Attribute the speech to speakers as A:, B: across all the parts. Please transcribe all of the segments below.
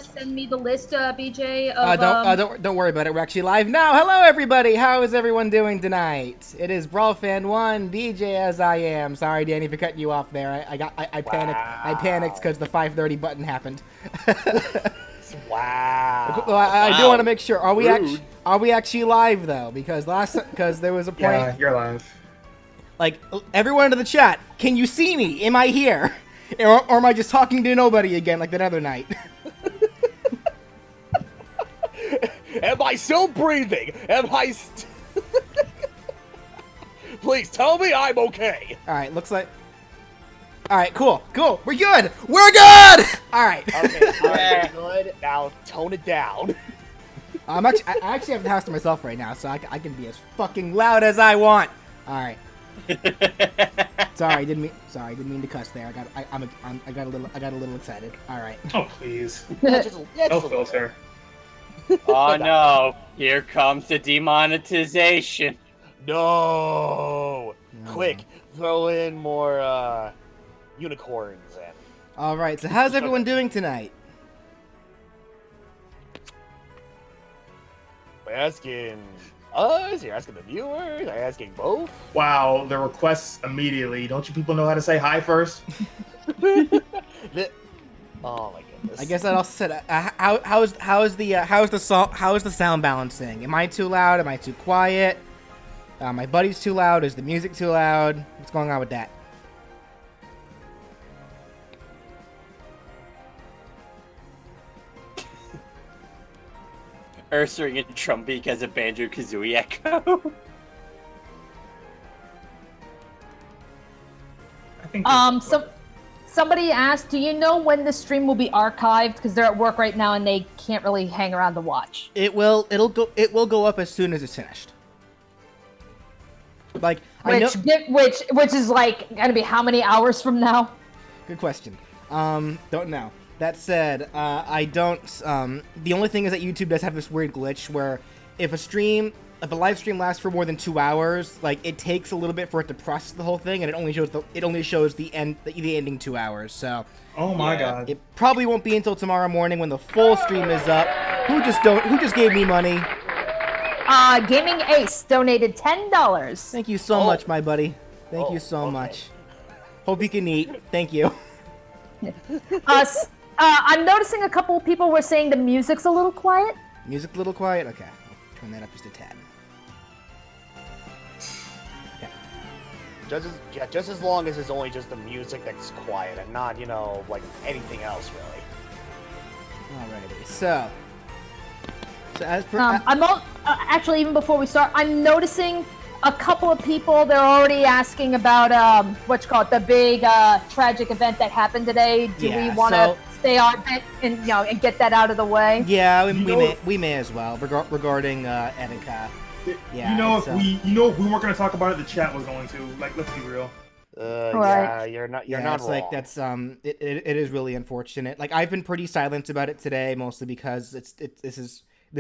A: send me the list, BJ? Of,
B: don't worry about it. We're actually live now. Hello, everybody. How is everyone doing tonight? It is BrawlFan1, DJ as I am. Sorry, Danny, for cutting you off there. I panicked. I panicked because the 5:30 button happened.
C: Wow.
B: Well, I do want to make sure. Are we actually live though? Because there was a point.
D: Yeah, you're live.
B: Like, everyone in the chat, can you see me? Am I here? Or am I just talking to nobody again like that other night?
C: Am I still breathing? Please tell me I'm okay.
B: Alright, looks like... Alright, cool. We're good! We're good! Alright.
C: Okay, good. Now, tone it down.
B: I actually have the house to myself right now, so I can be as fucking loud as I want. Alright. Sorry, I didn't mean to cuss there. I got a little excited. All right.
D: Oh please.
C: No
D: filter.
E: Oh no! Here comes the demonetization.
C: No! Quick, throw in more unicorns in.
B: All right. So how's everyone doing tonight?
C: We're asking us, you're asking the viewers, you're asking both.
D: Wow, the requests immediately. Don't you people know how to say hi first?
C: Oh my goodness.
B: I guess that also said, how's the sound balancing? Am I too loud? Am I too quiet? My buddy's too loud. Is the music too loud? What's going on with that?
E: Ursering and Trumpy because of Banjo-Kazooie echo.
D: I think.
A: Somebody asked, do you know when the stream will be archived? Because they're at work right now and they can't really hang around to watch.
B: It will go up as soon as it's finished. Like
A: Which is like gonna be how many hours from now?
B: Good question. Don't know. That said, I don't. The only thing is that YouTube does have this weird glitch where if a live stream lasts for more than 2 hours, like it takes a little bit for it to process the whole thing, and it only shows the ending 2 hours. So.
D: Oh my god.
B: It probably won't be until tomorrow morning when the full stream is up. Who just gave me money?
A: Gaming Ace donated $10.
B: Thank you so much, my buddy. Thank you so much. Hope you can eat. Thank you.
A: I'm noticing a couple of people were saying the music's a little quiet.
B: Music a little quiet? Okay. I'll turn that up just a tad. Okay.
C: Just as long as it's only just the music that's quiet and not, like anything else, really.
B: Alrighty. So as per...
A: actually, even before we start, I'm noticing a couple of people, they're already asking about, the big, tragic event that happened today. Do we want to stay on it and get that out of the way?
B: Yeah, we may as well, regarding, Etika. Yeah,
D: if we weren't going to talk about it, the chat was going to. Like, let's be real.
C: Yeah, you're not wrong.
B: Like, that's, it is really unfortunate. Like, I've been pretty silent about it today, mostly because this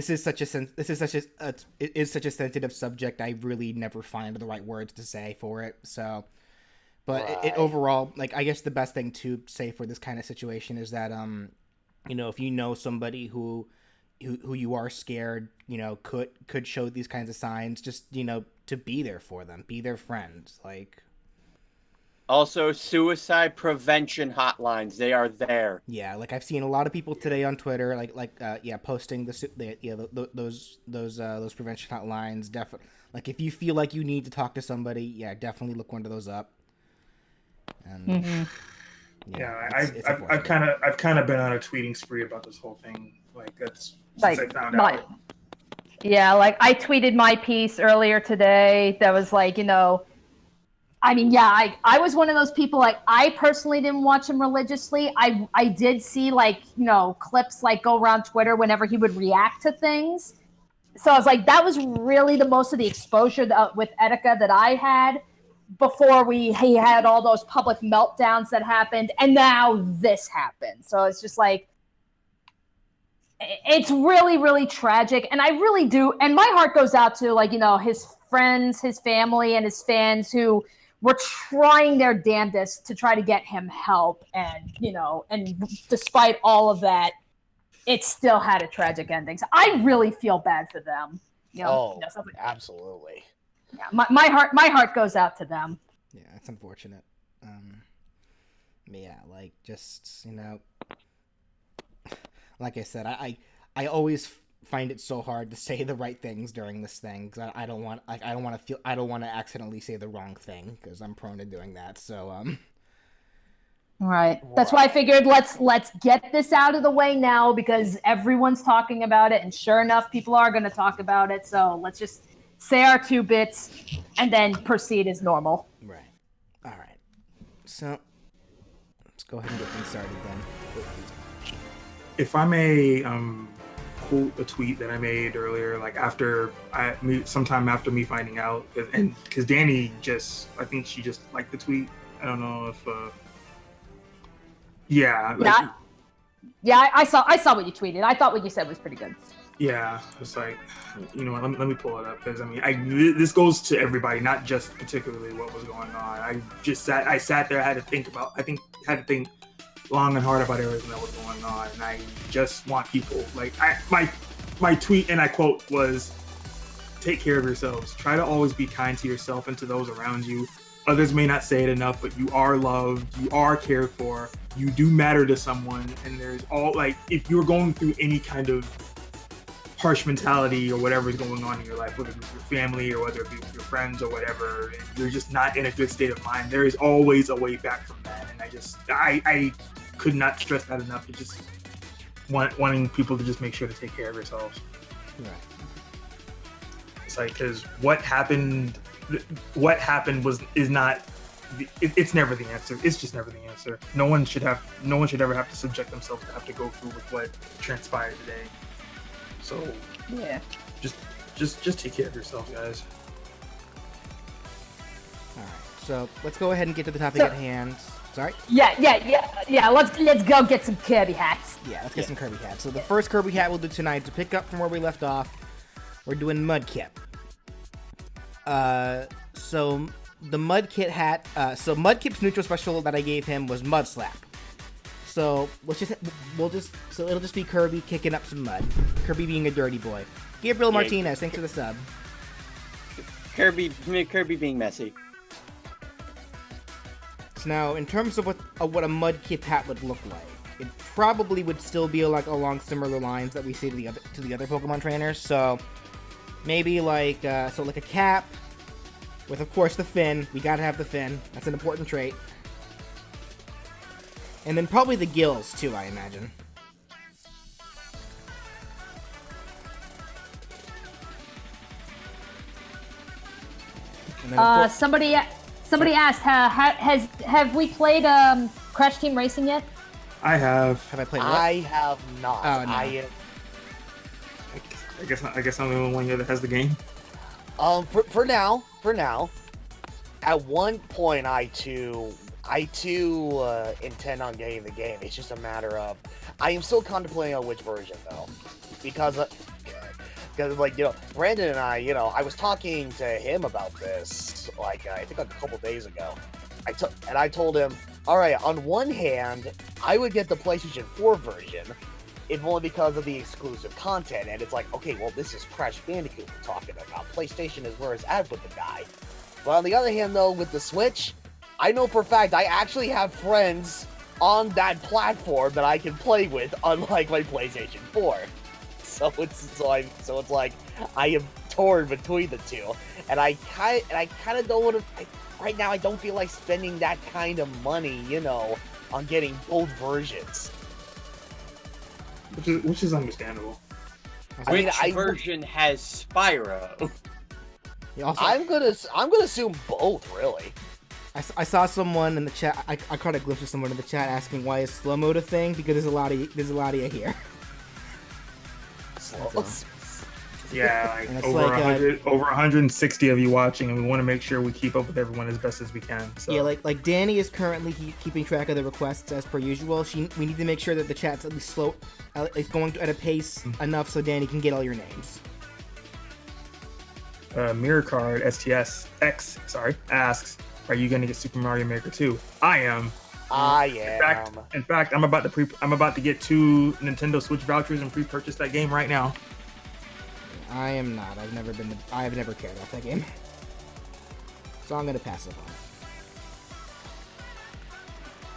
B: is such a sensitive subject. I really never find the right words to say for it. So, but
C: right.
B: it overall, like, I guess the best thing to say for this kind of situation is that, if you know somebody who you are scared, could show these kinds of signs, just, to be there for them, be their friend, like.
E: Also, suicide prevention hotlines, they are there.
B: Yeah, like I've seen a lot of people today on Twitter, posting those prevention hotlines. Definitely, like if you feel like you need to talk to somebody, yeah, definitely look one of those up. And,
D: I've kind of been on a tweeting spree about this whole thing. Like that's since I found out.
A: Yeah, like I tweeted my piece earlier today. That was like, I was one of those people, like, I personally didn't watch him religiously. I did see, clips, go around Twitter whenever he would react to things. So I was like, that was really the most of the exposure with Etika that I had before he had all those public meltdowns that happened. And now this happened. So it's just like, it's really, really tragic. And I really do. And my heart goes out to, his friends, his family, and his fans who were trying their damnedest to try to get him help. And, and despite all of that, it still had a tragic ending. So I really feel bad for them.
C: Absolutely.
A: Yeah, my heart goes out to them.
B: Yeah, it's unfortunate. Yeah, like just like I said, I always find it so hard to say the right things during this thing because I don't want to accidentally say the wrong thing because I'm prone to doing that. So
A: Right. That's why I figured let's get this out of the way now because everyone's talking about it, and sure enough, people are going to talk about it. So let's just say our 2 bits and then proceed as normal.
B: Right. All right. So let's go ahead and get things started then.
D: If I may quote a tweet that I made earlier, like sometime after me finding out, because Danny I think she just liked the tweet. I don't know if. Yeah.
A: I saw what you tweeted. I thought what you said was pretty good.
D: Yeah, it's like, you know what? Let me pull it up because this goes to everybody, not just particularly what was going on. I sat there, had to think long and hard about everything that was going on, and I just want people my tweet, and I quote was, "Take care of yourselves. Try to always be kind to yourself and to those around you. Others may not say it enough, but you are loved, you are cared for, you do matter to someone, and there's if you're going through any kind of harsh mentality or whatever is going on in your life, whether it's your family or whether it be with your friends or whatever, and you're just not in a good state of mind, there is always a way back from that." And I could not stress that enough. To just wanting people to just make sure to take care of yourselves.
B: Right.
D: It's like, because what happened is not. It's never the answer. It's just never the answer. No one should ever have to subject themselves to have to go through with what transpired today. So
A: yeah,
D: just take care of yourself, guys.
B: All right, so let's go ahead and get to the topic at hand. Sorry.
A: Yeah. Let's go get some Kirby hats.
B: Yeah, let's get some Kirby hats. So the first Kirby hat we'll do tonight, to pick up from where we left off, we're doing Mudkip. So the Mudkip hat. So Mudkip's neutral special that I gave him was Mud Slap. So it'll just be Kirby kicking up some mud. Kirby being a dirty boy. Gabriel Martinez, thanks for the sub.
E: Kirby being messy.
B: So now, in terms of what a Mudkip hat would look like, it probably would still be along similar lines that we see to the other Pokemon trainers. So maybe like a cap with, of course, the fin. We gotta have the fin. That's an important trait. And then probably the gills, too, I imagine. And then
A: Somebody asked, have we played Crash Team Racing yet?
D: I have.
B: Have I played what?
C: I have not.
B: Oh, no.
D: I guess I'm the only one here that has the game.
C: For now, at one point I too intend on getting the game. It's just a matter of, I am still contemplating on which version though, because Brandon and I was talking to him about this I think a couple days ago. I told him, all right, on one hand, I would get the PlayStation 4 version, if only because of the exclusive content, and it's like, okay, well, this is Crash Bandicoot we're talking about. PlayStation is where it's at with the guy. But on the other hand, though, with the Switch, I know for a fact I actually have friends on that platform that I can play with, unlike my PlayStation 4. So it's like I am torn between the two, and I kind of don't want to. Right now, I don't feel like spending that kind of money, on getting both versions.
D: Which is understandable.
E: Which version has Spyro?
C: I'm gonna assume both, really.
B: I saw someone in the chat. I caught a glimpse of someone in the chat asking why is slow mode a thing, because there's a lot of you here.
D: Yeah, over 160 of you watching, and we want to make sure we keep up with everyone as best as we can. So.
B: Yeah, like Danny is currently keeping track of the requests as per usual. We need to make sure that the chat's at least going at a pace enough so Danny can get all your names.
D: Mirror Card STS X asks, "Are you gonna get Super Mario Maker 2?" I am.
C: I am.
D: In fact, I'm about to get 2 Nintendo Switch vouchers and pre-purchase that game right now.
B: I am not. I've never cared about that game. So I'm gonna pass it on.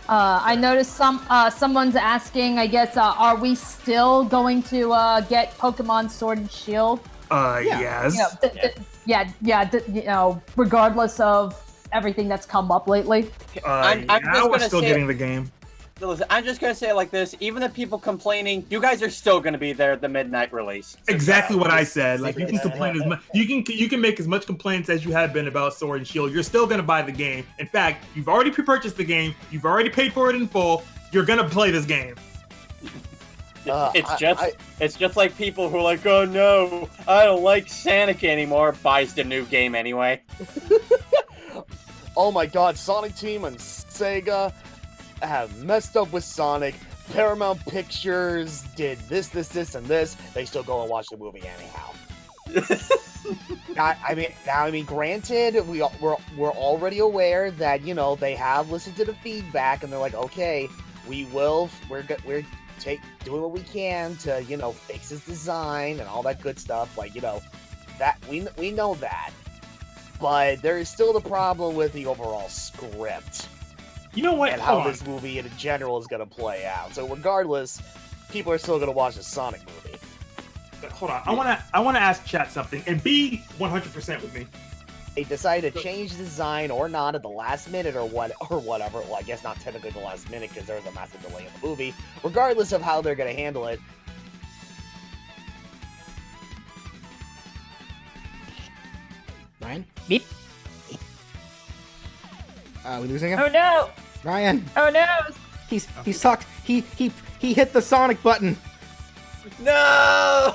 A: I noticed someone's asking, I guess, are we still going to get Pokemon Sword and Shield?
D: Yes.
A: Regardless of everything that's come up lately.
D: We're still getting the game.
E: Listen, I'm just gonna say it like this: even the people complaining, you guys are still gonna be there at the midnight release.
D: Exactly what I said. Like, you can complain as much. You can make as much complaints as you have been about Sword and Shield. You're still gonna buy the game. In fact, you've already pre-purchased the game. You've already paid for it in full. You're gonna play this game.
E: It's just like people who are like, oh no, I don't like Sonic anymore. Buys the new game anyway.
C: Oh my God, Sonic Team and Sega have messed up with Sonic. Paramount Pictures did this, and this. They still go and watch the movie anyhow. I mean, granted, we're already aware that they have listened to the feedback and they're like, okay, we're doing what we can to fix his design and all that good stuff. Like that we know that, but there is still the problem with the overall script.
D: You know what?
C: And how this movie in general is going to play out. So regardless, people are still going to watch the Sonic movie.
D: Hold on. I want to ask chat something and be 100% with me.
C: They decided to change the design or not at the last minute or whatever. Well, I guess not technically the last minute because there was a massive delay in the movie. Regardless of how they're going to handle it.
B: Ryan? Beep. We losing him?
A: Oh no!
B: Ryan!
A: Oh no!
B: He's sucked. He hit the Sonic button.
E: No!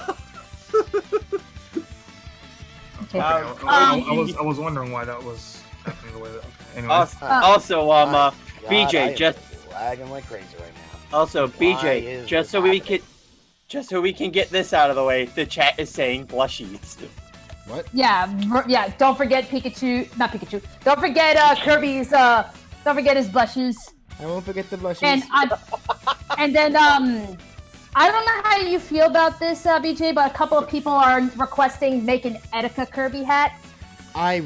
D: Okay. I was wondering why that was happening the way that. Okay. Anyway.
E: Also,
C: God,
E: BJ, just
C: lagging like crazy right now.
E: Also, BJ, just so we can get this out of the way, the chat is saying blushies.
B: What?
A: Yeah. Don't forget Pikachu. Not Pikachu. Don't forget Kirby's. Don't forget his blushes.
B: I won't forget the blushes.
A: And then I don't know how you feel about this, BJ, but a couple of people are requesting make an Etika Kirby hat.
B: I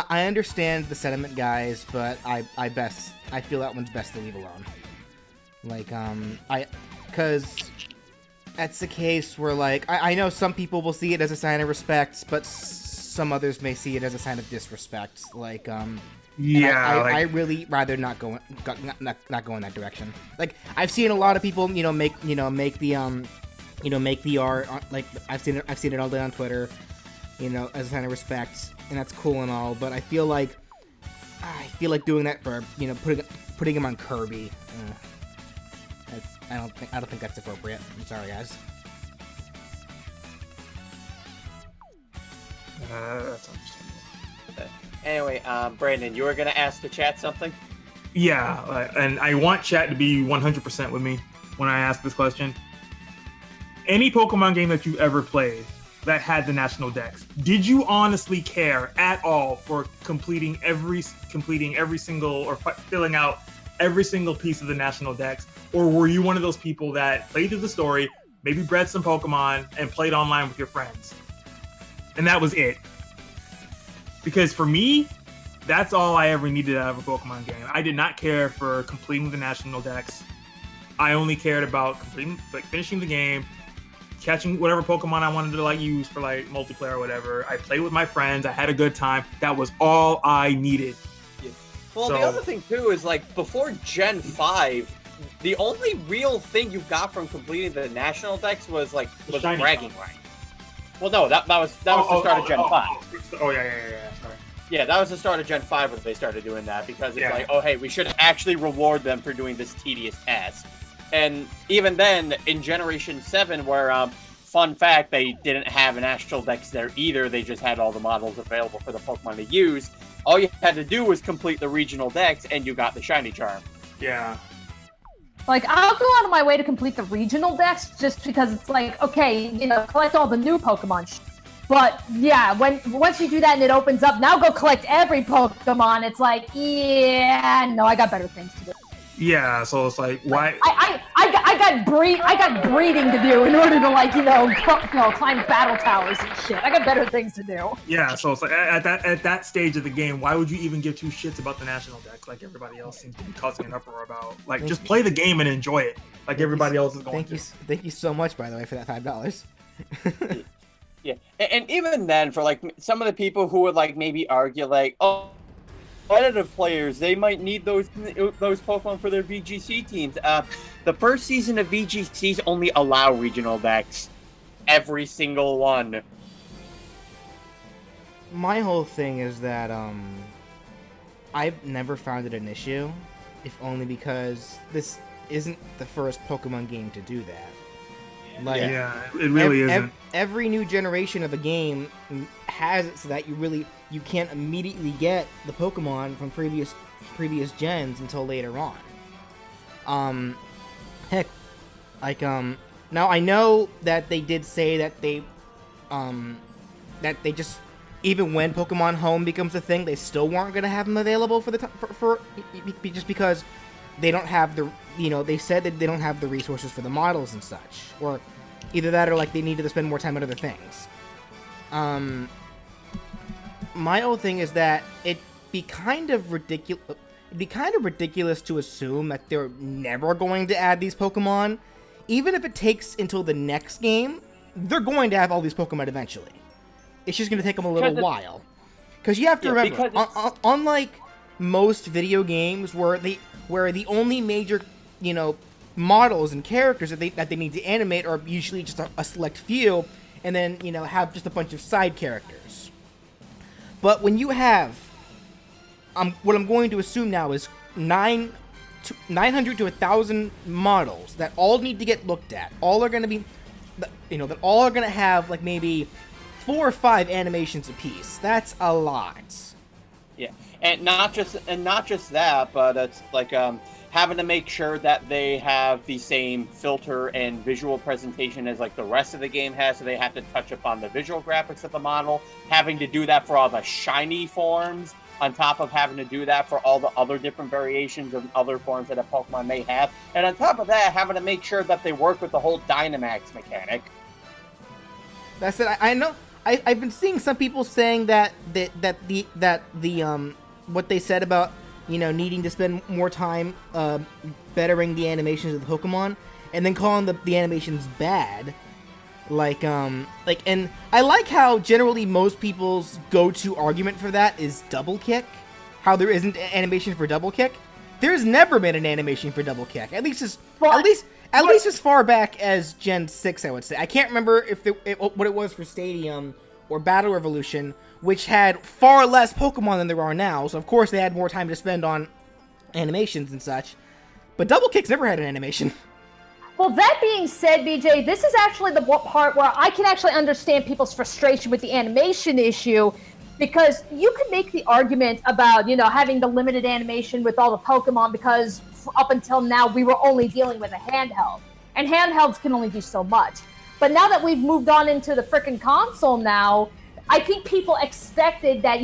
B: understand the sentiment, guys, but I feel that one's best to leave alone. Like, because that's the case where, like, I know some people will see it as a sign of respect, but some others may see it as a sign of disrespect. Like,
D: yeah,
B: I really rather not go in that direction. Like, I've seen a lot of people, make the art. Like, I've seen it all day on Twitter, as a sign of respect, and that's cool and all. But I feel like doing that for putting him on Kirby. I don't think that's appropriate. I'm sorry, guys.
D: That's understandable.
E: Anyway, Brandon, you were gonna ask the chat something?
D: Yeah, and I want chat to be 100% with me when I ask this question. Any Pokemon game that you ever played that had the national dex, did you honestly care at all for completing every single or filling out every single piece of the national dex, or were you one of those people that played through the story, maybe bred some Pokemon, and played online with your friends, and that was it? Because for me, that's all I ever needed out of a Pokemon game. I did not care for completing the national dex. I only cared about finishing the game, catching whatever Pokemon I wanted to use for multiplayer or whatever. I played with my friends. I had a good time. That was all I needed.
E: Well, the other thing too is before Gen 5, the only real thing you got from completing the national dex was bragging rights. Well, no, that was the start of Gen 5.
D: Sorry.
E: Yeah, that was the start of Gen 5 when they started doing that, because it's oh hey, we should actually reward them for doing this tedious task. And even then, in Generation 7, where fun fact, they didn't have an astral dex there either. They just had all the models available for the Pokemon to use. All you had to do was complete the regional dex, and you got the shiny charm.
D: Yeah.
A: I'll go out of my way to complete the regional dex just because it's okay, collect all the new Pokemon. But yeah, once you do that and it opens up, now go collect every Pokemon. It's like, yeah, no, I got better things to do.
D: Yeah, so it's like, why?
A: I got breeding to do in order to climb battle towers and shit. I got better things to do.
D: Yeah, so it's like at that stage of the game, why would you even give two shits about the national deck like everybody else seems to be causing an uproar about? Like, just play the game and enjoy it, like everybody else is going to.
B: Thank you so much, by the way, for that $5.
E: Yeah, and even then, for like some of the people who would like maybe argue like, oh, competitive players, they might need those Pokemon for their VGC teams. The first season of VGCs only allow regional decks, every single one.
B: My whole thing is that I've never found it an issue, if only because this isn't the first Pokemon game to do that. Like,
D: yeah, it really isn't.
B: Every new generation of a game has it so that you can't immediately get the Pokemon from previous gens until later on. Heck, like now I know that they did say that they just, even when Pokemon Home becomes a thing, they still weren't gonna have them available for just because they don't have the, they said that they don't have the resources for the models and such, or either that or like they needed to spend more time on other things. My whole thing is that it'd be kind of ridiculous to assume that they're never going to add these Pokemon. Even if it takes until the next game, they're going to have all these Pokemon eventually. It's just going to take them a little while. Because you have to remember, unlike most video games where the only major, models and characters that they need to animate are usually just a select few, and then, have just a bunch of side characters. But when you have, what I'm going to assume now is 900 to 1,000 models that all need to get looked at, all are going to be, that all are going to have like maybe 4 or 5 animations apiece. That's a lot.
E: Yeah, and not just that, but it's like having to make sure that they have the same filter and visual presentation as like the rest of the game has, so they have to touch upon the visual graphics of the model, having to do that for all the shiny forms, on top of having to do that for all the other different variations of other forms that a Pokemon may have, and on top of that, having to make sure that they work with the whole Dynamax mechanic.
B: That's it. I know. I've been seeing some people saying that the what they said about needing to spend more time bettering the animations of the Pokemon, and then calling the animations bad. And I like how generally most people's go-to argument for that is double kick. How there isn't an animation for double kick. There's never been an animation for double kick. At least as far back as Gen 6, I would say. I can't remember what it was for Stadium or Battle Revolution, which had far less Pokemon than there are now. So of course they had more time to spend on animations and such. But double kick's never had an animation.
A: Well, that being said, BJ, this is actually the part where I can actually understand people's frustration with the animation issue, because you could make the argument about, having the limited animation with all the Pokemon, because up until now we were only dealing with a handheld, and handhelds can only do so much. But now that we've moved on into the frickin' console now, I think people expected that,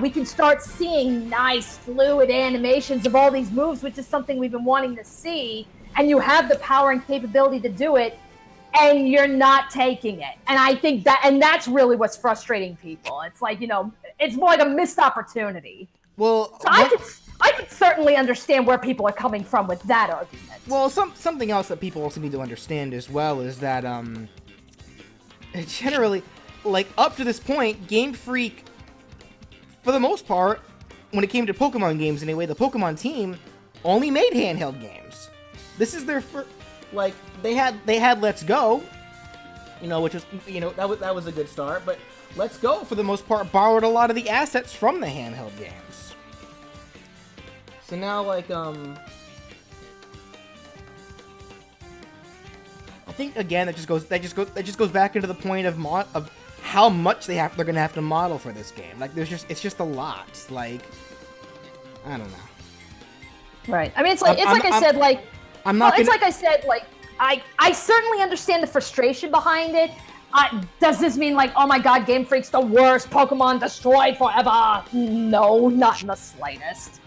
A: we can start seeing nice fluid animations of all these moves, which is something we've been wanting to see. And you have the power and capability to do it, and you're not taking it. And I think that's really what's frustrating people. It's like, it's more like a missed opportunity.
B: Well,
A: so I could certainly understand where people are coming from with that argument.
B: Well, something else that people also need to understand as well is that generally, like up to this point, Game Freak, for the most part, when it came to Pokemon games anyway, the Pokemon team only made handheld games. This is their first, they had Let's Go, which was, that was a good start, but Let's Go, for the most part, borrowed a lot of the assets from the handheld games. So now, I think again that just goes back into the point of how much they're gonna have to model for this game. It's just a lot. I don't know.
A: Right. I mean, I certainly understand the frustration behind it. Does this mean like, oh my god, Game Freak's the worst, Pokemon destroyed forever? No, not in the slightest.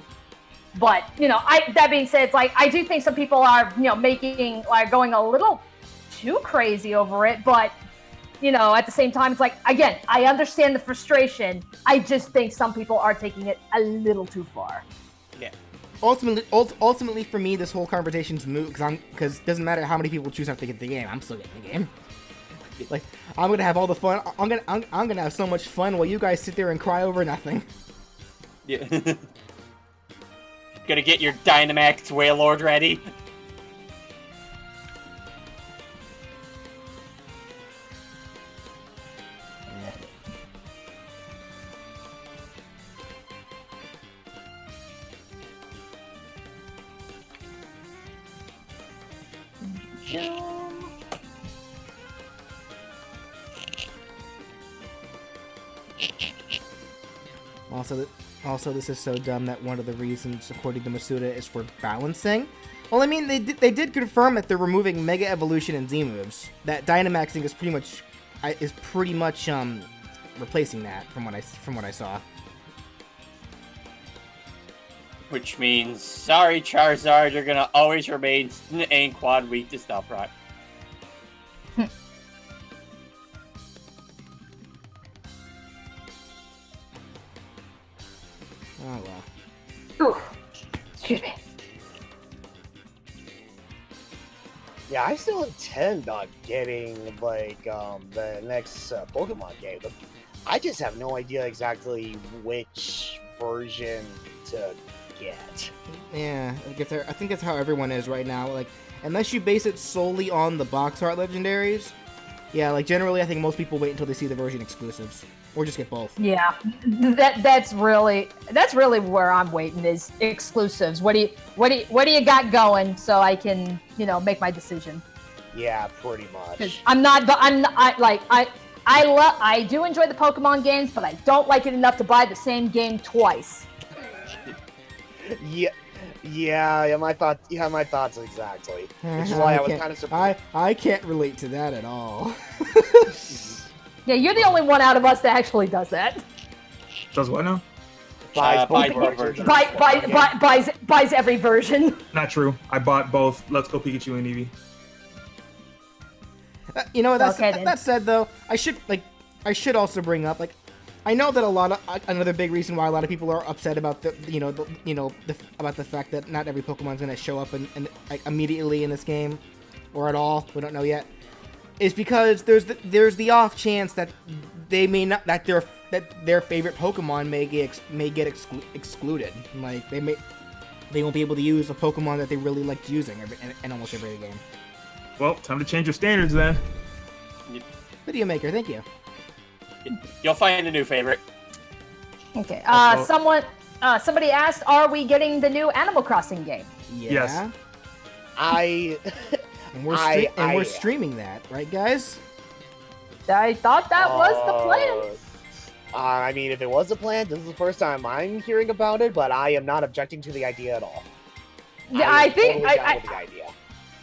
A: But, that being said, it's like, I do think some people are, going a little too crazy over it, but, at the same time, it's like, again, I understand the frustration. I just think some people are taking it a little too far.
E: Yeah.
B: Ultimately, for me, this whole conversation's moot because it doesn't matter how many people choose not to get the game. I'm still getting the game. Like, I'm gonna have all the fun. I'm gonna have so much fun while you guys sit there and cry over nothing.
E: Yeah. Gonna get your Dynamax Wailord ready.
B: Also, this is so dumb that one of the reasons, according to Masuda, is for balancing. Well, I mean, they did confirm that they're removing Mega Evolution and Z moves. That Dynamaxing is pretty much replacing that from what I saw.
E: Which means, sorry Charizard, you're gonna always remain and quad weak to Stealth Rock.
B: Oh well.
A: Ooh. Excuse me.
C: Yeah, I still intend on getting the next Pokemon game. I just have no idea exactly which version to get.
B: Yeah, I think that's how everyone is right now. Like, unless you base it solely on the box art legendaries, yeah, like generally I think most people wait until they see the version exclusives. Or just get both.
A: Yeah, that's really where I'm waiting is exclusives. What do you got going so I can make my decision?
C: Yeah, pretty much.
A: Because I do enjoy the Pokemon games, but I don't like it enough to buy the same game twice.
C: Yeah, my thoughts exactly. Which is why I was kind of surprised.
B: I can't relate to that at all.
A: Yeah, you're the only one out of us that actually does that.
D: Does what now?
C: Buys
E: both versions.
A: Buys every version.
D: Not true. I bought both Let's Go Pikachu and Eevee.
B: That said though, I should also bring up, like, I know that another big reason why a lot of people are upset about about the fact that not every Pokemon's gonna show up and like immediately in this game, or at all. We don't know yet. Is because there's the off chance that they may not that their favorite Pokemon may get excluded. Like they won't be able to use a Pokemon that they really liked using in almost every game.
D: Well, time to change your standards then.
B: Video Maker, thank you.
E: You'll find a new favorite.
A: Okay. Somebody asked, "Are we getting the new Animal Crossing game?"
B: Yeah.
D: Yes.
B: And we're streaming that, right, guys?
A: I thought that was the plan.
C: I mean, if it was a plan, this is the first time I'm hearing about it, but I am not objecting to the idea at all.
A: Yeah, I think
C: totally down with the idea.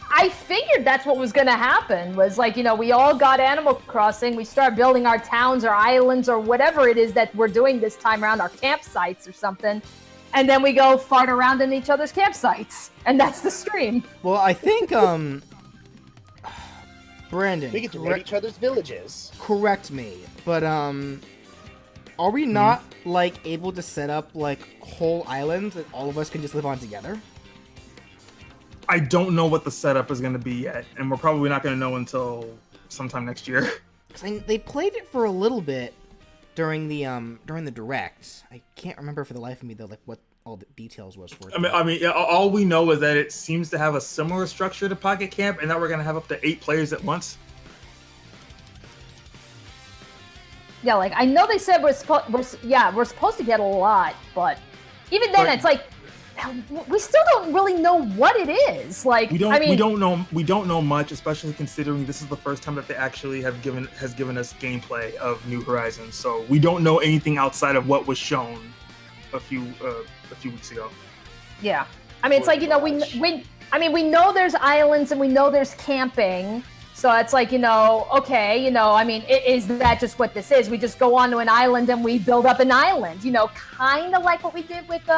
A: I figured that's what was going to happen. Was like, we all got Animal Crossing. We start building our towns or islands or whatever it is that we're doing this time around, our campsites or something. And then we go fart around in each other's campsites. And that's the stream.
B: Well, I think, Brandon,
C: We get to raid each other's villages.
B: correct me, but, are we not, able to set up, whole islands that all of us can just live on together?
D: I don't know what the setup is going to be yet, and we're probably not going to know until sometime next year.
B: Because they played it for a little bit during the direct. I can't remember for the life of me, though, what all the details was for it.
D: I mean, all we know is that it seems to have a similar structure to Pocket Camp, and that we're going to have up to 8 players at once.
A: Yeah, I know they said we're supposed to get a lot, but even then, it's like we still don't really know what it is. We
D: don't know much, especially considering this is the first time that they actually has given us gameplay of New Horizons. So we don't know anything outside of what was shown a few weeks ago.
A: Yeah, I mean, it's we know there's islands and we know there's camping. So it's like, okay, I mean, is that just what this is? We just go onto an island and we build up an island, kind of like what we did with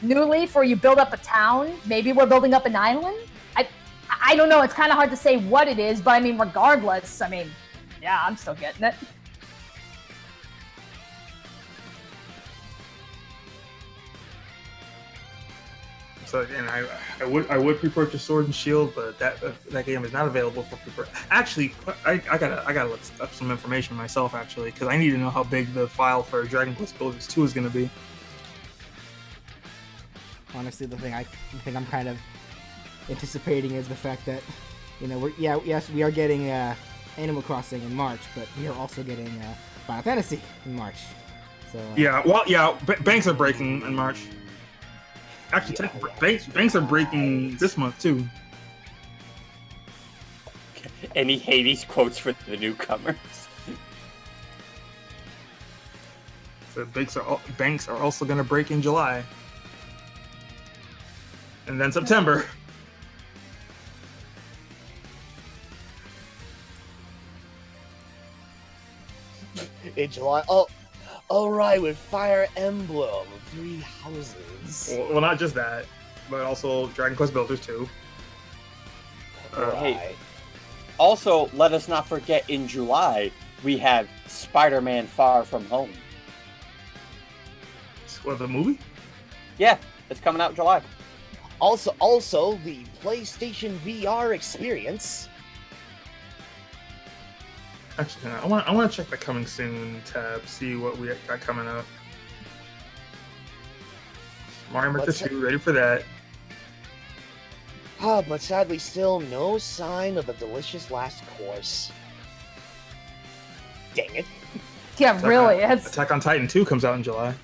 A: New Leaf, where you build up a town. Maybe we're building up an island. I don't know. It's kind of hard to say what it is, but I mean, regardless, yeah, I'm still getting it.
D: So again, I would pre-purchase Sword and Shield, but that game is not available for pre-purchase. Actually, I gotta look up some information myself actually, because I need to know how big the file for Dragon Quest Builders 2 is going to be.
B: Honestly, the thing I'm kind of anticipating is the fact that, we are getting Animal Crossing in March, but we are also getting Final Fantasy in March. So
D: banks are breaking in March. Actually, banks are breaking this month too.
E: Any Hades quotes for the newcomers?
D: So banks are also going to break in July, and then September.
C: In July, all right, with Fire Emblem, 3 houses.
D: Well, not just that, but also Dragon Quest Builders 2.
E: Hey, also, let us not forget, in July, we have Spider-Man Far From Home.
D: What, the movie?
E: Yeah, it's coming out in July.
C: Also, the PlayStation VR experience.
D: Actually, I want to check the coming soon tab, see what we got coming up. Mario Maker 2, ready for that.
C: But sadly, still no sign of the delicious last course. Dang it.
A: Yeah, really.
D: Attack on Titan 2 comes out in July.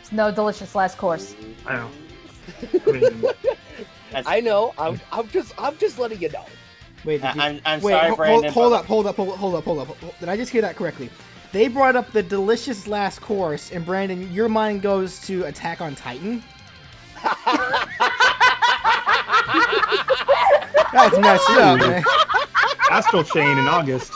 A: It's no delicious last course.
D: I know. I mean,
C: I know. I'm just letting you know.
B: Wait,
E: I'm sorry, Brandon.
B: Hold up. Did I just hear that correctly? They brought up the delicious last course, and Brandon, your mind goes to Attack on Titan? That's messed up, man.
D: Astral Chain in August.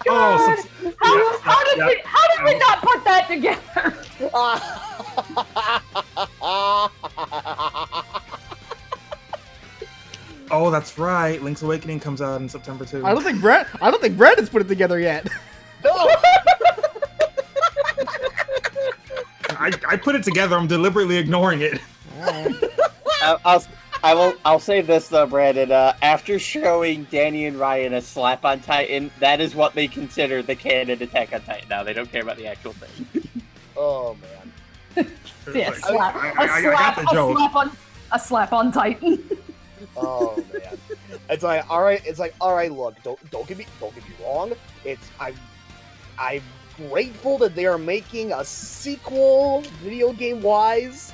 A: How did we not put that together?
D: Oh, that's right. Link's Awakening comes out in September too.
B: I don't think Brandon's put it together yet.
C: No.
D: I put it together. I'm deliberately ignoring it.
E: I'll say this though, Brandon. After showing Danny and Ryan a slap on Titan, that is what they consider the canon Attack on Titan. Now they don't care about the actual thing.
C: Oh man.
A: Yeah,
D: I got the joke.
A: A slap on Titan.
C: Oh man. It's like all right. Look, don't get me wrong. I'm grateful that they are making a sequel, video game wise,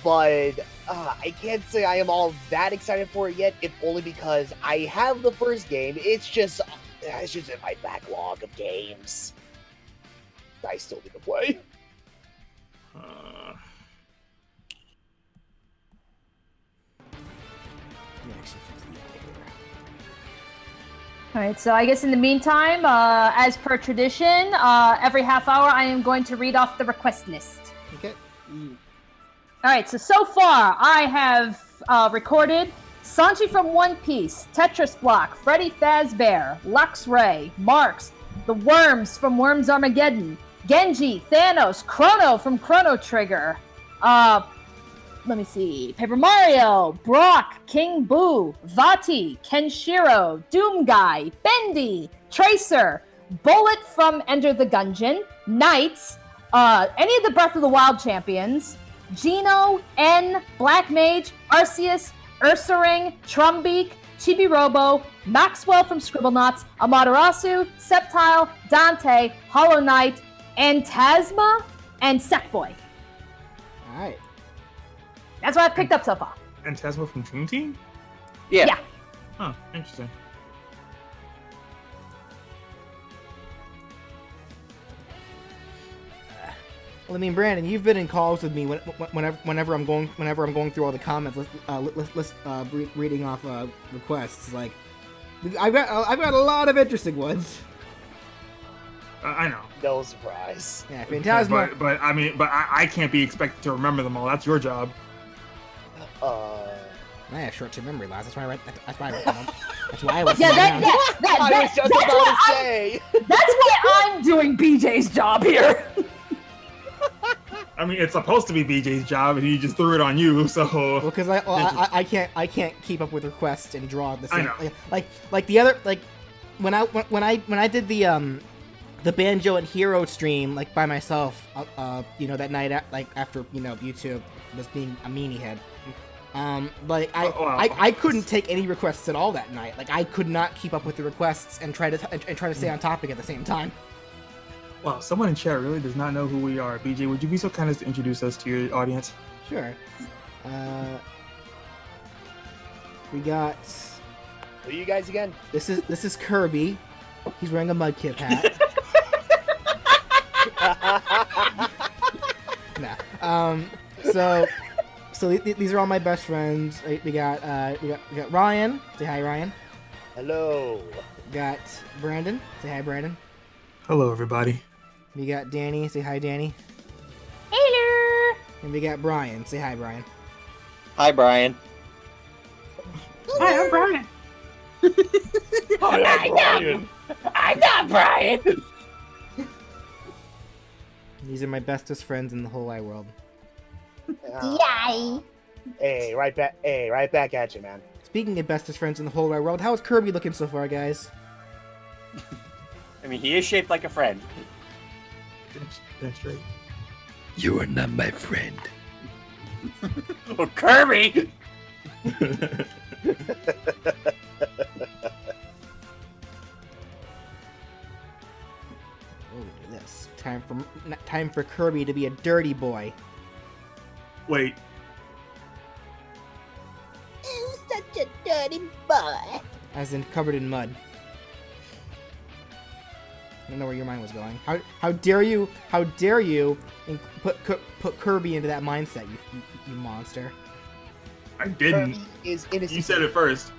C: but I can't say I am all that excited for it yet. If only because I have the first game. It's just in my backlog of games I still need to play.
A: All right, so I guess in the meantime, as per tradition, every half hour I am going to read off the request list.
B: Okay.
A: All right, so far I have recorded Sanji from One Piece, Tetris Block, Freddy Fazbear, Lux Ray, Marks, The Worms from Worms Armageddon, Genji, Thanos, Chrono from Chrono Trigger, let me see, Paper Mario, Brock, King Boo, Vati, Kenshiro, Doom Guy, Bendy, Tracer, Bullet from Enter the Gungeon, Knights, any of the Breath of the Wild champions, Gino, N, Black Mage, Arceus, Ursaring, Trumbeak, Chibi Robo, Maxwell from Scribblenauts, Amaterasu, Sceptile, Dante, Hollow Knight, Antasma, and Sackboy.
B: Alright.
A: That's what I've picked up so far.
D: And Tasma from Dream Team?
E: Yeah.
D: Huh, interesting.
B: Well, I mean, Brandon, you've been in calls with me whenever I'm going through all the comments, reading off requests. Like, I've got a lot of interesting ones.
D: I know.
C: No surprise.
B: Yeah, Phantasma.
D: But I can't be expected to remember them all. That's your job.
B: I have short-term memory loss. That's why I write them. That's why I listen.
A: Yeah,
B: down.
C: I was just about to say.
A: That's why I'm doing BJ's job here.
D: I mean, it's supposed to be BJ's job, and he just threw it on you. So
B: Well, because I can't keep up with requests and draw the same.
D: I know.
B: Like the other when I did the Banjo and Hero stream like by myself, that night after YouTube was being a meanie head. I couldn't take any requests at all that night. Like I could not keep up with the requests and try to stay on topic at the same time.
D: Wow, someone in chat really does not know who we are. BJ, would you be so kind as to introduce us to your audience?
B: Sure. We got.
C: Who are you guys again?
B: This is Kirby. He's wearing a Mudkip hat. Nah. So these are all my best friends. We got Ryan. Say hi, Ryan.
C: Hello.
B: We got Brandon. Say hi, Brandon.
D: Hello, everybody.
B: We got Danny. Say hi, Danny.
A: Hello.
B: And we got Brian. Say hi, Brian.
E: Hi, Brian.
D: Hi, I'm Brian.
C: Hi, I'm Brian.
E: I'm not Brian.
B: These are my bestest friends in the whole wide world.
A: Yay.
C: Hey, right back at you, man.
B: Speaking of bestest friends in the whole wide world, how is Kirby looking so far, guys?
E: I mean, he is shaped like a friend.
D: That's straight.
F: You are not my friend.
E: Oh, Kirby!
B: Oh, look at this. Time for Kirby to be a dirty boy.
D: Wait.
G: You such a dirty boy.
B: As in covered in mud. I don't know where your mind was going. How dare you put Kirby into that mindset, you monster.
D: I didn't.
C: Kirby is innocent.
D: You said it first.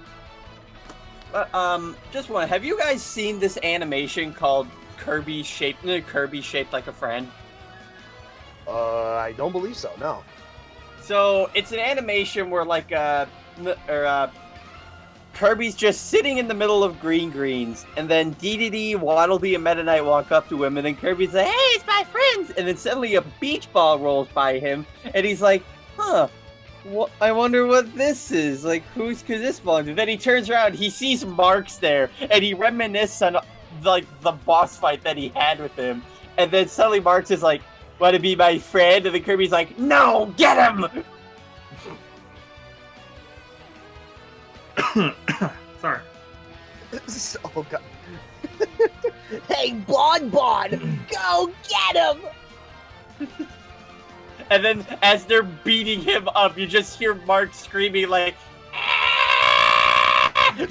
E: Just one. Have you guys seen this animation called Kirby shaped like a friend?
C: I don't believe so. No.
E: So it's an animation where Kirby's just sitting in the middle of greens, and then DDD, Waddleby, and Meta Knight walk up to him, and then Kirby's like, "Hey, it's my friends!" And then suddenly a beach ball rolls by him, and he's like, "Huh, I wonder what this is. Like, who's could this belong to?" Then he turns around, he sees Marks there, and he reminisces on like the boss fight that he had with him, and then suddenly Marks is like, "Want to be my friend?" And then Kirby's like, "No, get him!"
D: Sorry.
C: Oh god. Hey, Bon, go get him!
E: And then as they're beating him up, you just hear Mark screaming like,
F: You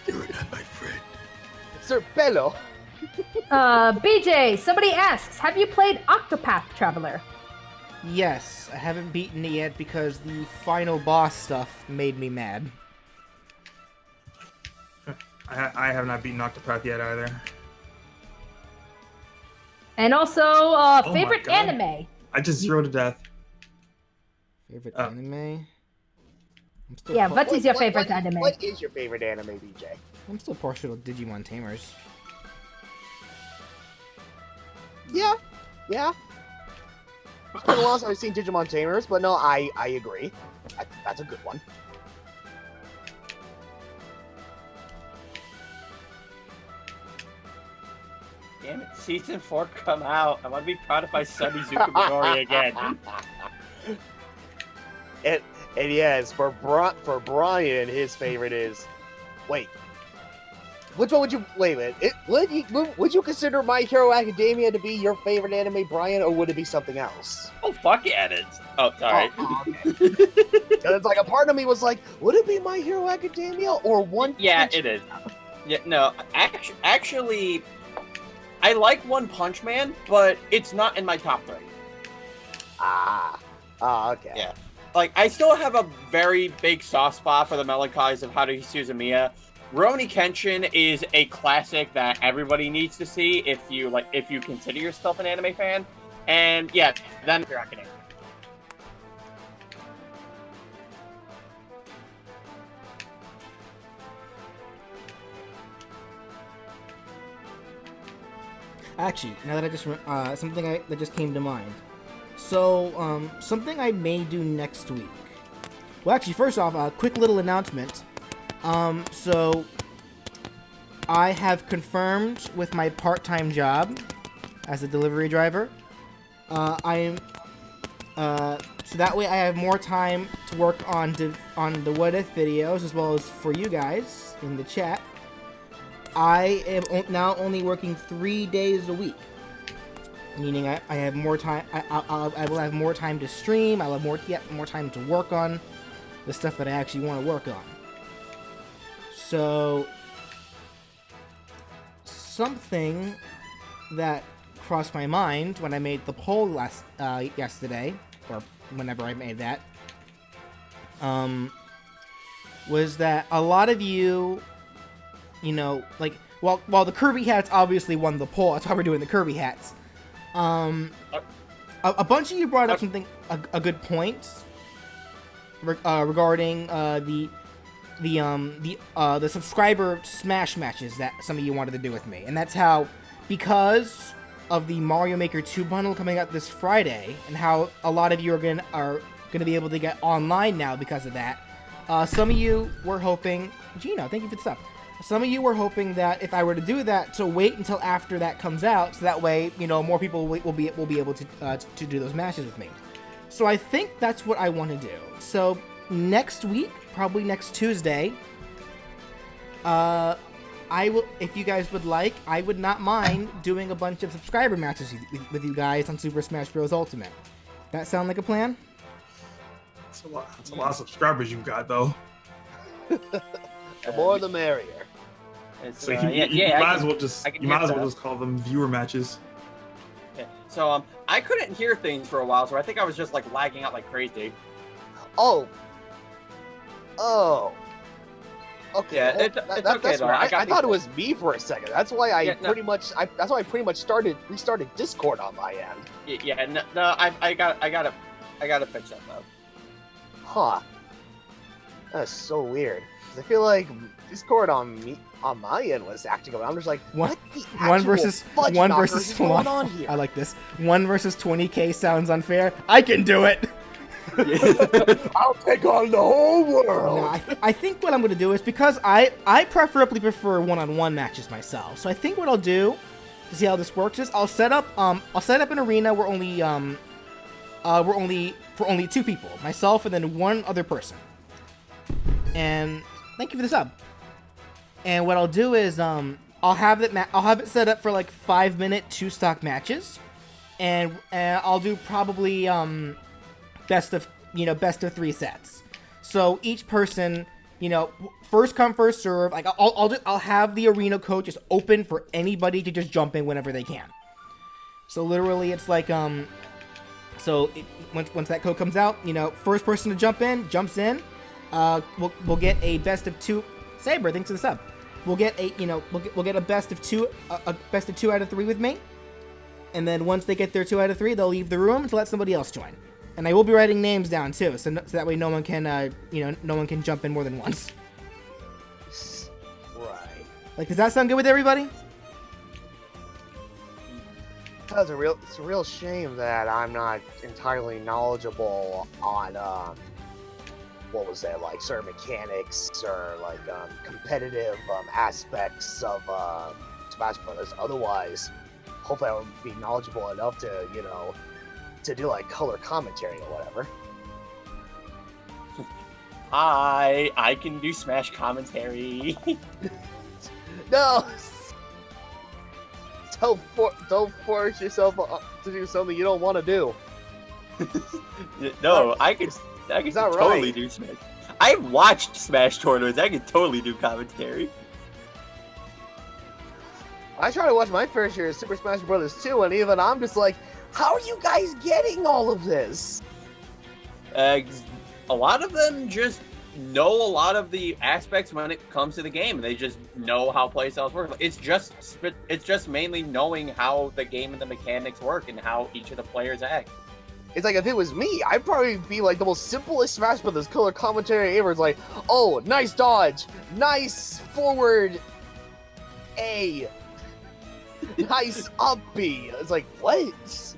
F: are not my friend.
C: Sir Bello.
A: BJ, somebody asks, have you played Octopath Traveler?
B: Yes, I haven't beaten it yet because the final boss stuff made me mad.
D: I have not beaten Octopath yet either.
A: And also,
D: my
A: favorite
D: God.
A: anime.
D: I just zeroed to death.
B: Favorite
D: Oh.
B: anime? I'm still
A: Yeah,
B: par-
A: what is your favorite anime?
C: What is your favorite anime, BJ?
B: I'm still partial to Digimon Tamers.
C: Yeah. It's been a while since I've seen Digimon Tamers, but no, I agree. That's a good one.
E: damn it, season 4 come out. I want to be proud of my Sunny Zukumidori again.
C: And yes, for Brian, his favorite is. Wait. Which one would you wait a minute? Would you consider My Hero Academia to be your favorite anime, Brian, or would it be something else?
E: Oh, fuck yeah, it is. Oh, sorry.
C: Oh, okay. 'Cause it's like a part of me was like, would it be My Hero Academia or One
E: Yeah,
C: Punch
E: it is. Yeah, no, actually, I like One Punch Man, but it's not in my top 3.
C: Okay.
E: Yeah. Like, I still have a very big soft spot for the Melancholies of Haruhi Suzumiya. Rurouni Kenshin is a classic that everybody needs to see if you consider yourself an anime fan. And yeah, then Hero Academia.
B: Actually, now that I just something that just came to mind. So, something I may do next week. Well, actually, first off, a quick little announcement. So I have confirmed with my part-time job as a delivery driver. So that way I have more time to work on the What If videos as well as for you guys in the chat. I am now only working 3 days a week, meaning I have more time. I will have more time to stream. I'll have more time to work on the stuff that I actually want to work on. So something that crossed my mind when I made the poll yesterday, or whenever I made that, was that a lot of you, like, while the Kirby hats obviously won the poll, that's why we're doing the Kirby hats. A bunch of you brought up a good point regarding the subscriber smash matches that some of you wanted to do with me, and that's how, because of the Mario Maker 2 bundle coming out this Friday, and how a lot of you are gonna be able to get online now because of that. Some of you were hoping, Gino, thank you for the stuff. Some of you were hoping that if I were to do that, to wait until after that comes out, so that way, more people will be able to do those matches with me. So I think that's what I want to do. So next week, probably next Tuesday, I will, if you guys would like, I would not mind doing a bunch of subscriber matches with you guys on Super Smash Bros. Ultimate. That sound like a plan?
D: That's a lot of subscribers you got, though.
C: The more the merrier.
D: So you might as well just call them viewer matches.
E: Yeah. So I couldn't hear things for a while, so I think I was just like lagging out like crazy.
C: Oh. Okay.
E: Yeah, it's okay though.
C: Right. I thought it was me for a second. That's why I pretty much restarted Discord on my end.
E: Yeah. No. I gotta fix that though.
C: Huh. That's so weird. 'Cause I feel like Discord on my end was acting up. I'm just like, what the
B: one versus
C: fudge
B: one
C: knockers
B: versus
C: is going on here?
B: I like this. 1 versus 20k sounds unfair. I can do it.
C: I'll take on the whole world.
B: No, I think what I'm gonna do is, because I preferably prefer one-on-one matches myself. So I think what I'll do to see how this works is I'll set up an arena where only for only 2 people, myself and then 1 other person. And thank you for the sub. And what I'll do is I'll have it set up for like 5-minute 2-stock matches, and I'll do probably best of 3 sets. So each person, first come first serve. Like I'll have the arena code just open for anybody to just jump in whenever they can. So literally it's like once that code comes out, first person to jump in jumps in. We'll get a best of 2. Saber, thanks for the sub. We'll get a best of 2 out of 3 with me, and then once they get their 2 out of 3, they'll leave the room to let somebody else join. And I will be writing names down too, so that way no one can jump in more than once.
C: Right.
B: Like, does that sound good with everybody?
C: It's a real shame that I'm not entirely knowledgeable on what was that, like certain mechanics or like competitive aspects of Smash Brothers. Otherwise, hopefully I would be knowledgeable enough to to do like color commentary or whatever.
E: I can do Smash commentary.
C: No. Don't force yourself to do something you don't want to do.
E: No, I can totally do Smash. I've watched Smash tournaments. I can totally do commentary.
C: I tried to watch my fair share of Super Smash Bros. 2, and even I'm just like, how are you guys getting all of this?
E: A lot of them just know a lot of the aspects when it comes to the game. They just know how playstyles work. It's just mainly knowing how the game and the mechanics work and how each of the players act.
C: It's like, if it was me, I'd probably be like the most simplest Smash Brothers color commentary ever. It's like, oh, nice dodge, nice forward A, nice up B. It's like, what? It's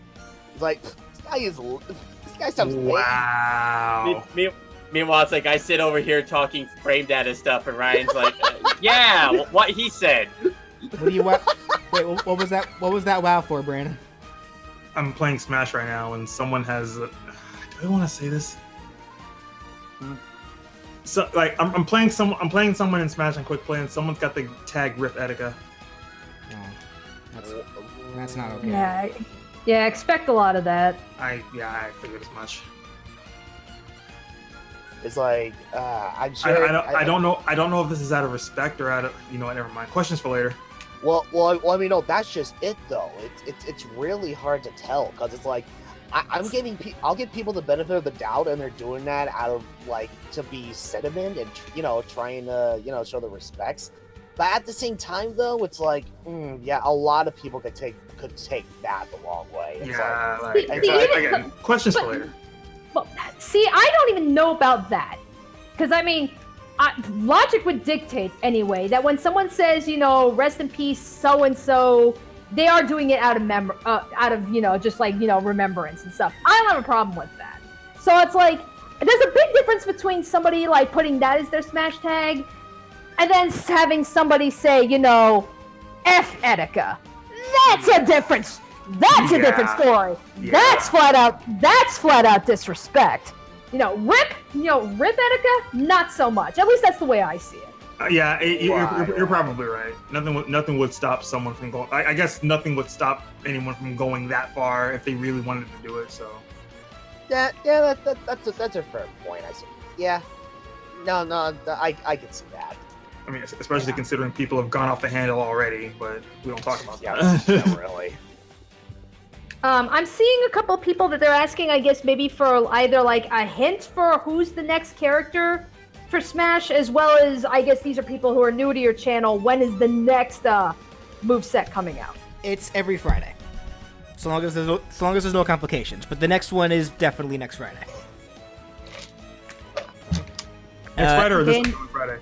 C: like, this guy sounds lame.
D: Wow.
E: Meanwhile, it's like I sit over here talking frame data stuff, and Ryan's like, "Yeah, what he said."
B: What do you want? Wait, what was that? What was that wow for, Brandon?
D: I'm playing Smash right now, and someone has. Do I want to say this? So, like, I'm playing someone in Smash and Quick Play, and someone's got the tag Rip Etika.
B: Oh, that's not okay.
A: Yeah, expect a lot of that.
D: I figured as much.
C: It's like, I'm sure.
D: I don't know if this is out of respect or out of, you know what, never mind. Questions for later.
C: Well, I mean, no, that's just it though. It's really hard to tell because it's like, I'll give people the benefit of the doubt, and they're doing that out of like to be sentiment and trying to show the respects. But at the same time, though, it's like, yeah, a lot of people could take that the wrong way. It's
D: again, questions for later.
A: Well, see, I don't even know about that. Because, I mean, logic would dictate, anyway, that when someone says, rest in peace, so-and-so, they are doing it out of remembrance and stuff. I don't have a problem with that. So it's like, there's a big difference between somebody, like, putting that as their Smash tag, and then having somebody say, F Etika. That's a difference. That's a different story.
D: Yeah.
A: That's flat out disrespect. Rip Etika, not so much. At least that's the way I see it.
D: You're probably right. Nothing would stop someone from going. I guess nothing would stop anyone from going that far if they really wanted to do it. So.
C: That's a fair point. I can see that.
D: I mean, especially considering people have gone off the handle already, but we don't talk about that.
C: Yeah, really.
A: I'm seeing a couple people that they're asking, I guess, maybe for either like a hint for who's the next character for Smash, as well as, I guess these are people who are new to your channel. When is the next moveset coming out?
B: It's every Friday, so long as there's no complications. But the next one is definitely next Friday.
D: Next Friday or this coming Friday?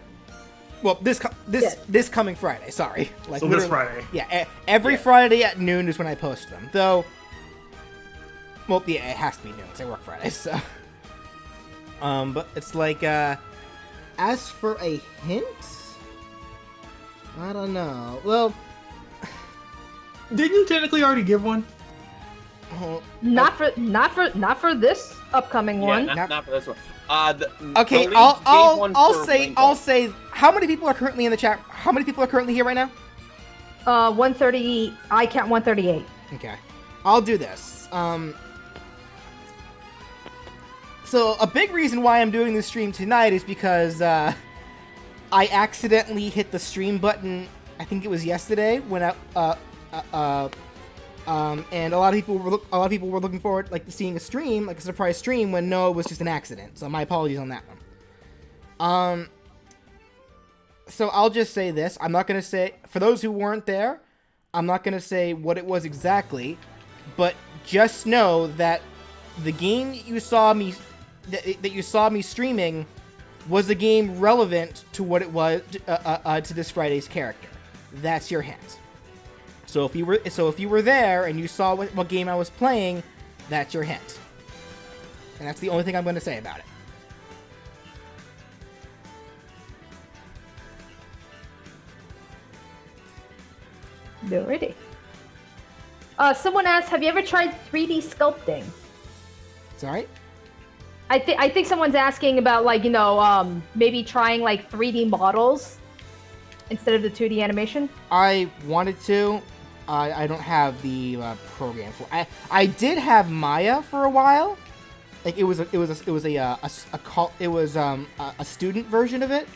B: Well, this coming Friday. Sorry,
D: so this Friday.
B: Yeah, every Friday at noon is when I post them. Though, well, yeah, it has to be noon because I work Fridays. So, but it's like, as for a hint, I don't know. Well,
D: didn't you technically already give one?
A: Not for this upcoming one.
E: Not for this one.
B: Okay, I'll say. How many people are currently in the chat? How many people are currently here right now?
A: 130. I count 138.
B: Okay, I'll do this. So a big reason why I'm doing this stream tonight is because I accidentally hit the stream button. I think it was yesterday when and a lot of people were looking forward to seeing a stream, like a surprise stream, when no, it was just an accident. So my apologies on that one. So I'll just say this. I'm not gonna say, for those who weren't there, I'm not gonna say what it was exactly, but just know that the game you saw me streaming was a game relevant to what it was to this Friday's character. That's your hint. So if you were there and you saw what game I was playing, that's your hint. And that's the only thing I'm going to say about it.
A: Alrighty. Someone asked, have you ever tried 3D sculpting?
B: Sorry?
A: I think someone's asking about, like, maybe trying, like, 3D models instead of the 2D animation.
B: I wanted to. I don't have the program for. I did have Maya for a while. Like, it was a student version of it.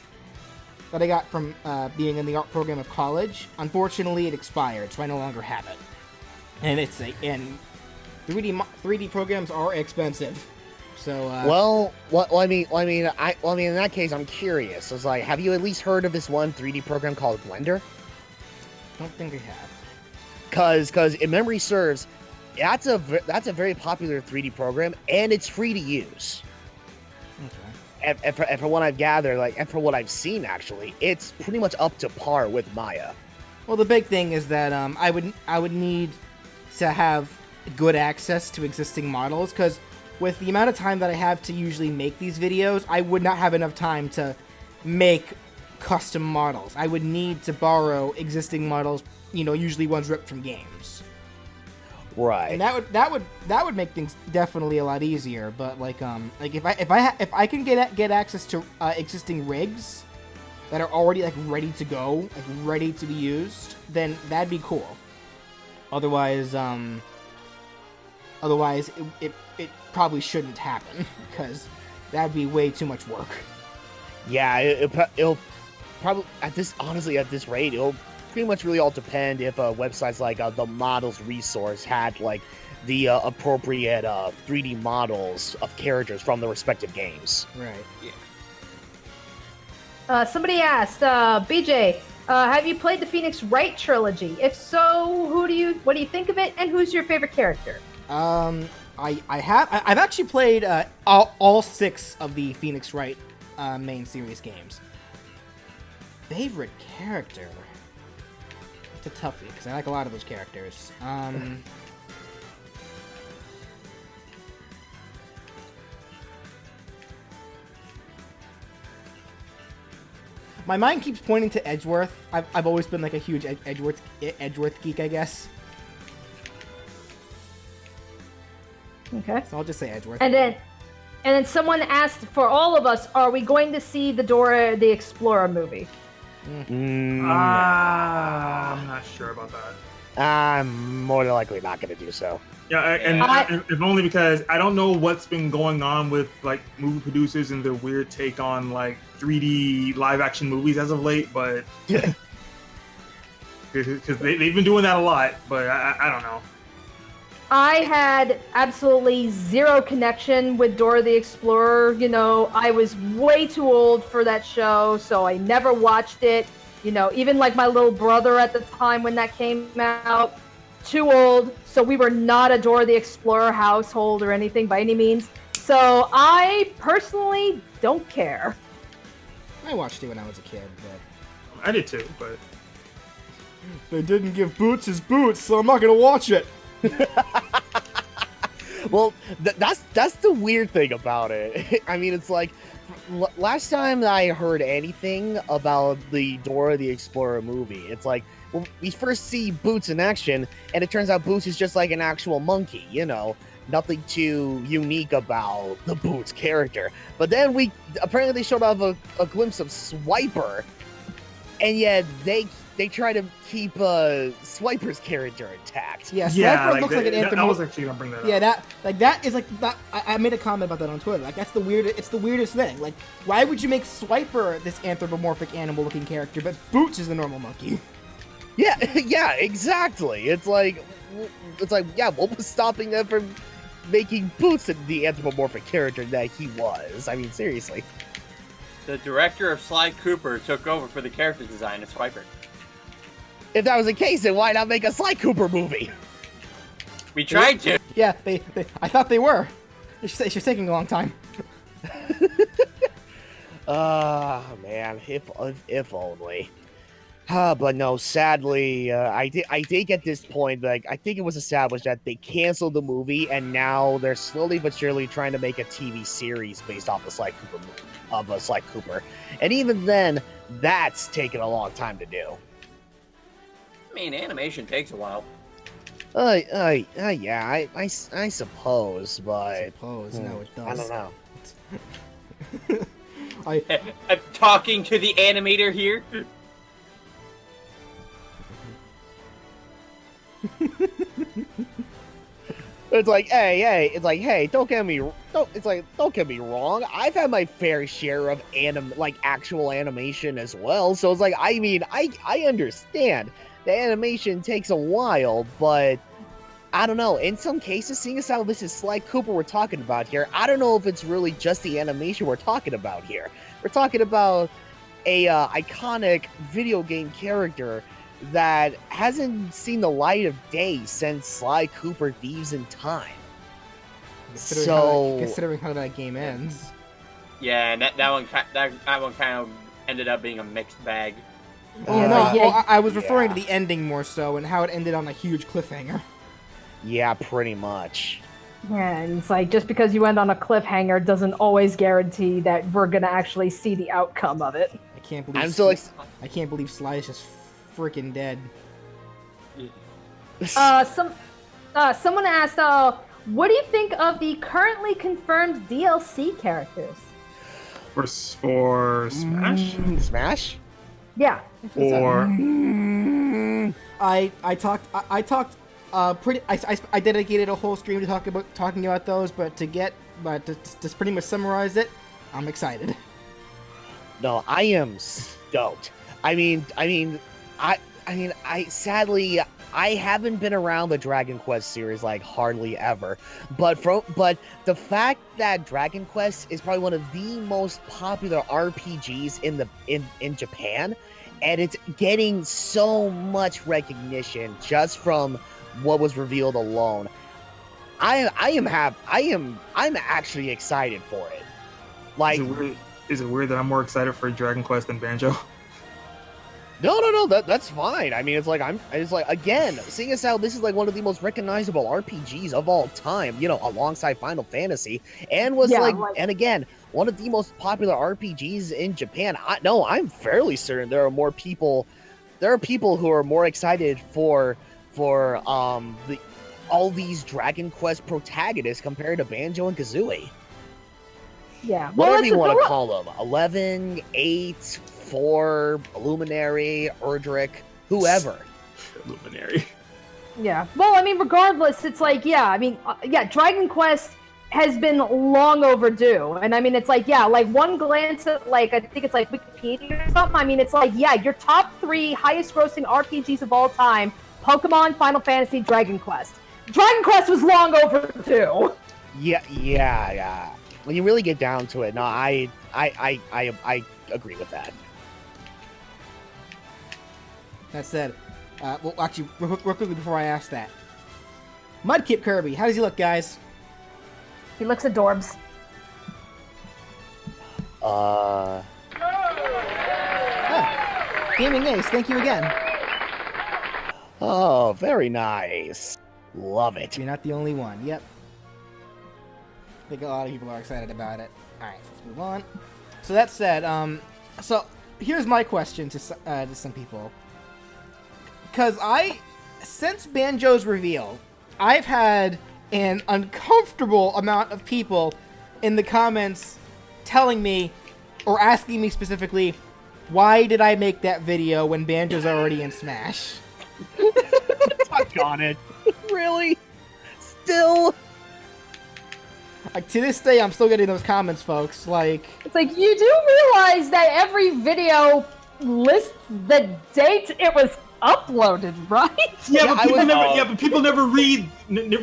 B: that I got from being in the art program of college. Unfortunately, it expired, so I no longer have it. And 3D programs are expensive. So
C: I mean, in that case, I'm curious. It's like, have you at least heard of this one 3D program called Blender?
B: Don't think I have.
C: Cause if memory serves, that's a very popular 3D program, and it's free to use.
B: Okay.
C: And for what I've gathered, and for what I've seen, actually, it's pretty much up to par with Maya.
B: Well, the big thing is that I would need to have good access to existing models, because with the amount of time that I have to usually make these videos, I would not have enough time to make custom models. I would need to borrow existing models, usually ones ripped from games.
C: Right.
B: And that would make things definitely a lot easier. But if I can get access to existing rigs that are already ready to go, ready to be used, then that'd be cool. Otherwise, it probably shouldn't happen, because that'd be way too much work.
C: Yeah, it'll probably at this rate, it'll pretty much really all depend if websites like the Models Resource had the appropriate 3D models of characters from the respective games.
B: Right.
C: Yeah.
H: Somebody asked, BJ, have you played the Phoenix Wright trilogy? If so, what do you think of it, and who's your favorite character?
B: I've actually played all 6 of the Phoenix Wright main series games. Favorite character? It's a toughie, because I like a lot of those characters. My mind keeps pointing to Edgeworth. I've always been a huge Edgeworth geek, I guess.
H: Okay.
B: So I'll just say Edgeworth.
H: And then someone asked for all of us, are we going to see the Dora the Explorer movie?
D: I'm not sure about that.
C: I'm more than likely not going to do so.
D: Yeah, and if only because I don't know what's been going on with movie producers and their weird take on 3D live action movies as of late, but because they've been doing that a lot, but I don't know.
H: I had absolutely zero connection with Dora the Explorer. I was way too old for that show, so I never watched it. Even my little brother at the time when that came out, too old. So we were not a Dora the Explorer household or anything by any means. So I personally don't care.
B: I watched it when I was a kid, but
D: I did too, but
B: they didn't give Boots his boots, so I'm not gonna watch it.
C: Well, that's the weird thing about it. I mean, it's last time I heard anything about the Dora the Explorer movie, it's we first see Boots in action, and it turns out Boots is just an actual monkey, nothing too unique about the Boots character. But then they showed off a glimpse of Swiper, and yet they try to keep Swiper's character intact.
B: Yeah, Swiper looks like an anthropomorphic.
D: I was actually gonna bring that up.
B: Yeah, that is that. I made a comment about that on Twitter. That's the weirdest. It's the weirdest thing. Why would you make Swiper this anthropomorphic animal-looking character, but Boots is the normal monkey?
C: Yeah, exactly. It's yeah, what was stopping them from making Boots the anthropomorphic character that he was? I mean, seriously.
E: The director of Sly Cooper took over for the character design of Swiper.
C: If that was the case, then why not make a Sly Cooper movie?
E: We tried to.
B: Yeah, they I thought they were. It's just taking a long time.
C: Man, if only. But no, sadly, I did get this point. I think it was established that they canceled the movie, and now they're slowly but surely trying to make a TV series based off of Sly Cooper. And even then, that's taken a long time to do.
E: I mean, animation takes a while.
C: Yeah, I suppose, but
B: No, it does.
C: I don't know.
E: I'm talking to the animator here.
C: It's like, hey, don't get me wrong. I've had my fair share of actual animation as well. So it's like, I mean, I understand the animation takes a while, but I don't know. In some cases, seeing as how this is Sly Cooper we're talking about here, I don't know if it's really just the animation we're talking about here. We're talking about a iconic video game character that hasn't seen the light of day since Sly Cooper Thieves in Time.
B: Considering how that game ends.
E: Yeah, and that one kind of ended up being a mixed bag.
B: I was referring to the ending more so, and how it ended on a huge cliffhanger.
C: Yeah, pretty much.
H: Yeah, and it's like, just because you end on a cliffhanger doesn't always guarantee that we're gonna actually see the outcome of it.
B: I can't believe I can't believe Sly is just freaking dead.
H: Someone asked, what do you think of the currently confirmed DLC characters?
D: For Smash?
C: Smash?
H: Yeah.
D: Or
B: I dedicated a whole stream to talking about those, but to pretty much summarize it, I'm excited.
C: No, I am stoked. Sadly, I haven't been around the Dragon Quest series like hardly ever, but the fact that Dragon Quest is probably one of the most popular RPGs in Japan, and it's getting so much recognition just from what was revealed alone. I'm actually excited for it. Like,
D: is it weird that I'm more excited for Dragon Quest than Banjo?
C: No, that's fine. I mean, it's like again, seeing as how this is like one of the most recognizable RPGs of all time, alongside Final Fantasy, and and again, one of the most popular RPGs in Japan. I'm fairly certain there are people who are more excited for all these Dragon Quest protagonists compared to Banjo and Kazooie.
H: Yeah,
C: whatever you want to call them, 11, 8, 4, Luminary, Erdrick, whoever.
D: Luminary.
H: Yeah. Well, I mean, regardless, it's like, Dragon Quest has been long overdue. And I mean, it's like, like one glance at, like, I think it's like Wikipedia or something. I mean, it's like, your top 3 highest grossing RPGs of all time: Pokemon, Final Fantasy, Dragon Quest. Dragon Quest was long overdue.
C: Yeah. When you really get down to it, no, I agree with that.
B: That said, well, actually, real quickly before I ask that, Mudkip Kirby, how does he look, guys?
A: He looks adorbs.
B: Gaming Ace, thank you again.
C: Oh, very nice. Love it.
B: You're not the only one. Yep. I think a lot of people are excited about it. All right, let's move on. So that said, so here's my question to some people. Because since Banjo's reveal, I've had an uncomfortable amount of people in the comments telling me, or asking me specifically, why did I make that video when Banjo's already in Smash?
C: Doggone it. Really? Still?
B: Like, to this day, I'm still getting those comments, folks. Like,
A: it's like, you do realize that every video lists the date it was uploaded, right?
D: Yeah, but people never read.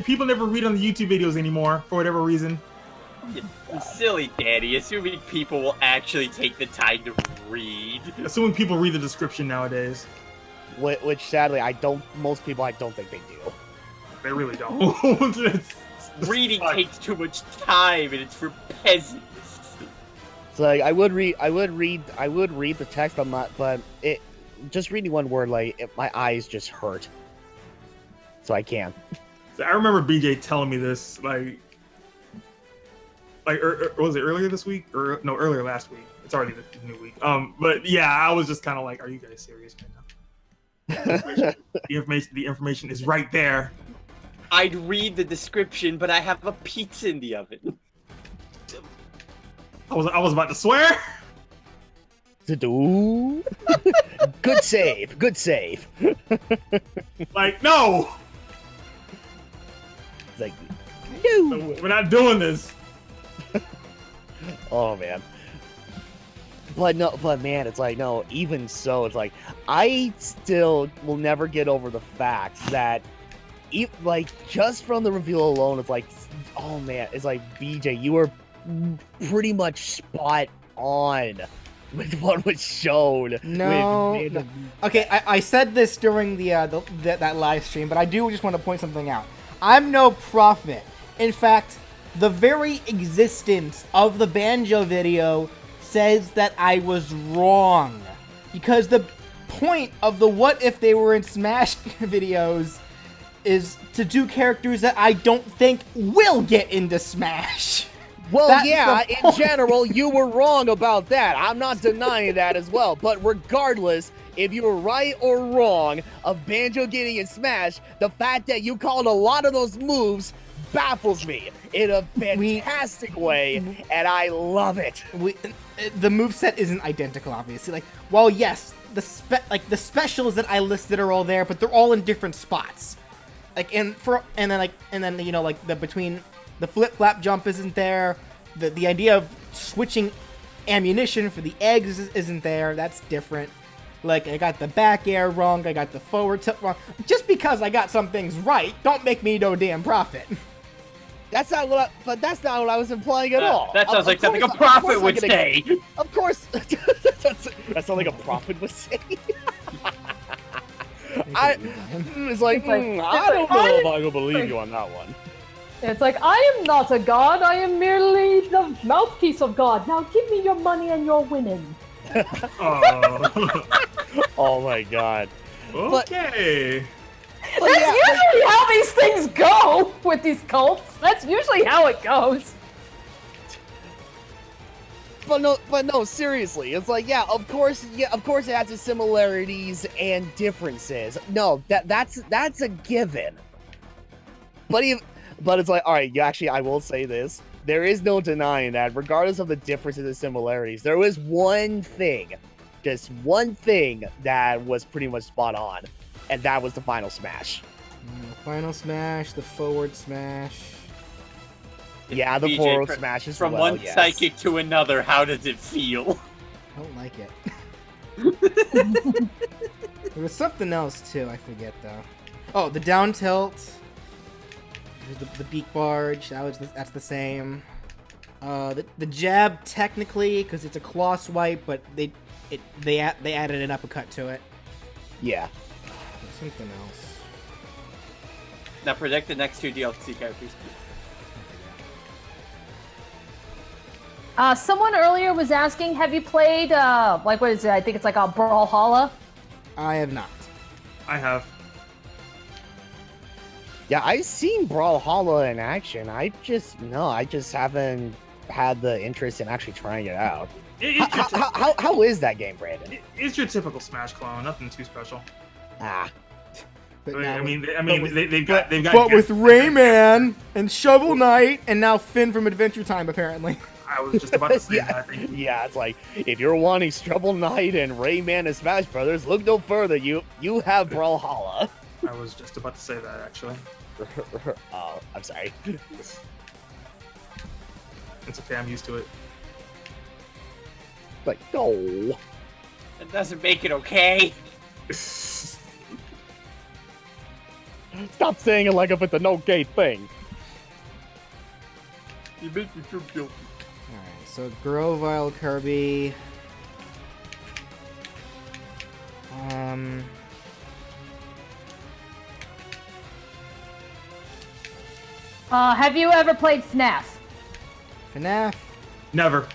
D: People never read on the YouTube videos anymore for whatever reason.
E: Silly daddy, assuming people will actually take the time to read.
D: Assuming people read the description nowadays.
C: Which sadly, most people, I don't think they do.
D: They really don't.
E: Reading takes too much time, and it's for peasants.
C: So like, I would read the text, but just reading one word, my eyes just hurt. So I can't.
D: So I remember BJ telling me this, was it earlier this week? Or no, earlier last week. It's already the new week. But yeah, I was just kind of like, are you guys serious right now? The information is right there.
E: I'd read the description, but I have a pizza in the oven.
D: I was about to swear.
C: Good save.
D: Like, no.
C: Like,
G: do.
D: We're not doing this.
C: Oh man. But man, it's like, no, even so, it's like, I still will never get over the fact that, like, just from the reveal alone, it's like, oh man, it's like, BJ, you were pretty much spot on with what was shown.
B: No. Okay, I said this during that live stream, but I do just want to point something out. I'm no prophet. In fact, the very existence of the Banjo video says that I was wrong. Because the point of the what if they were in Smash videos is to do characters that I don't think will get into Smash.
C: Well,
B: That's
C: yeah,
B: the
C: in
B: point.
C: general, you were wrong about that. I'm not denying that as well. But regardless, if you were right or wrong of Banjo getting in Smash, the fact that you called a lot of those moves baffles me in a fantastic way, and I love it.
B: The moveset isn't identical, obviously. Like, well, yes, the specials that I listed are all there, but they're all in different spots. Like, and then you know, like between the flip flap jump isn't there. The idea of switching ammunition for the eggs isn't there. That's different. Like, I got the back air wrong. I got the forward tilt wrong. Just because I got some things right, don't make me no damn prophet.
C: That's not what I was implying at all.
E: That sounds like something a prophet would say.
C: Of course. That sounds like a prophet would say. It's like, I don't know if I can believe you on that one.
H: It's like, I am not a god, I am merely the mouthpiece of God. Now give me your money and you're winning.
D: Oh.
C: Oh my god.
D: Okay.
H: That's usually how these things go with these cults. That's usually how it goes.
C: But no, seriously, it's like, of course it has its similarities and differences. No, that's a given. But it's like, all right, I will say this. There is no denying that, regardless of the differences and similarities, there was just one thing that was pretty much spot on, and that was the final smash.
B: The final smash, the forward smash.
C: Yeah, the
E: BJ,
C: forward smash as well.
E: From one psychic to another, how does it feel?
B: I don't like it. There was something else too, I forget though. Oh, the down tilt. The beak barge, that's the same. The jab technically, because it's a claw swipe, but they added an uppercut to it.
C: Yeah.
B: There's something else.
E: Now predict the next two DLC characters.
A: Someone earlier was asking, have you played, like, what is it? I think it's like a Brawlhalla.
B: I have not.
D: I have.
C: Yeah, I've seen Brawlhalla in action. I just haven't had the interest in actually trying it out. How is that game, Brandon?
D: It's your typical Smash clone. Nothing too special.
C: Ah.
B: But
D: They've got.
B: But with Rayman and Shovel Knight and now Finn from Adventure Time, apparently.
D: I was just about to say that.
C: Yeah, it's like, if you're wanting Shovel Knight and Rayman and Smash Brothers, look no further. You have Brawlhalla.
D: I was just about to say that, actually.
C: Oh, I'm sorry.
D: It's okay, I'm used to it.
C: Like, no.
E: That doesn't make it okay.
C: Stop saying it like if it's a no-gate thing.
E: You make me feel guilty.
B: Alright, so Grovile Kirby.
A: Have you ever played FNAF?
B: FNAF.
D: Never.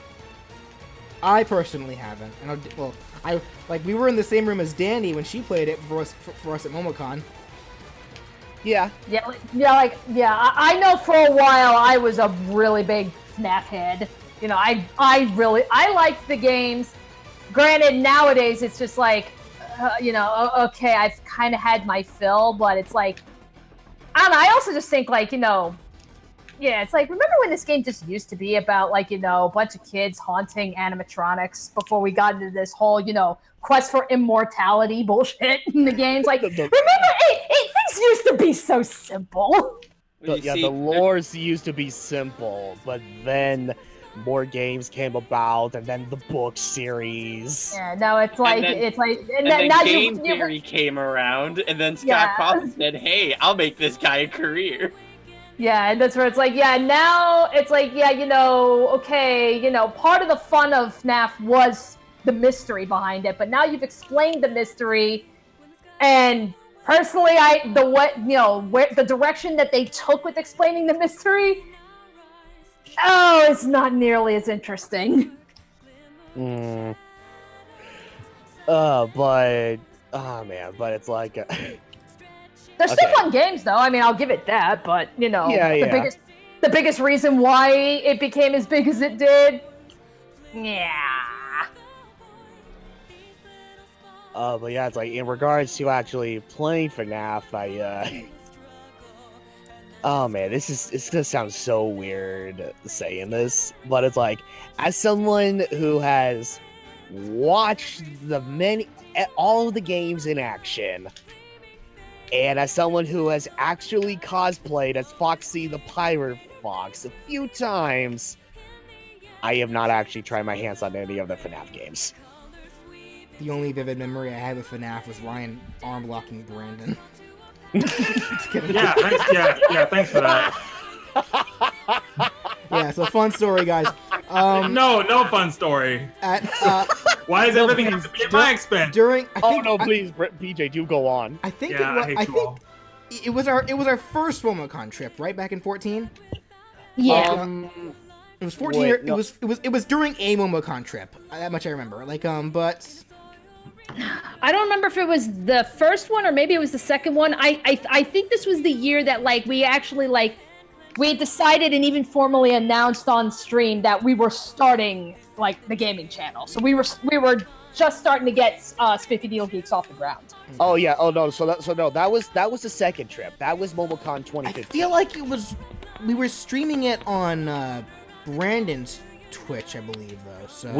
B: I personally haven't. And we were in the same room as Danny when she played it for us at MomoCon.
C: Yeah.
A: I know for a while I was a really big FNAF head. You know, I liked the games. Granted, nowadays it's just like, okay, I've kind of had my fill, but it's like, I don't know, I also just think like, it's like, remember when this game just used to be about like, a bunch of kids haunting animatronics before we got into this whole, quest for immortality bullshit in the games? Like, remember, things used to be so simple.
C: The lores used to be simple, but then more games came about, and then the book series.
A: Yeah, no, it's like
E: and then
A: now
E: game theory came around, and then Scott Cawthon said, "Hey, I'll make this guy a career."
A: Yeah, and that's where it's like, now it's like, okay, part of the fun of FNAF was the mystery behind it, but now you've explained the mystery, and personally, the direction that they took with explaining the mystery, it's not nearly as interesting.
C: But it's like
A: They're still fun games, though. I mean, I'll give it that, but the biggest reason why it became as big as it did,
C: but yeah, it's like in regards to actually playing FNAF, this gonna sound so weird saying this, but it's like, as someone who has watched all of the games in action, and as someone who has actually cosplayed as Foxy the Pirate Fox a few times, I have not actually tried my hands on any of the FNAF games.
B: The only vivid memory I have of FNAF was Ryan arm locking Brandon. Thanks
D: for that.
B: Yeah, so fun story, guys.
D: No fun story. Why is everything have to be at my expense?
C: Please, PJ, do go on.
B: I think it was our first WomoCon trip, right, back in 14.
A: Yeah.
B: It was 14. It was during a WomoCon trip. That much I remember. But
A: I don't remember if it was the first one or maybe it was the second one. I think this was the year that we actually we decided and even formally announced on stream that we were starting the gaming channel. So we were just starting to get Spiffy Needle Geeks off the ground.
C: Oh yeah. Oh no. That was the second trip. That was MomoCon 2015.
B: I feel like we were streaming it on Brandon's Twitch, I believe, though. So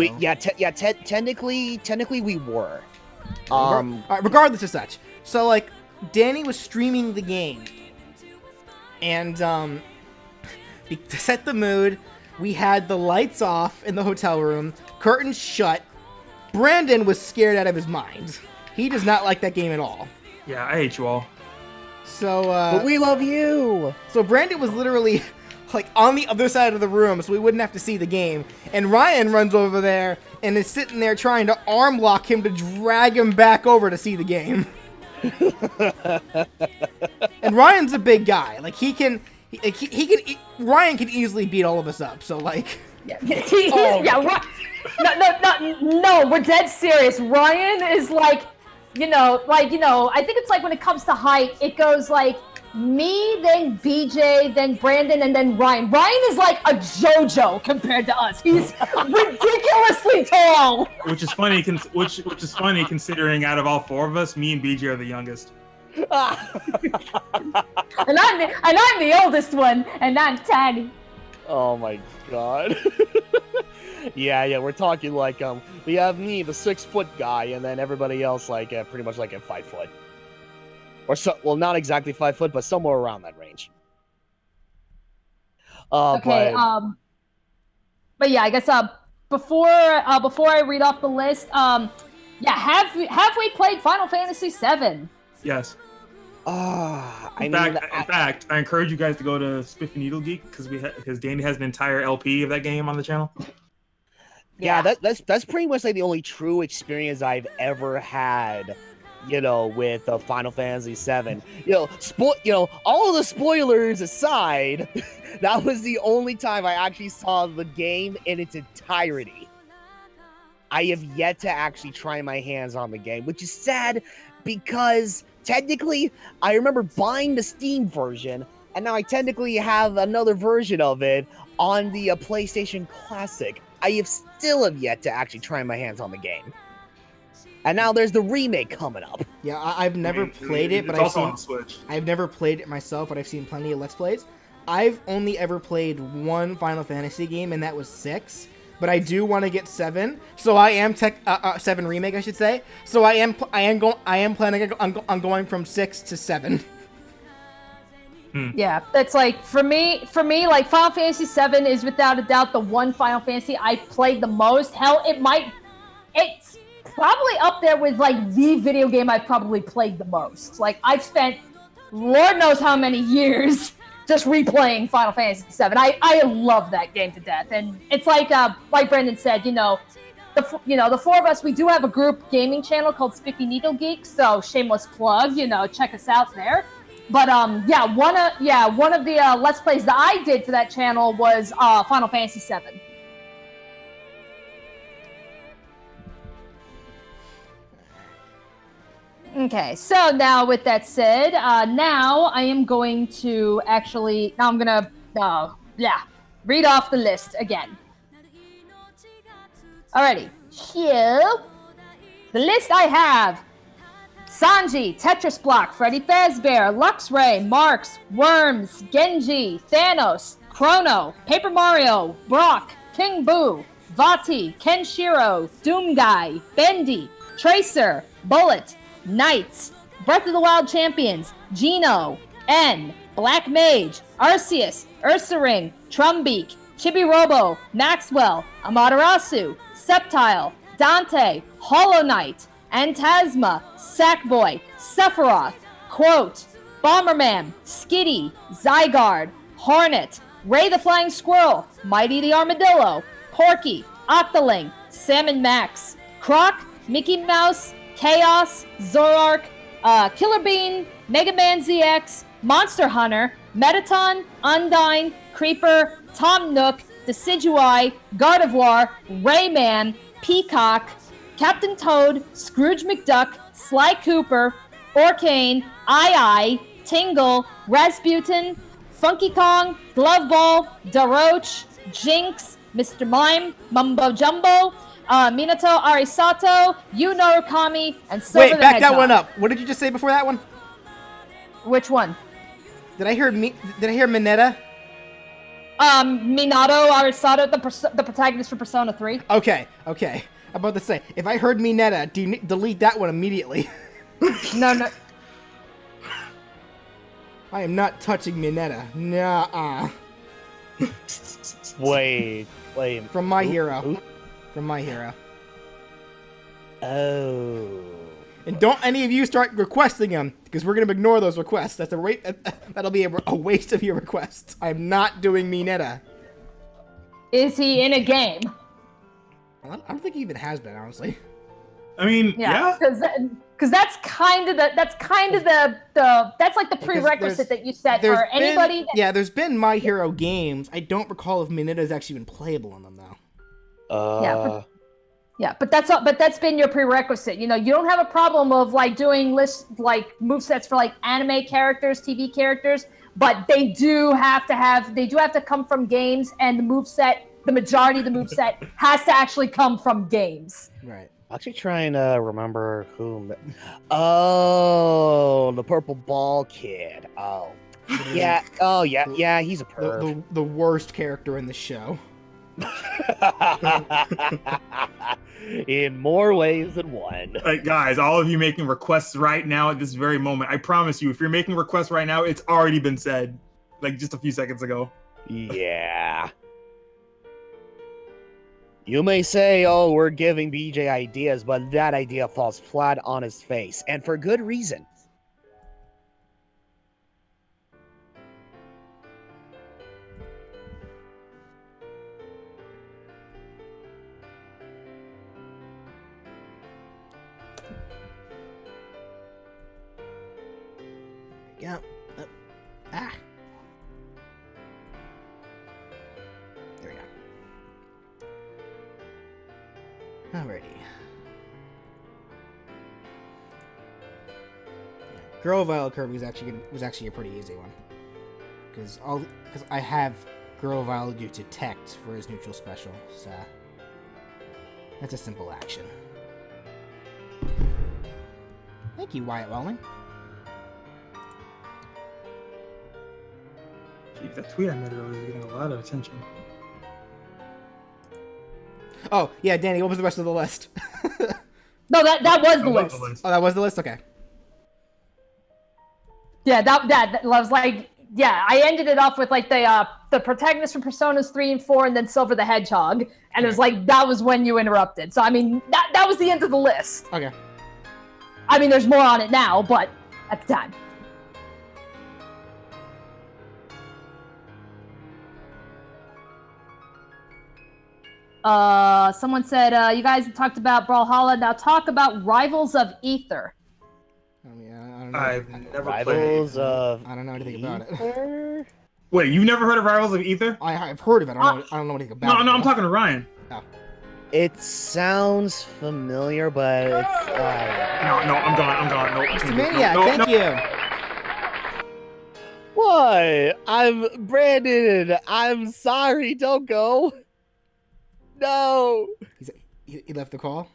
C: technically we were.
B: Regardless of such, so Danny was streaming the game, and to set the mood, we had the lights off in the hotel room, curtains shut. Brandon was scared out of his mind. He does not like that game at all.
D: Yeah, I hate you all.
B: So,
C: but we love you.
B: So Brandon was literally on the other side of the room, so we wouldn't have to see the game. And Ryan runs over there and is sitting there trying to arm lock him to drag him back over to see the game. And Ryan's a big guy. Ryan can easily beat all of us up. So No,
A: we're dead serious. Ryan is I think it's when it comes to height, it goes me, then BJ, then Brandon, and then Ryan. Ryan is like a JoJo compared to us. He's ridiculously tall.
D: Which is funny considering out of all four of us, me and BJ are the youngest.
A: and I'm the oldest one, and I'm tiny.
C: Oh my god. Yeah, we're talking we have me, the 6-foot guy, and then everybody else pretty much at 5 foot. Or not exactly 5 foot, but somewhere around that range.
A: Okay. But yeah, I guess before I read off the list, have we played Final Fantasy VII?
D: Yes. In fact, I encourage you guys to go to Spiffy Needle Geek because Danny has an entire LP of that game on the channel.
C: Yeah, that's pretty much the only true experience I've ever had. With Final Fantasy VII, all of the spoilers aside, that was the only time I actually saw the game in its entirety. I have yet to actually try my hands on the game, which is sad because technically I remember buying the Steam version, and now I technically have another version of it on the PlayStation Classic. I still have yet to actually try my hands on the game. And now there's the remake coming up.
B: Yeah, I've never played it, but
D: on Switch.
B: I've never played it myself, but I've seen plenty of Let's Plays. I've only ever played one Final Fantasy game, and that was 6. But I do want to get 7, so I am 7 remake, I should say. So I am planning on going from 6 to 7.
A: Yeah, that's like for me, like Final Fantasy VII is without a doubt the one Final Fantasy I've played the most. Hell, it's probably up there with like the video game I've probably played the most. Like I've spent Lord knows how many years just replaying Final Fantasy VII. I love that game to death, and it's like Brendan said, the four of us, we do have a group gaming channel called Spiffy Needle Geeks, so shameless plug, check us out there. But one of the Let's Plays that I did for that channel was Final Fantasy VII. Okay, so now with that said, now I am going to read off the list again. Alrighty, here, the list I have: Sanji, Tetris Block, Freddy Fazbear, Luxray, Marks, Worms, Genji, Thanos, Chrono, Paper Mario, Brock, King Boo, Vati, Kenshiro, Doomguy, Bendy, Tracer, Bullet, Knights, Breath of the Wild Champions, Geno, N, Black Mage, Arceus, Ursaring, Trumbeak, Chibi-Robo, Maxwell, Amaterasu, Sceptile, Dante, Hollow Knight, Antasma, Sackboy, Sephiroth, Quote, Bomberman, Skitty, Zygarde, Hornet, Ray the Flying Squirrel, Mighty the Armadillo, Porky, Octoling, Salmon Max, Croc, Mickey Mouse, Chaos, Zorark, Killer Bean, Mega Man ZX, Monster Hunter, Metaton, Undyne, Creeper, Tom Nook, Decidueye, Gardevoir, Rayman, Peacock, Captain Toad, Scrooge McDuck, Sly Cooper, Orcane, Eye, Tingle, Rasputin, Funky Kong, Gloveball, Daroche, Jinx, Mr. Mime, Mumbo Jumbo, Minato Arisato, Yu Norikami, and Silver the
B: Wait, back
A: Hedgehog.
B: that one up. What did you just say before that one?
A: Which one?
B: Did I hear Mineta?
A: Minato Arisato, the protagonist for Persona 3.
B: Okay. I'm about to say, if I heard Mineta, delete that one immediately.
A: No.
B: I am not touching Mineta. Nuh-uh.
C: Wait.
B: From My Hero.
C: Who?
B: From My Hero.
C: Oh.
B: And don't any of you start requesting them, because we're going to ignore those requests. That'll be a waste of your requests. I'm not doing Mineta.
A: Is he in a game?
B: I don't think he even has been, honestly.
D: I mean, yeah.
A: Because that's kind of the prerequisite that you set for anybody.
B: There's been My Hero games. I don't recall if Mineta's actually been playable in them though.
A: But that's been your prerequisite. You don't have a problem of like doing movesets for like anime characters, TV characters, but they do have to come from games, and the majority of the moveset has to actually come from games.
B: Right.
C: I'm actually trying to remember who. Oh, the purple ball kid. Oh, yeah. Oh, yeah. Yeah, he's a perv.
B: The worst character in the show.
C: In more ways than one.
D: Like, guys, all of you making requests right now at this very moment, I promise you, if you're making requests right now, it's already been said, like just a few seconds ago.
C: Yeah. You may say, oh, we're giving BJ ideas, but that idea falls flat on his face, and for good reason.
B: Yeah. There we go. Alrighty. Girl Violet Kirby was actually a pretty easy one, because I have Girl Violet due to Detect for his neutral special, so that's a simple action. Thank you, Wyatt Welling.
D: Jeez, that tweet I made earlier is getting a lot of attention.
B: Oh, yeah, Danny, what was the rest of the list?
A: No, that was the list.
B: Oh, that was the list? Okay.
A: Yeah, that was like, yeah, I ended it off with like the protagonist from Personas 3 and 4, and then Silver the Hedgehog, and it was like that was when you interrupted. So I mean, that was the end of the list.
B: Okay.
A: I mean, there's more on it now, but at the time. Someone said, you guys talked about Brawlhalla, now talk about Rivals of Ether.
B: Oh, yeah, I don't know.
D: I've never
C: Rivals
D: played.
C: of
B: I don't know anything about it.
C: Ether?
D: Wait, you've never heard of Rivals of Ether?
B: I've heard of it. I don't know anything about it.
D: No, I'm talking to Ryan.
C: It sounds familiar, but it's
D: No, I'm gone. No,
B: Mr. Maniac, thank you.
C: What? I'm Brandon. I'm sorry. Don't go. No.
B: He left the call?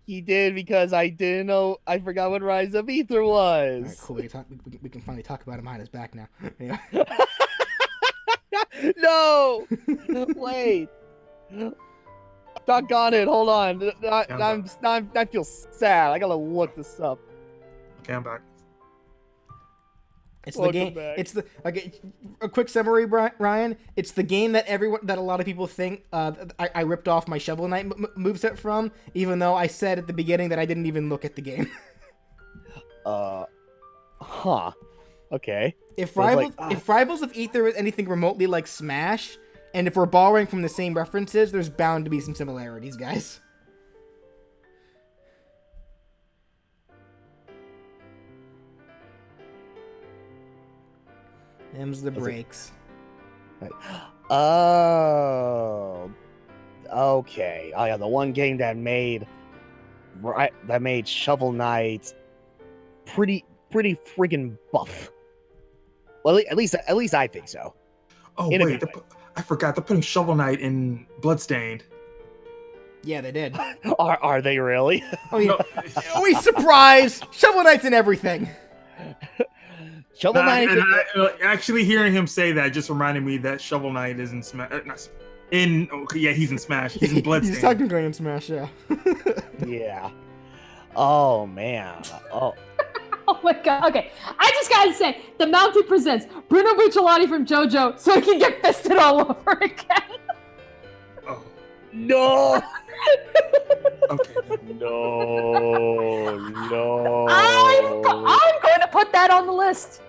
C: He did because I didn't know. I forgot what Rise of Ether was.
B: All right, cool. We can finally talk about him behind his back now. Yeah.
C: No. Wait. Doggone it. Hold on. I feel sad. I gotta look this up.
D: Okay, I'm back.
B: It's
C: Welcome
B: the game.
C: back.
B: It's the a quick summary, Ryan. It's the game that a lot of people think I ripped off my Shovel Knight moveset from, even though I said at the beginning that I didn't even look at the game.
C: Huh. Okay.
B: If
C: So it's
B: Rivals of Ether is anything remotely like Smash, and if we're borrowing from the same references, there's bound to be some similarities, guys. Them's the breaks.
C: Oh. Okay. Oh yeah, the one game that made Shovel Knight pretty friggin' buff. Well, at least I think so.
D: Oh
C: In a
D: wait,
C: good way.
D: I forgot. They're putting Shovel Knight in Bloodstained.
B: Yeah, they did.
C: Are they really?
B: Oh yeah. Oh, surprise! Shovel Knight's in everything.
C: Shovel Knight.
D: Actually, hearing him say that just reminded me that Shovel Knight is in Smash. He's in Smash. He's in Bloodstained.
B: He's technically in Smash, yeah.
C: Yeah. Oh man. Oh.
A: Oh my god. Okay. I just gotta say, the Mountie presents Bruno Bucciolati from JoJo so he can get fisted all over again.
D: Oh,
C: No.
D: okay.
C: No.
A: I'm going to put that on the list.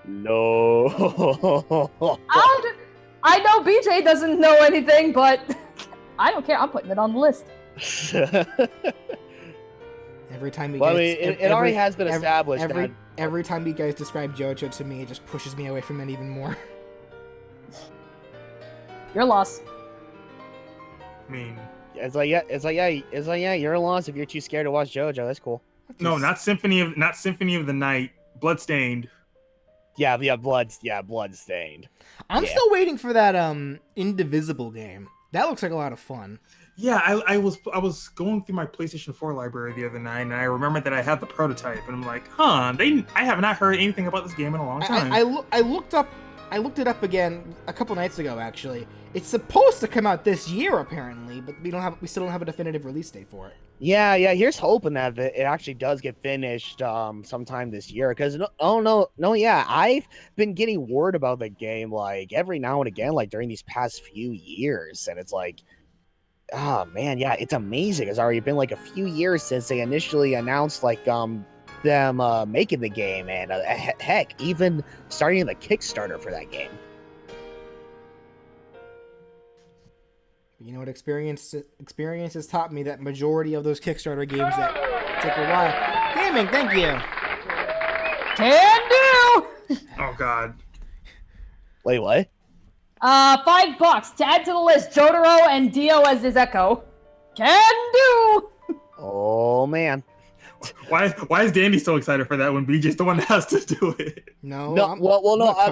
C: No.
A: I know BJ doesn't know anything, but I don't care. I'm putting it on the list.
B: Every time we
C: Well,
B: guys,
C: I mean, it already has been established.
B: every time you guys describe JoJo to me, it just pushes me away from it even more.
A: Your loss.
D: I mean,
C: It's like yeah. You're a loss if you're too scared to watch JoJo. That's cool.
D: no, not Symphony of the Night. Bloodstained.
C: Yeah, Bloodstained.
B: I'm
C: Yeah.
B: still waiting for that Indivisible game. That looks like a lot of fun.
D: Yeah, I was going through my PlayStation 4 library the other night, and I remembered that I had the prototype, and I'm like, I have not heard anything about this game in a long time.
B: I looked it up again a couple nights ago. Actually, it's supposed to come out this year apparently, but we still don't have a definitive release date for it.
C: Yeah. Here's hoping that it actually does get finished sometime this year. Because I've been getting word about the game like every now and again, like during these past few years, and it's like, oh man, yeah, it's amazing. It's already been like a few years since they initially announced like them making the game, and heck, even starting the Kickstarter for that game.
B: You know what experience has taught me that majority of those Kickstarter games that take a while. Gaming, thank you.
A: Can do.
D: Oh God.
C: Wait, what?
A: $5 to add to the list. Jotaro and Dio as his Echo. Can do.
C: Oh man.
D: Why is Dandy so excited for that when BJ's the one that has to do it?
B: No.
C: No,
B: I'm
C: no.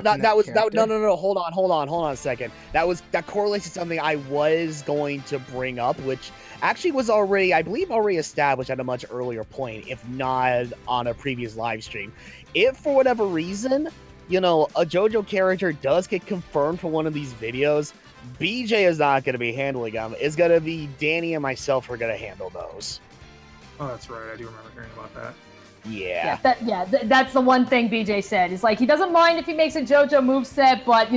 B: not touching
C: No. Hold on a second. That correlates to something I was going to bring up, which actually was already established at a much earlier point, if not on a previous live stream. If for whatever reason, a JoJo character does get confirmed for one of these videos, BJ is not going to be handling them. It's going to be Danny and myself who are going to handle those.
D: Oh, that's right. I do remember hearing about that.
C: Yeah.
A: That's the one thing BJ said. Is like he doesn't mind if he makes a JoJo moveset, but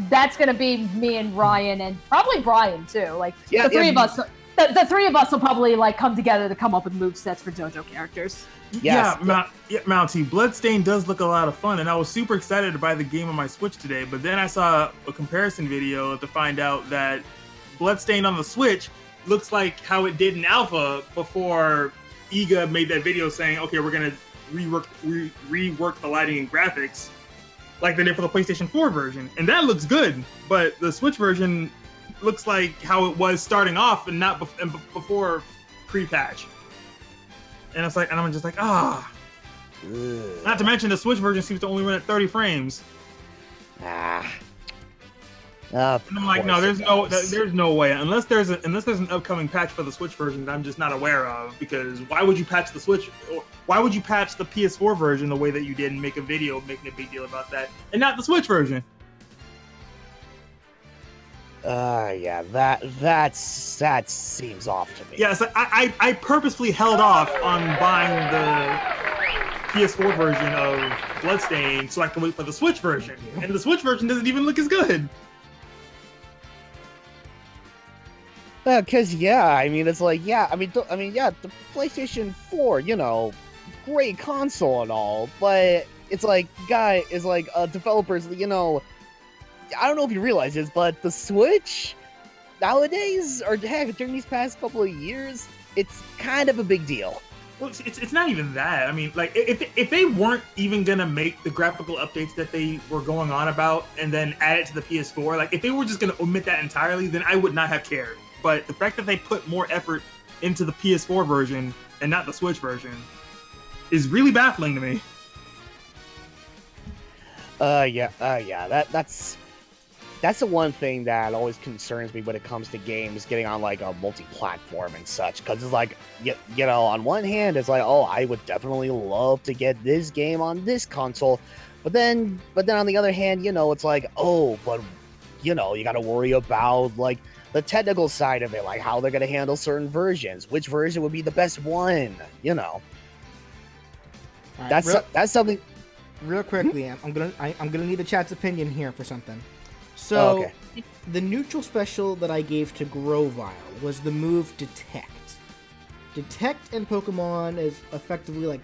A: that's gonna be me and Ryan and probably Brian too. Like the three of us. The three of us will probably like come together to come up with movesets for JoJo characters.
C: Yes.
D: Mountie, Bloodstained does look a lot of fun, and I was super excited to buy the game on my Switch today, but then I saw a comparison video to find out that Bloodstained on the Switch looks like how it did in Alpha before Iga made that video saying, okay, we're going to rework the lighting and graphics like they did for the PlayStation 4 version. And that looks good, but the Switch version looks like how it was starting off and not before pre-patch. And it's like, and I'm just like, Not to mention the Switch version seems to only run at 30 frames. And I'm like, no, there's no way unless there's an upcoming patch for the Switch version that I'm just not aware of. Because why would you patch the Switch? Or why would you patch the PS4 version the way that you did and make a video making a big deal about that, and not the Switch version?
C: That seems off to me.
D: Yeah, so I purposefully held off on buying the PS4 version of Bloodstained so I could wait for the Switch version, and the Switch version doesn't even look as good.
C: Because it's like the PlayStation 4, great console and all, but it's like developers, I don't know if you realize this, but the Switch nowadays, or heck, during these past couple of years, it's kind of a big deal.
D: Well, it's not even that. I mean, like, if they weren't even gonna make the graphical updates that they were going on about and then add it to the PS4, like, if they were just gonna omit that entirely, then I would not have cared. But the fact that they put more effort into the PS4 version and not the Switch version is really baffling to me.
C: That's the one thing that always concerns me when it comes to games getting on like a multi-platform and such. Because it's like, on one hand, it's like, oh, I would definitely love to get this game on this console, but then on the other hand, it's like, oh, but you got to worry about like the technical side of it, like how they're gonna handle certain versions, which version would be the best one,
B: Right,
C: that's something.
B: Real quickly, I'm gonna need the chat's opinion here for something. So, the neutral special that I gave to Grovyle was the move Detect. Detect in Pokemon is effectively like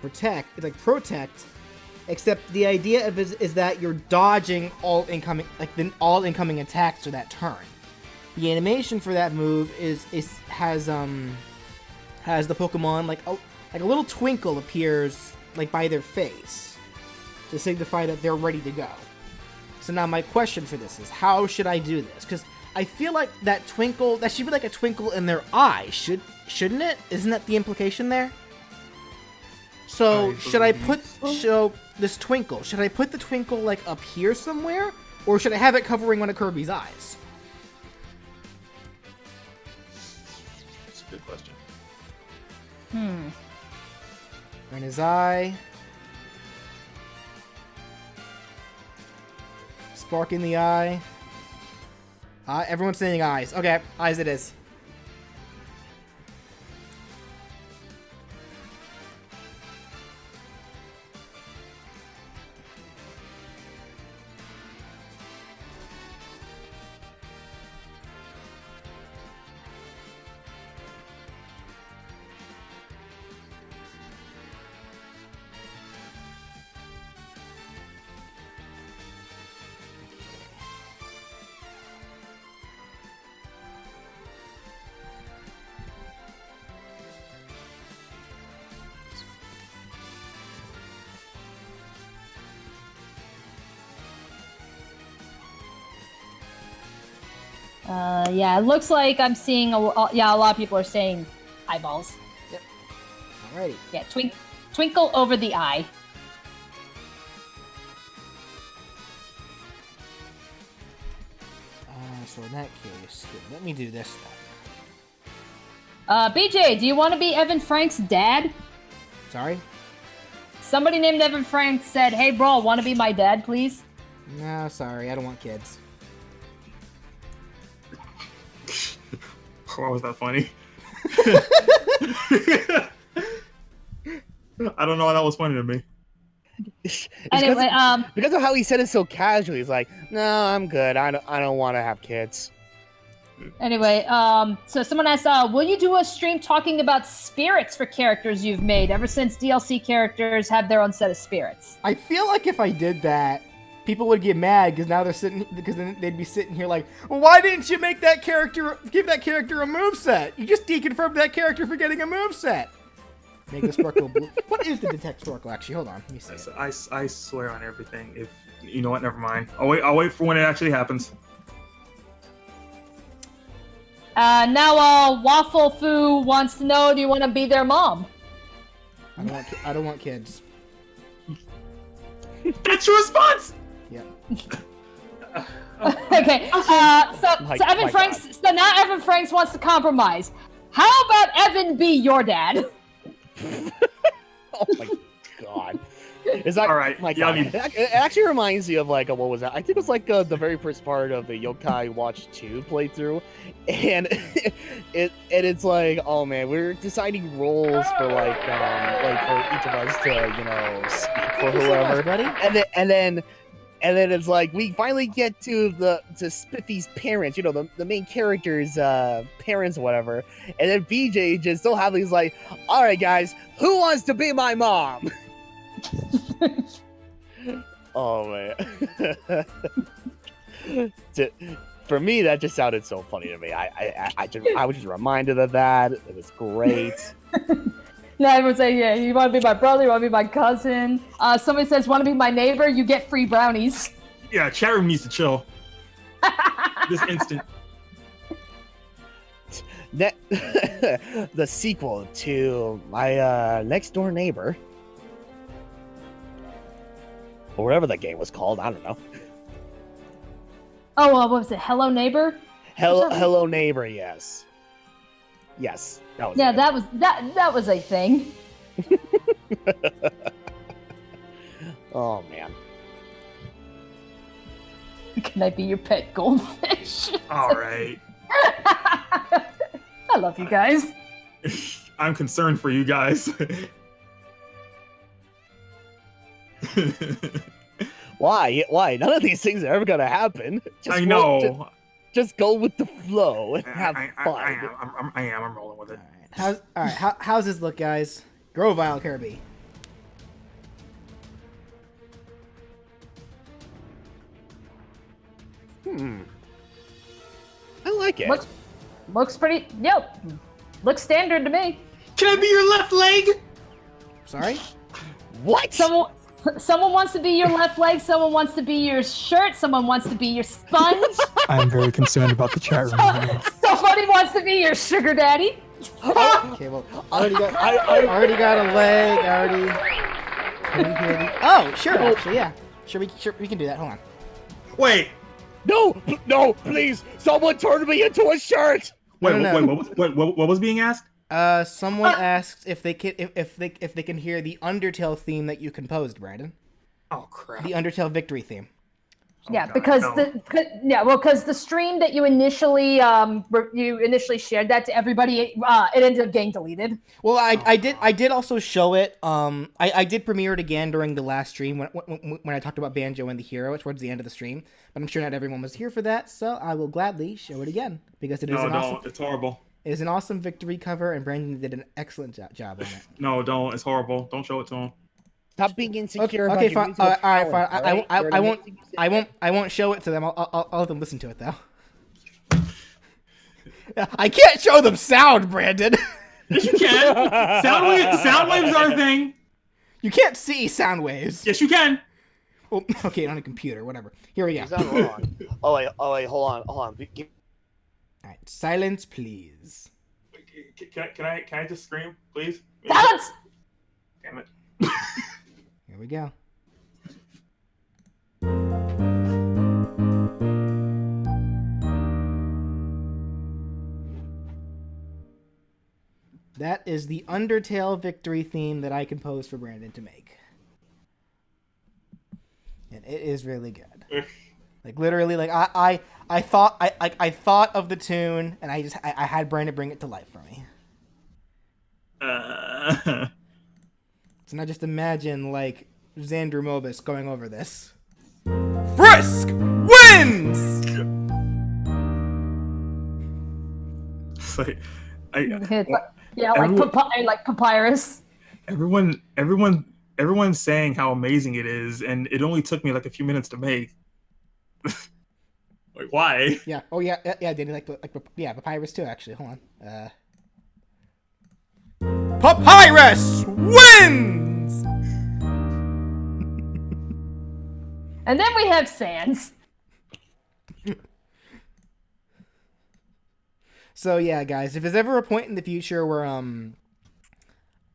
B: protect. It's like protect, except the idea of it is that you're dodging all incoming attacks for that turn. The animation for that move has the Pokemon like a little twinkle appears like by their face to signify that they're ready to go. So now my question for this is, how should I do this? Because I feel like that should be like a twinkle in their eye, shouldn't it? Isn't that the implication there? So should I put this twinkle? Should I put the twinkle like up here somewhere, or should I have it covering one of Kirby's eyes?
D: That's a good question.
B: In his eye. Spark in the eye. Everyone's saying eyes. Okay, eyes it is.
A: Yeah, it looks like I'm seeing a lot of people are saying eyeballs.
B: Yep. Alrighty.
A: Yeah, twinkle over the eye.
B: So in that case, here, let me do this
A: then. BJ, do you want to be Evan Frank's dad?
B: Sorry?
A: Somebody named Evan Frank said, "Hey, bro, want to be my dad, please?"
B: No, sorry, I don't want kids.
D: Why was that funny? I don't know why that was funny to me.
A: Anyway,
C: because of how he said it so casually. He's like, "No, I'm good. I don't want to have kids."
A: Anyway, so someone asked, will you do a stream talking about spirits for characters you've made ever since DLC characters have their own set of spirits?
B: I feel like if I did that, people would get mad because now they're sitting, because then they'd be sitting here like, well, why didn't you make that character, give that character a moveset? You just deconfirmed that character for getting a moveset. Make the sparkle blue. What is the detect sparkle actually? Hold on, let me see.
D: I swear on everything. If you know what, never mind. I'll wait for when it actually happens.
A: Now, Waffle Foo wants to know, do you want to be their mom?
B: I don't want kids.
D: That's your response.
B: Yeah.
A: Okay. So Evan Franks. So now Evan Franks wants to compromise. How about Evan be your dad?
C: Oh my god. Is that
D: all right?
C: My god. It actually reminds me of like what was that? I think it was like the very first part of the Yokai Watch 2 playthrough, and it's like, oh man, we're deciding roles for like for each of us to speak for whoever, and then it's like we finally get to Spiffy's parents, the main character's parents or whatever, and then BJ just so happily is like, all right guys, who wants to be my mom? Oh man. For me, that just sounded so funny to me. I was just reminded of that. It was great.
A: No, everyone's saying, yeah, you want to be my brother, you want to be my cousin. Somebody says, want to be my neighbor, you get free brownies.
D: Yeah, chat room needs to chill. This instant.
C: The sequel to my next door neighbor. Or whatever that game was called, I don't know.
A: Oh, what was it? Hello Neighbor?
C: Hello Neighbor, yes. Yes, that was it.
A: that was a thing.
C: Oh man.
A: Can I be your pet goldfish?
D: All right.
A: I love you guys.
D: I'm concerned for you guys.
C: Why? None of these things are ever gonna happen.
D: I know.
C: Just go with the flow and have fun.
D: I'm rolling with it.
B: All right. How's this look, guys? Grovile Kirby.
C: I like it.
A: Looks pretty. Yep. Looks standard to me.
D: Can I be your left leg?
B: Sorry?
C: What?
A: Someone wants to be your left leg, someone wants to be your shirt, someone wants to be your sponge.
I: I'm very concerned about the chat room.
A: Somebody wants to be your sugar daddy.
B: Okay, well, I already got a leg. Oh, sure, actually, yeah. Sure, we can do that. Hold on.
D: Wait.
C: No, please! Someone turned me into a shirt.
D: Wait, what was being asked?
B: Someone asked if they can hear the Undertale theme that you composed, Brandon.
D: Oh crap!
B: The Undertale victory theme.
A: Yeah, because the stream that you initially shared that to everybody, it ended up getting deleted.
B: Well, I did also show it. I did premiere it again during the last stream when I talked about Banjo and the Hero towards the end of the stream. But I'm sure not everyone was here for that, so I will gladly show it again because it is
D: it's horrible.
B: It is an awesome victory cover, and Brandon did an excellent job on it.
D: No, don't. It's horrible. Don't show it to him.
C: Stop being insecure.
B: Okay,
C: about
B: fine.
C: your
B: All right,
C: fine.
B: I won't show it to them. I'll let them listen to it though. I can't show them sound, Brandon.
D: Yes, you can. Sound waves are a thing.
B: You can't see sound waves.
D: Yes, you can.
B: Well, okay, on a computer, whatever. Here we go.
C: You sound wrong. Oh wait, hold on.
B: All right, silence, please.
D: Can I just scream, please?
A: Silence!
D: Damn it.
B: Here we go. That is the Undertale victory theme that I composed for Brandon to make. And it is really good. Like literally, like I thought of the tune and I had Brandon bring it to life for me. So now just imagine, like, Xander Mobus going over this. Frisk wins!
D: It's like,
A: like Papyrus.
D: Everyone's saying how amazing it is, and it only took me like a few minutes to make. Like, why?
B: Yeah. Oh, yeah. Danny, Papyrus too, actually. Hold on. Papyrus wins!
A: And then we have Sans.
B: So, yeah, guys, if there's ever a point in the future where,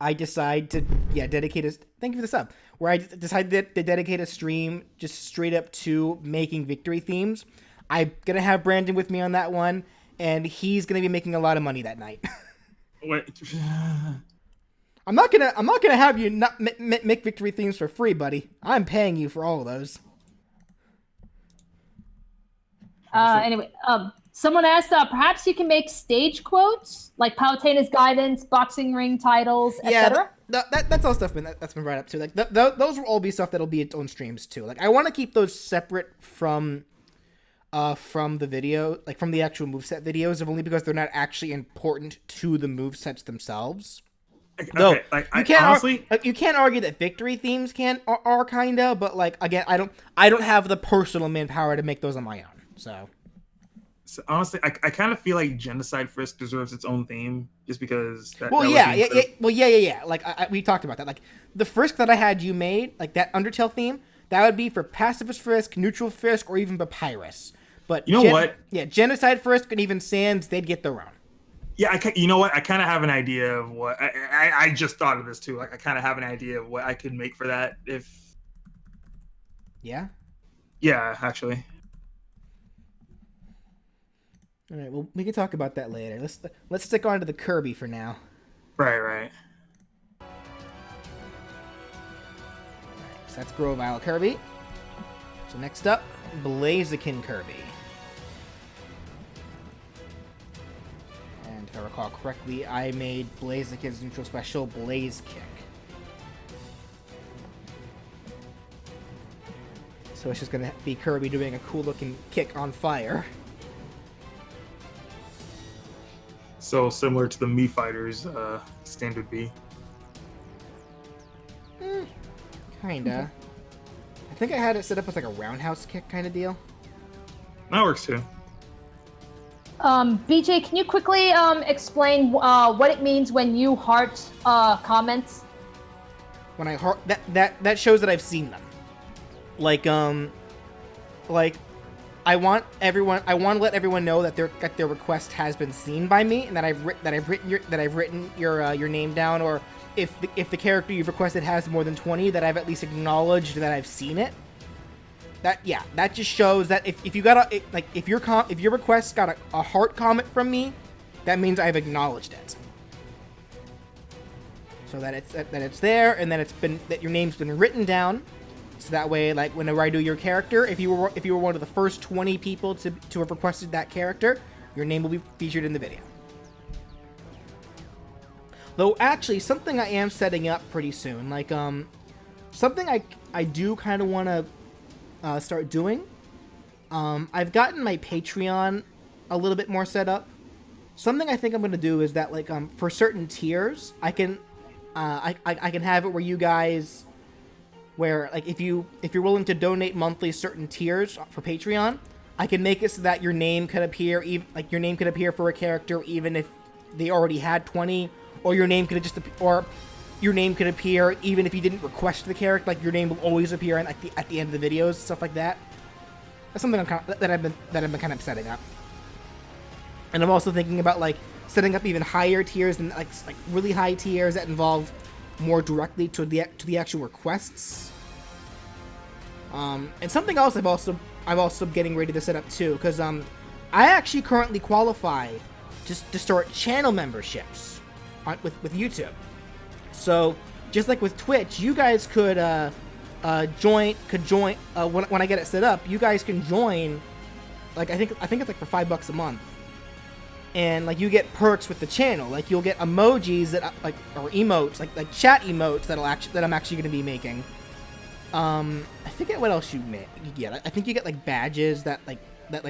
B: I decide to, dedicate a... Thank you for the sub. Where I decide to dedicate a stream just straight up to making victory themes, I'm gonna have Brandon with me on that one, and he's gonna be making a lot of money that night.
D: Wait.
B: I'm not gonna have you not make victory themes for free, buddy. I'm paying you for all of those.
A: Anyway, someone asked, perhaps you can make stage quotes like Palutena's guidance, boxing ring titles, etc.
B: That's all stuff that's been brought up too. Like those will all be stuff that'll be its own streams too. Like I want to keep those separate from the video, like from the actual moveset videos, only because they're not actually important to the movesets themselves. No,
D: Okay,
B: you can't argue that victory themes are kinda, but like again, I don't have the personal manpower to make those on my own. So
D: honestly, I kind of feel like Genocide Frisk deserves its own theme, just because.
B: Yeah. Like we talked about that. Like the Frisk that I had you made, like that Undertale theme, that would be for Pacifist Frisk, Neutral Frisk, or even Papyrus. But
D: you know what?
B: Yeah, Genocide Frisk and even Sans, they'd get their own.
D: Yeah, you know what? I kind of have an idea of what I just thought of this too. Like I kind of have an idea of what I could make for that if.
B: Yeah.
D: Yeah, actually.
B: All right. Well, we can talk about that later. Let's stick on to the Kirby for now.
D: Right.
B: So that's Grovyle Kirby. So next up, Blaziken Kirby. And if I recall correctly, I made Blaziken's neutral special Blaze Kick. So it's just going to be Kirby doing a cool looking kick on fire.
D: So similar to the Mii Fighters standard B.
B: Kinda. I think I had it set up as like a roundhouse kick kind of deal.
D: That works too.
A: BJ, can you quickly explain what it means when you heart comments?
B: When I heart that shows that I've seen them. Like I want to let everyone know that their request has been seen by me, and that I've written your name down, or if the character you've requested has more than 20, that I've at least acknowledged that I've seen it. That just shows that if you got if your request got a heart comment from me, that means I've acknowledged it. So that it's there, and that your name's been written down. So that way, like, whenever I do your character, if you were one of the first 20 people to have requested that character, your name will be featured in the video. Though, actually, something I am setting up pretty soon, like, something I do kind of want to start doing. I've gotten my Patreon a little bit more set up. Something I think I'm going to do is that, like, for certain tiers, I can have it where you guys... where, like, if you're willing to donate monthly certain tiers for Patreon, I can make it so that your name could appear, your name could appear for a character even if they already had 20, or your name could appear even if you didn't request the character. Like, your name will always appear at the end of the videos, stuff like that. That's something that I've been kind of setting up. And I'm also thinking about, like, setting up even higher tiers and like really high tiers that involve more directly to the actual requests. And something else I'm also getting ready to set up too, because I actually currently qualify just to start channel memberships with YouTube. So just like with Twitch, you guys could join when I get it set up. You guys can join. Like I think it's like for $5 a month. and like you get perks with the channel. Like you'll get emojis that or emotes, like chat emotes that I'm actually going to be making. I forget what else you get. I think you get like badges that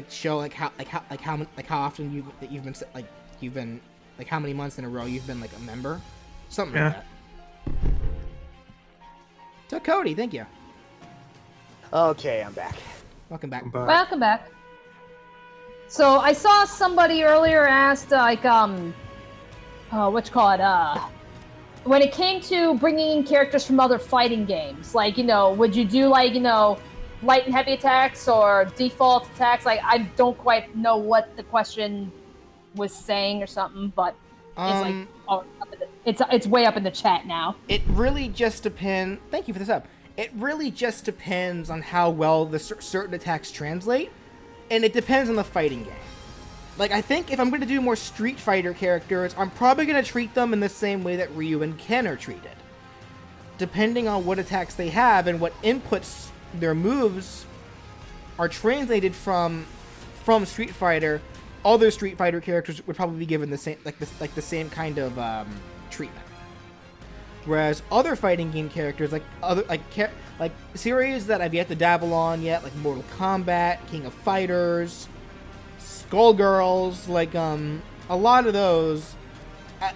B: show like how often you've been like how many months in a row you've been like a member, something like that. So Cody, thank you.
C: Okay, I'm back.
B: Welcome back.
A: Welcome back. So I saw somebody earlier asked when it came to bringing in characters from other fighting games, like, would you do like, light and heavy attacks or default attacks? Like, I don't quite know what the question was saying or something, but it's way up in the chat now.
B: It really just depends. Thank you for this up. It really just depends on how well the certain attacks translate, and it depends on the fighting game. Like, I think if I'm going to do more Street Fighter characters, I'm probably going to treat them in the same way that Ryu and Ken are treated. Depending on what attacks they have and what inputs their moves are translated from Street Fighter, other Street Fighter characters would probably be given the same the same kind of treatment. Whereas other fighting game characters, like series that I've yet to dabble on yet, like Mortal Kombat, King of Fighters, Skullgirls, like a lot of those,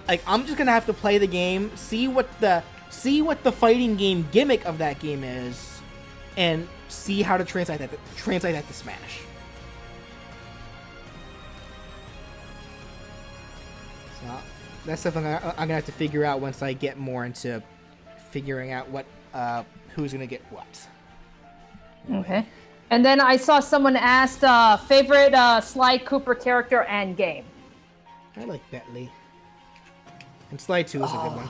B: I'm just gonna have to play the game, see what the fighting game gimmick of that game is, and see how to translate that to Smash. So that's something I'm gonna have to figure out once I get more into figuring out what who's gonna get what.
A: Okay. And then I saw someone asked favorite Sly Cooper character and game.
B: I like Bentley. And Sly 2 is a good one.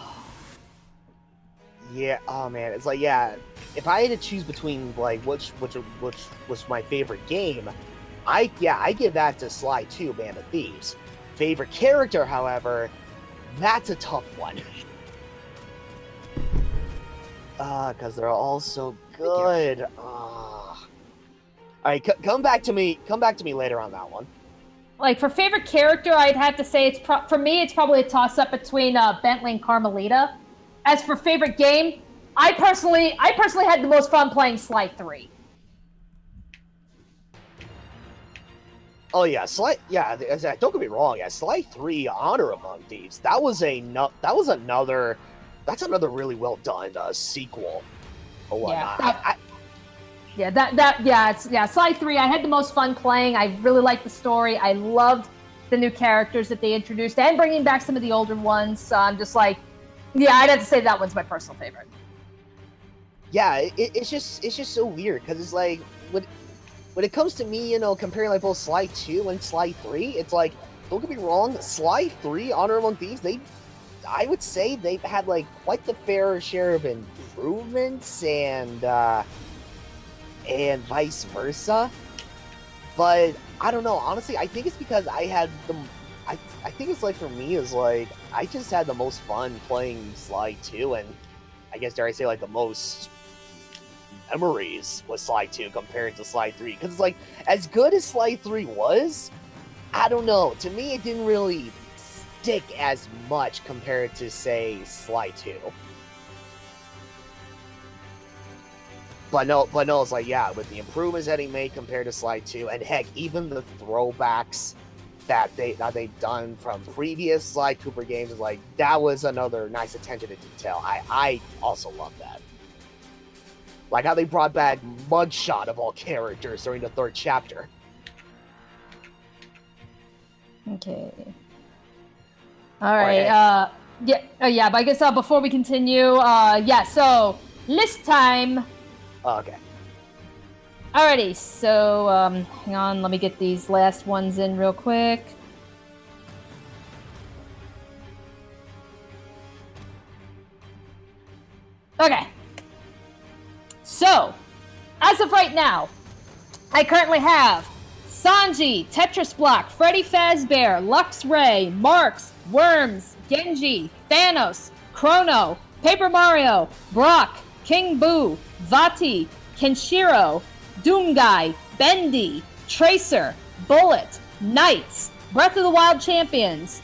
C: Yeah, oh man, it's like, yeah, if I had to choose between like which was my favorite game, I give that to Sly 2, Band of Thieves. Favorite character, however, that's a tough one. Because they're all so good. All right, come back to me later on that one.
A: Like, for favorite character, I'd have to say for me, it's probably a toss-up between Bentley and Carmelita. As for favorite game, I personally had the most fun playing Sly 3.
C: Oh yeah, Sly. Yeah, don't get me wrong. Yeah, Sly 3, Honor Among Thieves. That's another really well done sequel. Or whatnot. Sly 3, I had the most fun playing. I really liked the story. I loved the new characters that they introduced and bringing back some of the older ones. So I'm just like, yeah, I'd have to say that one's my personal favorite. Yeah, it's just so weird because it's like when it comes to me, comparing like both Sly 2 and Sly 3, it's like, don't get me wrong, Sly 3, Honor Among Thieves, I would say they've had like quite the fair share of improvements and vice versa. But I don't know, honestly, I think it's because I think it's like, for me, is like, I just had the most fun playing Sly 2, and I guess, dare I say, like, the most memories with Sly 2 compared to Sly 3. Because it's like, as good as Sly 3 was, I don't know, to me, it didn't really stick as much compared to, say, Sly 2. But no, it's like, yeah, with the improvements that he made compared to Sly 2, and heck, even the throwbacks that they've done from previous Sly Cooper games, like, that was another nice attention to detail. I also love that. Like how they brought back Mugshot of all characters during the 3rd chapter.
A: Okay. All right. But I guess before we continue, so list time.
C: Okay.
A: Alrighty, so hang on, let me get these last ones in real quick. Okay. So, as of right now, I currently have Sanji, Tetris Block, Freddy Fazbear, Lux Ray, Marks, Worms, Genji, Thanos, Chrono, Paper Mario, Brock, King Boo, Vati, Kenshiro, Doomguy, Bendy, Tracer, Bullet, Knights, Breath of the Wild champions: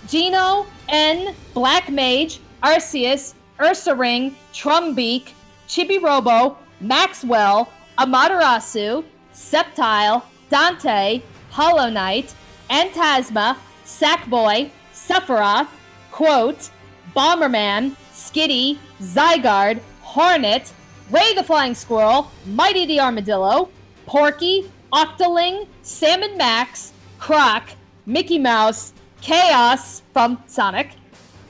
A: Geno, N, Black Mage, Arceus, Ursaring, Trumbeak, Chibi-Robo, Maxwell, Amaterasu, Sceptile, Dante, Hollow Knight, Phantasma, Sackboy, Sephiroth, Quote, Bomberman, Skitty, Zygarde, Hornet, Ray the Flying Squirrel, Mighty the Armadillo, Porky, Octoling, Salmon Max, Croc, Mickey Mouse, Chaos from Sonic,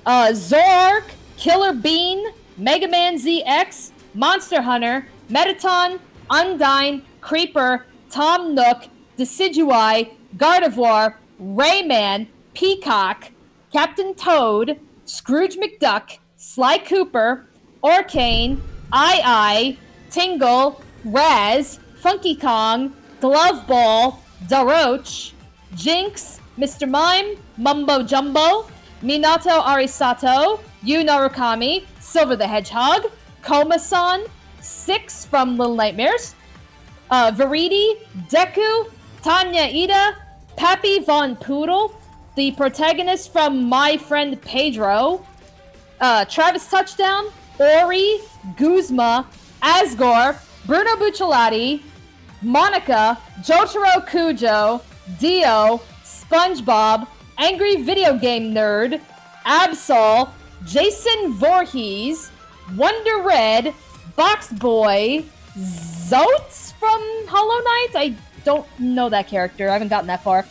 A: Zork, Killer Bean, Mega Man ZX, Monster Hunter, Mettaton, Undyne, Creeper, Tom Nook, Decidueye, Gardevoir, Rayman, Peacock, Captain Toad, Scrooge McDuck, Sly Cooper, Orcane, I, Tingle, Raz, Funky Kong, Glove Ball, Daroche, Jinx, Mr. Mime, Mumbo Jumbo, Minato Arisato, Yu Narukami, Silver the Hedgehog, Koma-san, Six from Little Nightmares, Veridi, Deku, Tanya Ida, Pappy Von Poodle, the protagonist from My Friend Pedro, Travis Touchdown, Ori, Guzma, Asgore, Bruno Bucciolati, Monica, Jotaro Kujo, Dio, SpongeBob, Angry Video Game Nerd, Absol, Jason Voorhees, Wonder Red, Box Boy, Zotes from Hollow Knight? I don't know that character. I haven't gotten that far.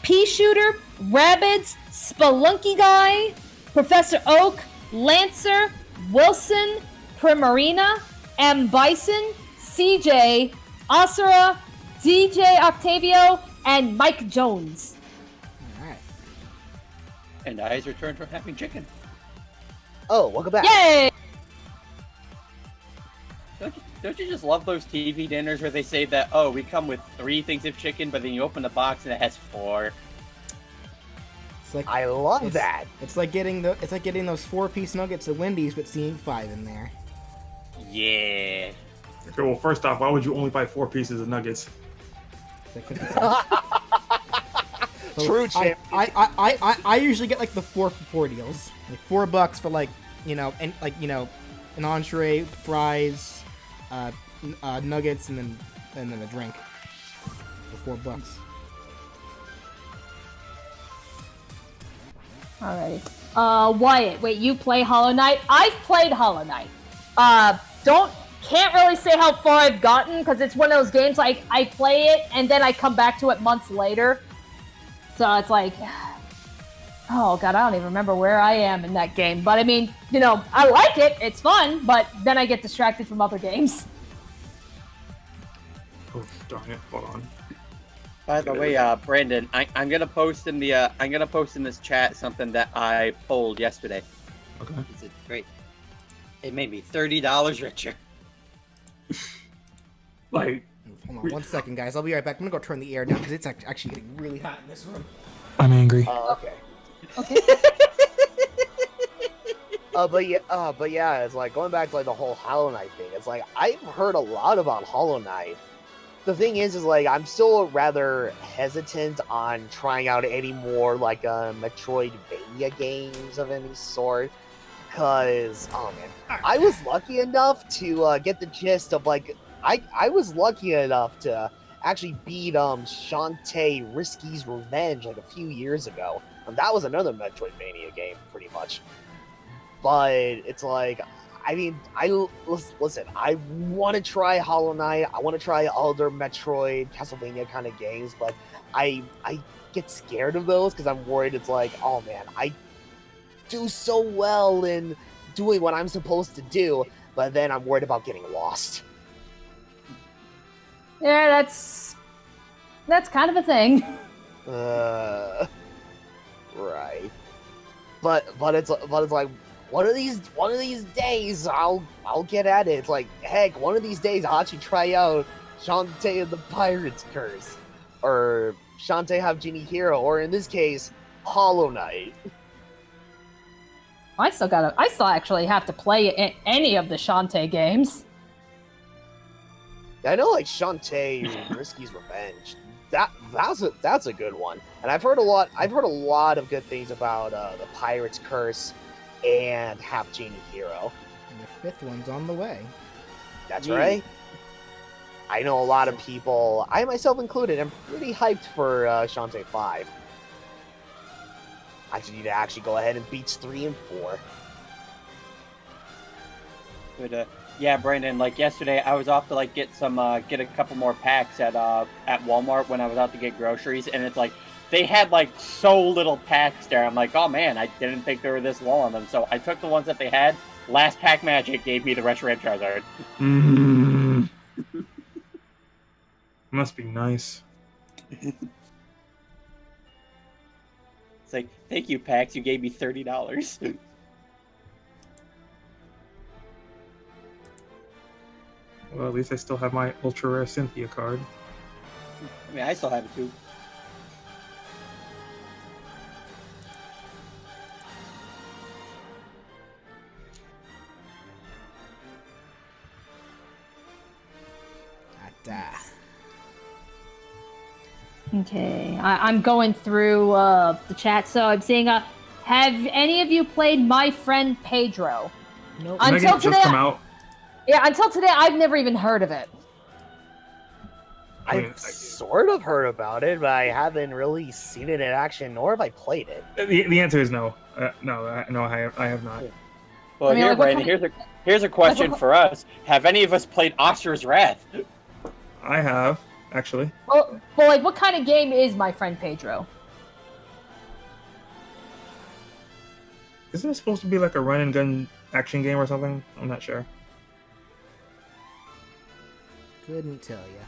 A: Pea Shooter, Rabbids, Spelunky Guy, Professor Oak, Lancer, Wilson, Primarina, M. Bison, CJ, Asura, DJ Octavio, and Mike Jones.
B: Alright.
E: And I's returned from having chicken.
C: Oh, welcome back.
A: Yay!
E: Don't you just love those TV dinners where they say that, oh, we come with 3 things of chicken, but then you open the box and it has 4?
B: It's like
C: I love that.
B: It's like getting those 4-piece nuggets at Wendy's, but seeing 5 in there.
E: Yeah.
D: Okay, well, first off, why would you only buy 4 pieces of nuggets?
B: It's like 50 cents.
C: True, champ.
B: I usually get like the 4 for 4 deals, like $4 for like an entree, fries, nuggets, and then a drink for $4.
A: Alrighty. Wyatt, wait, you play Hollow Knight? I've played Hollow Knight. Can't really say how far I've gotten, because it's one of those games like I play it and then I come back to it months later. So it's like, oh god, I don't even remember where I am in that game. But I mean, I like it, it's fun, but then I get distracted from other games.
D: Oh, darn it. Hold on.
E: By the way, Brandon, I'm gonna post in this chat something that I polled yesterday.
D: Okay.
E: It's great. It made me $30 richer.
D: Like,
B: hold on 1 second, guys. I'll be right back. I'm gonna go turn the air down because it's actually getting really hot in this room.
I: I'm angry.
C: Okay.
A: Okay.
C: But yeah, it's like going back to like the whole Hollow Knight thing. It's like I've heard a lot about Hollow Knight. The thing is like I'm still rather hesitant on trying out any more like Metroidvania games of any sort. Because, oh man, I was lucky enough to get the gist of like I was lucky enough to actually beat Shantae Risky's Revenge like a few years ago. And that was another Metroidvania game, pretty much. But it's like, I mean, listen, I want to try Hollow Knight, I want to try other Metroid, Castlevania kind of games, but I get scared of those because I'm worried it's like, oh man, I do so well in doing what I'm supposed to do, but then I'm worried about getting lost.
A: Yeah, that's kind of a thing.
C: Right. But it's like one of these days I'll get at it. It's like, heck, one of these days I'll actually try out Shantae and the Pirate's Curse, or Shantae Have Genie Hero, or in this case, Hollow Knight.
A: I still actually have to play any of the Shantae games.
C: I know, like Shantae Risky's Revenge That's a good one. And I've heard a lot of good things about the Pirate's Curse and Half Genie Hero.
B: And the fifth one's on the way.
C: That's right. I know a lot of people, I myself included, am pretty hyped for Shantae 5. I just need to actually go ahead and beat 3 and 4.
E: But yeah, Brandon, like yesterday I was off to like get a couple more packs at Walmart when I was out to get groceries, and it's like they had like so little packs there. I'm like, oh man, I didn't think there were this low on them. So I took the ones that they had. Last pack magic gave me the Reshiram Charizard.
D: Must be nice.
E: It's like, thank you, packs. You gave me $30.
D: Well, at least I still have my ultra rare Cynthia card.
E: I mean, I still have it too.
A: Okay, I'm going through the chat, so I'm seeing have any of you played My Friend Pedro?
B: Nope.
A: Until today,
D: just come out.
A: yeah, until today, I've never even heard of it.
C: I've sort of heard about it, but I haven't really seen it in action, nor have I played it.
D: The answer is no. No, I have not.
E: Well,
A: I mean,
E: here,
A: like,
E: Brandon, here's a question for us. Have any of us played Oster's Wrath?
D: I have, actually.
A: Well, like, what kind of game is My Friend Pedro?
D: Isn't it supposed to be like a run and gun action game or something? I'm not sure.
B: Couldn't tell you.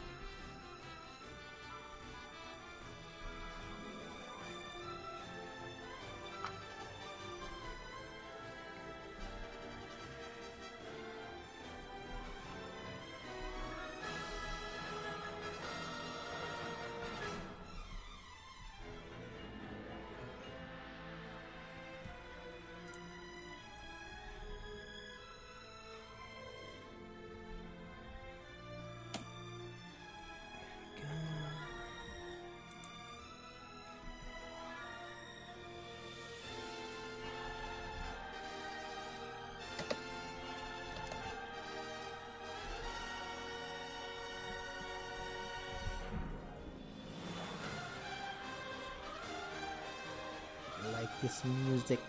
B: Like this music.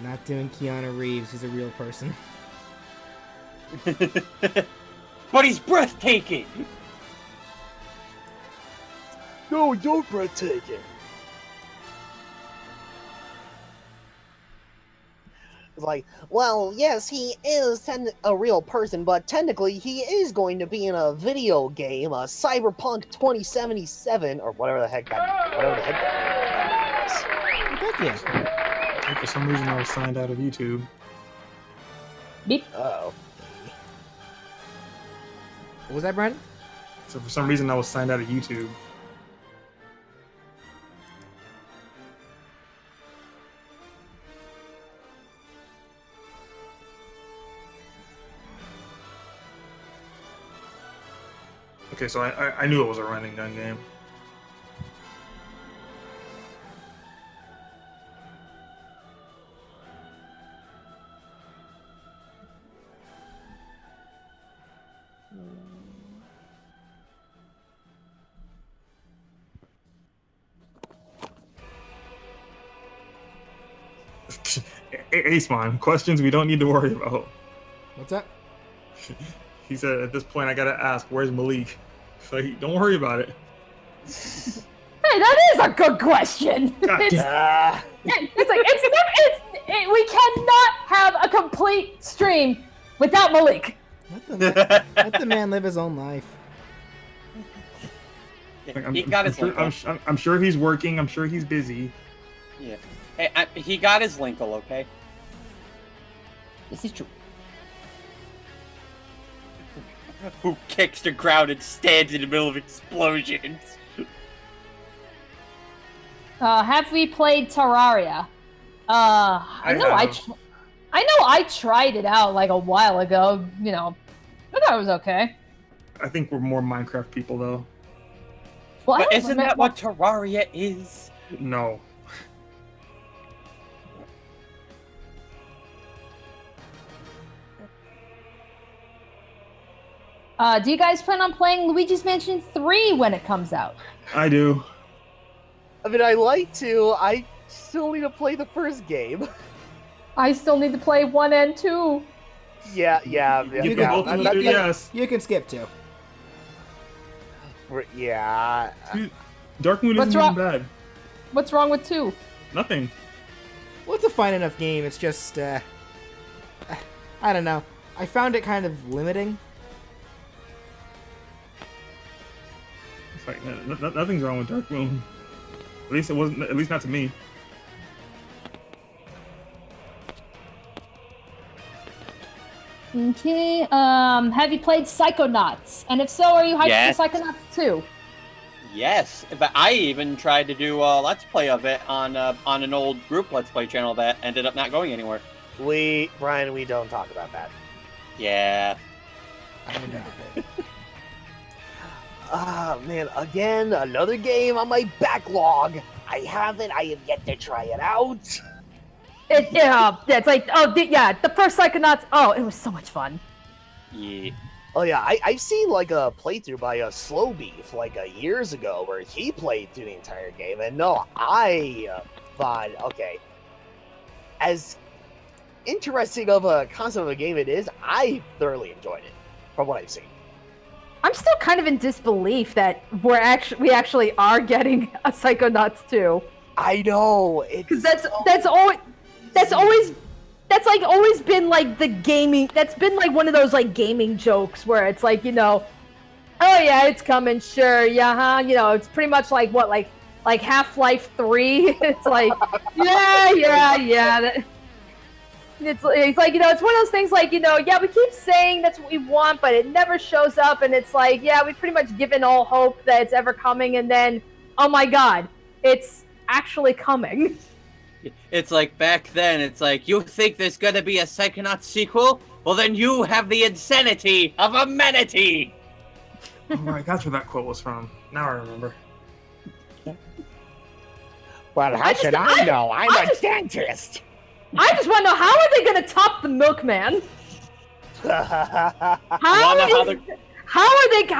B: Not doing Keanu Reeves, he's a real person.
E: But he's breathtaking!
C: No, you're breathtaking. It's like, well, yes, he is a real person, but technically he is going to be in a video game, Cyberpunk 2077, or whatever the heck that is.
B: Yeah.
D: And for some reason, I was signed out of YouTube.
A: Beep.
C: Oh.
B: What was that, Brandon?
D: So for some reason, I was signed out of YouTube. Okay, so I knew it was a run and gun game. Aceman, questions we don't need to worry about.
B: What's up?
D: He said, at this point, I gotta ask, where's Malik? So don't worry about it.
A: Hey, that is a good question. We cannot have a complete stream without Malik.
B: Let the man live his own life.
D: I'm sure he's working. I'm sure he's busy.
E: Yeah. Hey, he got his Linkle, okay?
A: This is true.
E: Who kicks the ground and stands in the middle of explosions?
A: Have we played Terraria? I I know I tried it out like a while ago. You know, I thought it was okay.
D: I think we're more Minecraft people though.
A: Well,
E: But isn't that what Terraria is?
D: No.
A: Do you guys plan on playing Luigi's Mansion 3 when it comes out?
D: I do.
C: I mean, I like to. I still need to play the first game.
H: I still need to play 1 and 2.
C: Yeah.
D: You can both do it, yes.
B: You can skip 2.
C: Yeah.
D: Dark Moon
A: What's
D: isn't
A: wrong?
D: even bad.
A: What's wrong with 2?
D: Nothing.
B: Well, it's a fine enough game. It's just, I don't know. I found it kind of limiting.
D: It's like nothing's wrong with Dark Moon. At least it wasn't. At least not to me.
A: Okay. Have you played Psychonauts? And if so, are you hyped
E: Yes.
A: for Psychonauts 2?
E: Yes, but I even tried to do a Let's Play of it on an old group Let's Play channel that ended up not going anywhere.
C: Brian, we don't talk about that.
E: Yeah.
C: Ah, man, again, another game on my backlog. I have yet to try it out.
H: It's like, the first Psychonauts. Oh, it was so much fun.
E: Yeah.
C: Oh yeah, I've seen like a playthrough by a Slow Beef like years ago where he played through the entire game, and no, I thought, okay, as interesting of a concept of a game it is, I thoroughly enjoyed it from what I've seen.
H: I'm still kind of in disbelief that we actually are getting a Psychonauts 2.
C: I know it's
H: That's always been like the gaming. That's been like one of those like gaming jokes where it's like, oh yeah, it's coming, sure, yeah, huh? It's pretty much like what, like Half-Life 3. It's like, yeah. It's like, it's one of those things like, yeah, we keep saying that's what we want, but it never shows up, and it's like, yeah, we've pretty much given all hope that it's ever coming, and then, oh my god, it's actually coming.
E: It's like back then, it's like, you think there's gonna be a Psychonauts sequel? Well then you have the insanity of amenity!
D: Oh right, that's where that quote was from. Now I remember.
C: Well, how should I know? I'm a dentist.
H: I just want to know, how are they going to top the Milkman? How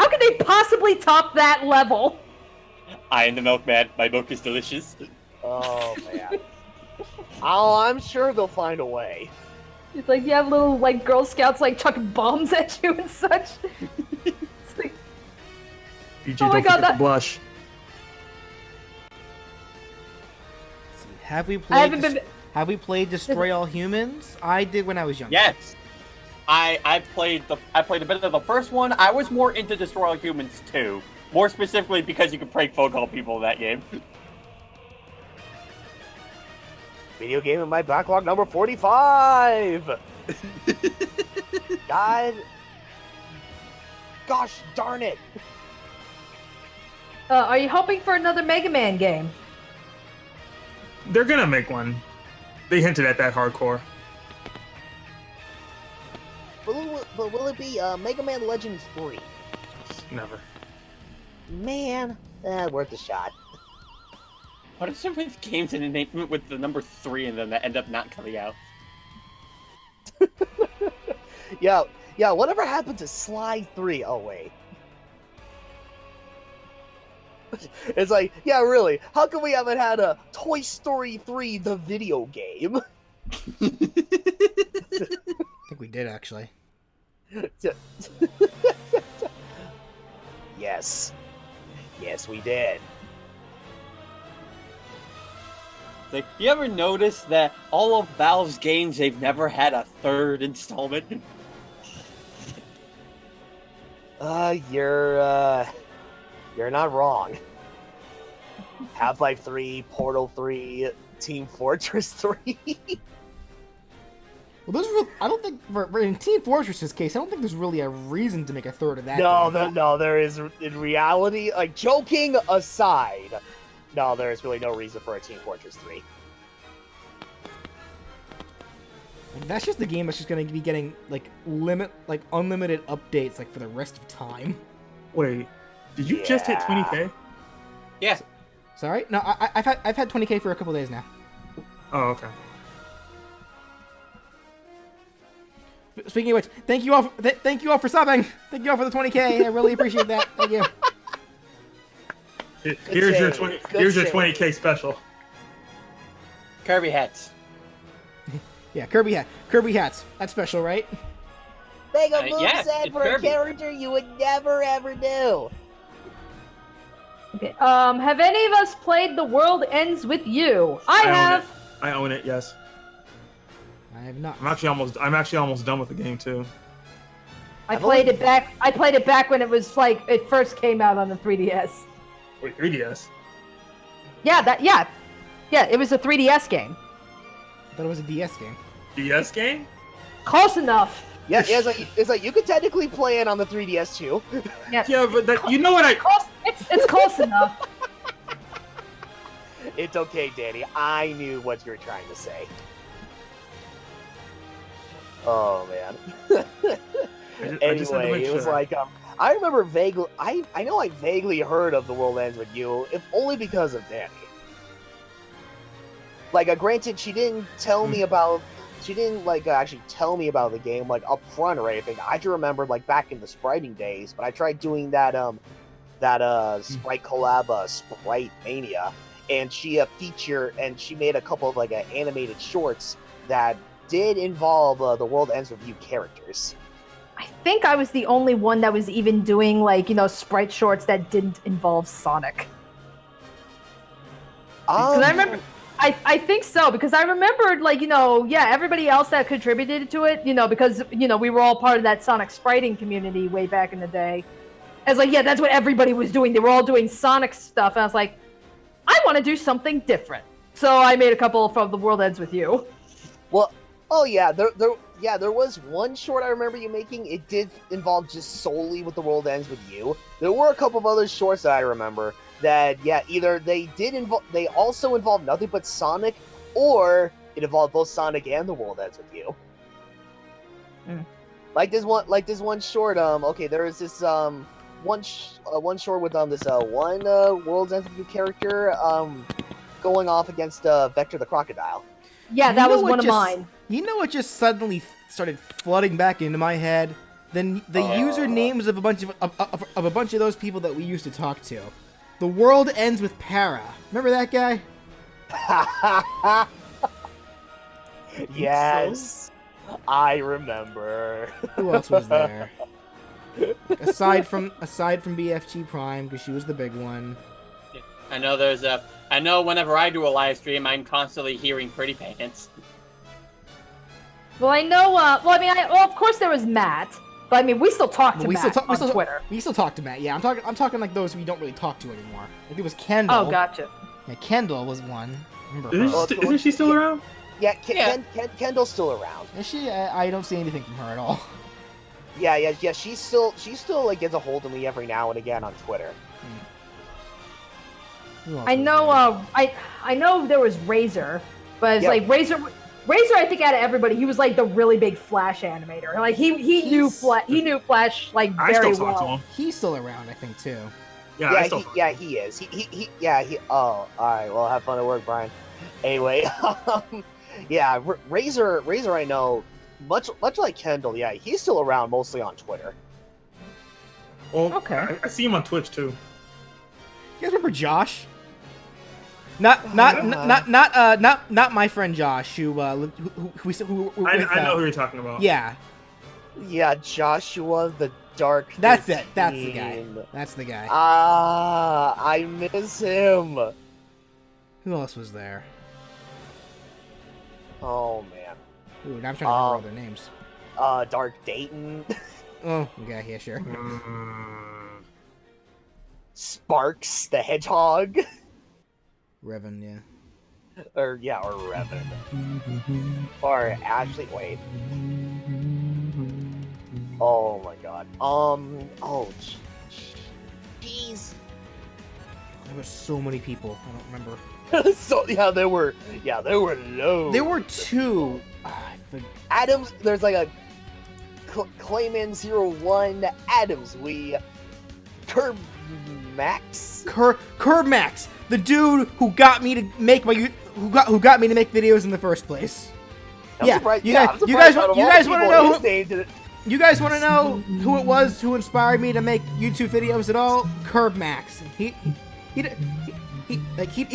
H: can they possibly top that level?
E: I am the milkman. My milk is delicious.
C: Oh man. Oh, I'm sure they'll find a way.
H: It's like you have little like Girl Scouts like chucking bombs at you and such. It's like,
D: BJ,
H: oh my
D: don't
H: god,
D: forget to blush.
B: Have we played? Have we played Destroy All Humans? I did when I was younger.
E: Yes. I played a bit of the first one. I was more into Destroy All Humans 2. More specifically because you could prank phone call people in that game.
C: Video game in my backlog number 45. Gosh darn it.
H: are you hoping for another Mega Man game?
D: They're gonna make one. They hinted at that hardcore.
G: Will it be Mega Man Legends 3?
D: Never.
C: Man, worth a shot.
E: What is it with games in a name with the number 3 and then that end up not coming out?
C: Yeah, whatever happened to Sly 3? Oh, wait. It's like, yeah, really, how come we haven't had a Toy Story 3, the video game?
B: I think we did, actually.
C: Yes. Yes, we did.
E: Like, you ever notice that all of Valve's games, they've never had a third installment?
C: You're not wrong. Half-Life 3, Portal 3, Team Fortress 3.
B: Well, I don't think, in Team Fortress's case, I don't think there's really a reason to make a third of that.
C: No, there is, in reality, like, joking aside, no, there is really no reason for a Team Fortress 3.
B: Like, that's just the game that's just gonna be getting like unlimited updates like for the rest of time.
D: Wait, did you just hit 20K?
E: Yeah.
B: Sorry, no, I've had 20K for a couple days now.
D: Oh, okay.
B: Speaking of which, thank you all for subbing. Thank you all for the 20K. I really appreciate that. Thank you.
D: Here's your 20K special.
E: Kirby hats.
B: Yeah, Kirby hats. That's special, right?
G: Mega
E: yeah,
G: moveset
E: it's
G: for
E: Kirby.
G: a character you would never ever do.
H: Okay. Have any of us played The World Ends With You? I have.
D: I own it. Yes.
B: I have not.
D: I'm actually almost done with the game too.
H: I played it back when it was like it first came out on the 3DS.
D: Wait, 3DS?
H: Yeah, it was a 3DS game.
B: I thought it was a DS game.
D: DS game?
H: Close enough.
C: Yeah, it's like you could technically play it on the 3DS too.
H: Yeah,
D: Yeah, but you know what
H: it's close enough.
C: It's okay, Danny. I knew what you were trying to say. Oh man.
D: I just had to
C: Anyway,
D: make
C: it was
D: sure.
C: like I remember vaguely. I know I vaguely heard of The World Ends With You, if only because of Danny. Like, granted, she didn't tell me about. She didn't like actually tell me about the game like up front or anything. I just remembered like back in the spriting days, but I tried doing that sprite collab Sprite Mania, and she she made a couple of like animated shorts that did involve The World Ends With You characters.
H: I think I was the only one that was even doing like sprite shorts that didn't involve Sonic. Because I remember. I think so, because I remembered, like, everybody else that contributed to it, because, we were all part of that Sonic spriting community way back in the day. I was like, yeah, that's what everybody was doing. They were all doing Sonic stuff, and I was like, I want to do something different. So I made a couple from The World Ends With You.
C: Well, oh yeah, there was one short I remember you making. It did involve just solely with The World Ends With You. There were a couple of other shorts that I remember that, either they also involved nothing but Sonic, or it involved both Sonic and The World Ends With You. Like this one short. Okay, there is this one short with this one World Ends With You character going off against Vector the Crocodile.
H: Yeah, that was one of mine.
B: You know what just suddenly started flooding back into my head? The usernames of a bunch of those people that we used to talk to. The World Ends With Para. Remember that guy?
C: Yes, I remember.
B: Who else was there? aside from BFG Prime, because she was the big one.
E: I know whenever I do a live stream, I'm constantly hearing Pretty Pants.
H: Well, I know. Of course there was Matt, but I mean, we still talk to Matt on Twitter.
B: We still talk to Matt. Yeah, I'm talking like those we don't really talk to anymore. Like it was Kendall.
H: Oh, gotcha.
B: Yeah, Kendall was one. Remember her.
D: Isn't she still around?
C: Yeah, Kendall's still around.
B: Is she? I don't see anything from her at all.
C: Yeah. She's still like gets a hold of me every now and again on Twitter.
H: I know. I know there was Razor, but it's like Razor. I think out of everybody, he was like the really big Flash animator. Like he knew Flash like very
D: I still
H: well.
D: talk to him.
B: He's still around, I think, too.
C: He is. Oh, all right. Well, have fun at work, Brian. Anyway, Razor. I know much like Kendall. Yeah, he's still around, mostly on Twitter.
D: Well,
H: Okay.
D: I see him on Twitch too.
B: You guys remember Josh? Not my friend Josh, who
D: I know who you're talking about.
B: Yeah.
C: Yeah, Joshua the Dark.
B: That's it. That's the
C: 15.
B: guy. That's the guy.
C: I miss him.
B: Who else was there?
C: Oh man.
B: Ooh, now I'm trying to remember all their names.
C: Dark Dayton.
B: Oh, okay, yeah, sure.
C: Sparks the Hedgehog.
B: Revan, yeah.
C: or Revan. Or actually, wait. Oh my god. Jeez.
B: There were so many people. I don't remember.
C: So there were loads.
B: There were two.
C: Adams. There's like a Clayman01 Adams. We Curb Max.
B: Curb Max, the dude who got me to make who got me to make videos in the first place.
C: I'm
B: Yeah,
C: surprised-
B: you
C: I'm
B: guys
C: surprised out of
B: you
C: all
B: guys
C: the
B: want to
C: people
B: know
C: his name did it-
B: you guys want to know who it was who inspired me to make YouTube videos at all? Curb Max. He's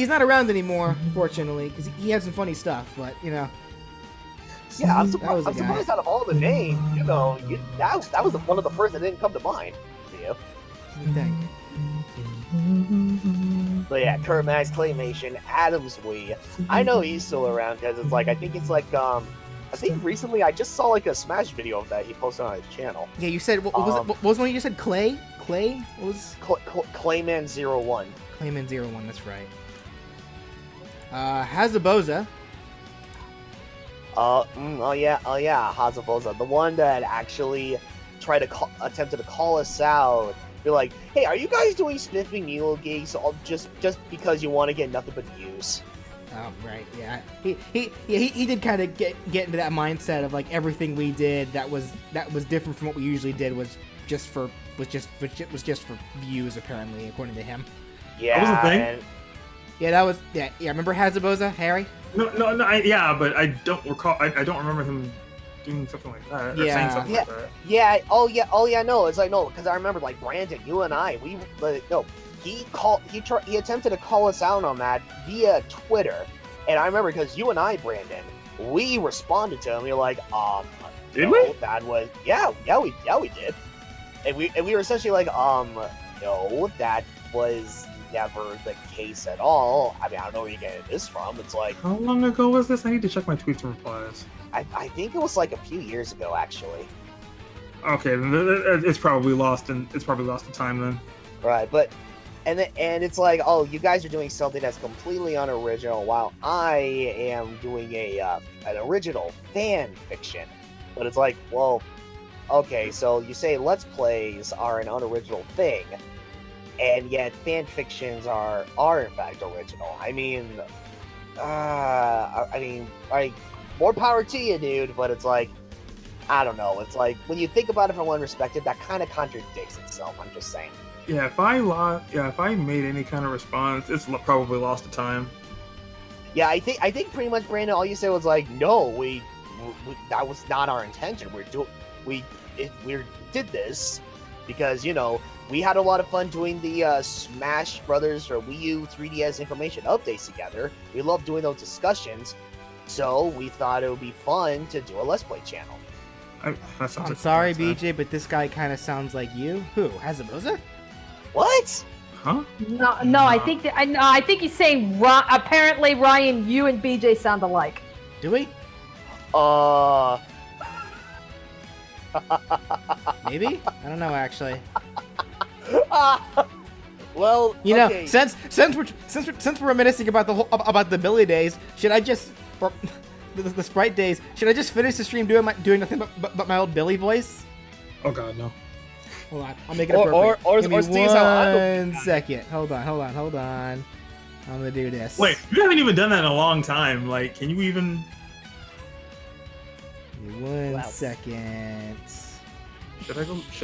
B: not around anymore, fortunately, because he had some funny stuff. But you know,
C: Yeah, I'm
B: that was
C: surprised.
B: the
C: I'm
B: guy.
C: surprised out of all the names, you know, that was one of the first that didn't come to mind. You know?
B: Dang.
C: But yeah, Curb Max, Claymation, Adams Wii. I know he's still around because it's like I think recently I just saw like a Smash video of that he posted on his channel.
B: Yeah, you said what was the one you just said? Clay? What was
C: Clayman01.
B: Clayman01? That's right. Hazaboza.
C: Oh yeah, Hazaboza, the one that actually attempted to call us out. Be like, hey, are you guys doing spiffing mule gigs just because you want to get nothing but views?
B: Oh right, yeah. He did kind of get into that mindset of like everything we did that was different from what we usually did was just for views, apparently, according to him.
C: Yeah,
D: that was the thing.
B: Yeah. Remember Hazaboza, Harry?
D: No. But I don't recall. I don't remember him doing something like that. Or
B: Yeah.
D: saying something like that.
C: Yeah. Oh yeah. No, it's like no, because I remember like Brandon, you and I, he attempted to call us out on that via Twitter, and I remember because you and I, Brandon, we responded to him. We were like,
D: did
C: no,
D: we?
C: That was we did, and we were essentially like, no, that was never the case at all. I mean, I don't know where you're getting this from. It's like,
D: How long ago was this? I need to check my tweets and replies.
C: I think it was like a few years ago, actually.
D: Okay, then it's probably lost in time then.
C: Right, but and it's like, oh, you guys are doing something that's completely unoriginal, while I am doing an original fan fiction. But it's like, well, okay, so you say let's plays are an unoriginal thing, and yet fan fictions are in fact original. I mean, like, more power to you, dude. But it's like, I don't know. It's like when you think about it from one perspective, that kind of contradicts itself. I'm just saying.
D: Yeah, if I made any kind of response, it's probably lost to time.
C: Yeah, I think pretty much, Brandon, all you said was like, no, we that was not our intention. We did this because, you know, we had a lot of fun doing the Smash Brothers or Wii U 3DS information updates together. We love doing those discussions, so we thought it would be fun to do a Let's Play channel.
D: That sounds
B: I'm
D: like
B: sorry,
D: nonsense.
B: BJ, but this guy kind of sounds like you. Who? Hazaboza?
C: What?
D: Huh?
H: No, I think he's saying apparently Ryan, you and BJ sound alike.
B: Do we? Maybe? I don't know, actually.
C: Well,
B: You know,
C: okay.
B: since we're reminiscing about the Billy days, should I just the Sprite days? Should I just finish the stream doing nothing but my old Billy voice?
D: Oh god, no.
B: Hold on, I'll make it appropriate.
C: or
B: Give me
C: Steve's how I
B: one second. Hold on. I'm gonna do this.
D: Wait, you haven't even done that in a long time. Like, can you even?
B: Give me one second.
D: Should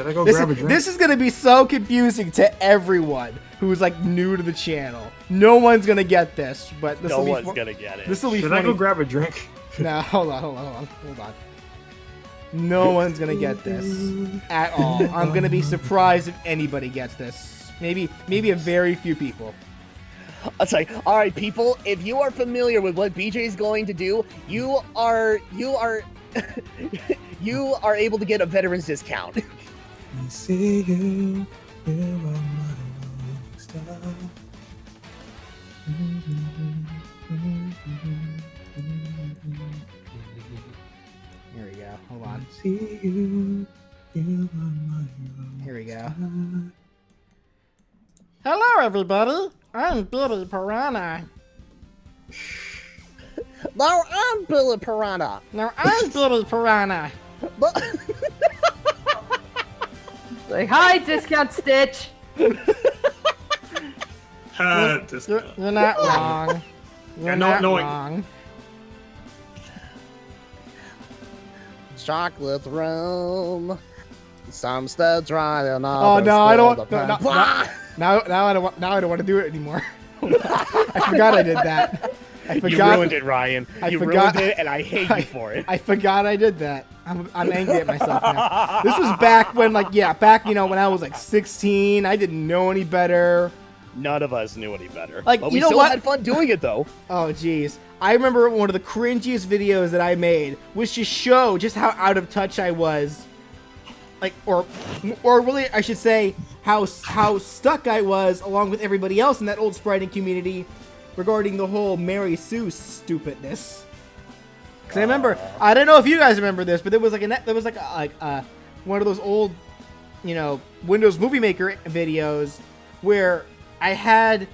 D: I go grab a drink?
B: This is gonna be so confusing to everyone who's like new to the channel. No one's gonna get this, but this will be
C: gonna get it.
B: This will be
D: Should
B: funny.
D: I go grab a drink?
B: No, hold on. No one's gonna get this at all. I'm gonna be surprised if anybody gets this. Maybe a very few people.
C: It's like, all right, people, if you are familiar with what BJ is going to do, you are you are able to get a veteran's discount.
D: See you are my star.
B: Here we go. Hold on.
D: See you are my
B: Here we go. Hello, everybody. I'm Billy Piranha.
G: No, I'm Billy Piranha.
B: Now I'm Billy Piranha.
H: Like, hi, Discount Stitch.
B: You're not wrong. You're
D: Yeah,
B: not
D: no,
B: wrong.
C: chocolate room. Some still dry and
B: Oh
C: others
B: no, I don't want.
C: still
B: No,
C: depend.
B: now I don't want. Now I don't want to do it anymore. I forgot I did that. I forgot.
C: You ruined it, Ryan.
B: I
C: You
B: forgot-
C: ruined it, and I hate you for it.
B: I forgot I did that. I'm angry at myself now. This was back when, like, back when I was like 16. I didn't know any better.
C: None of us knew any better.
B: Like,
C: but
B: you
C: we
B: know
C: still
B: what?
C: had fun doing it, though.
B: Oh, jeez. I remember one of the cringiest videos that I made was to show just how out of touch I was. Like, or really, I should say, how stuck I was along with everybody else in that old spriting community regarding the whole Mary Sue stupidness. Because I remember, I don't know if you guys remember this, but there was one of those old, Windows Movie Maker videos where I had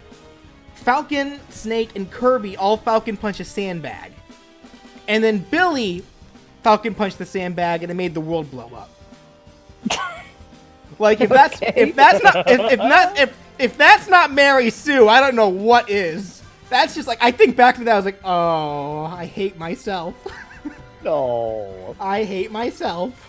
B: Falcon, Snake, and Kirby all Falcon punch a sandbag. And then Billy Falcon punched the sandbag and it made the world blow up. Like, if that's not Mary Sue, I don't know what is. That's just like, I think back to that, I was like, oh, I hate myself.
C: No.
B: I hate myself.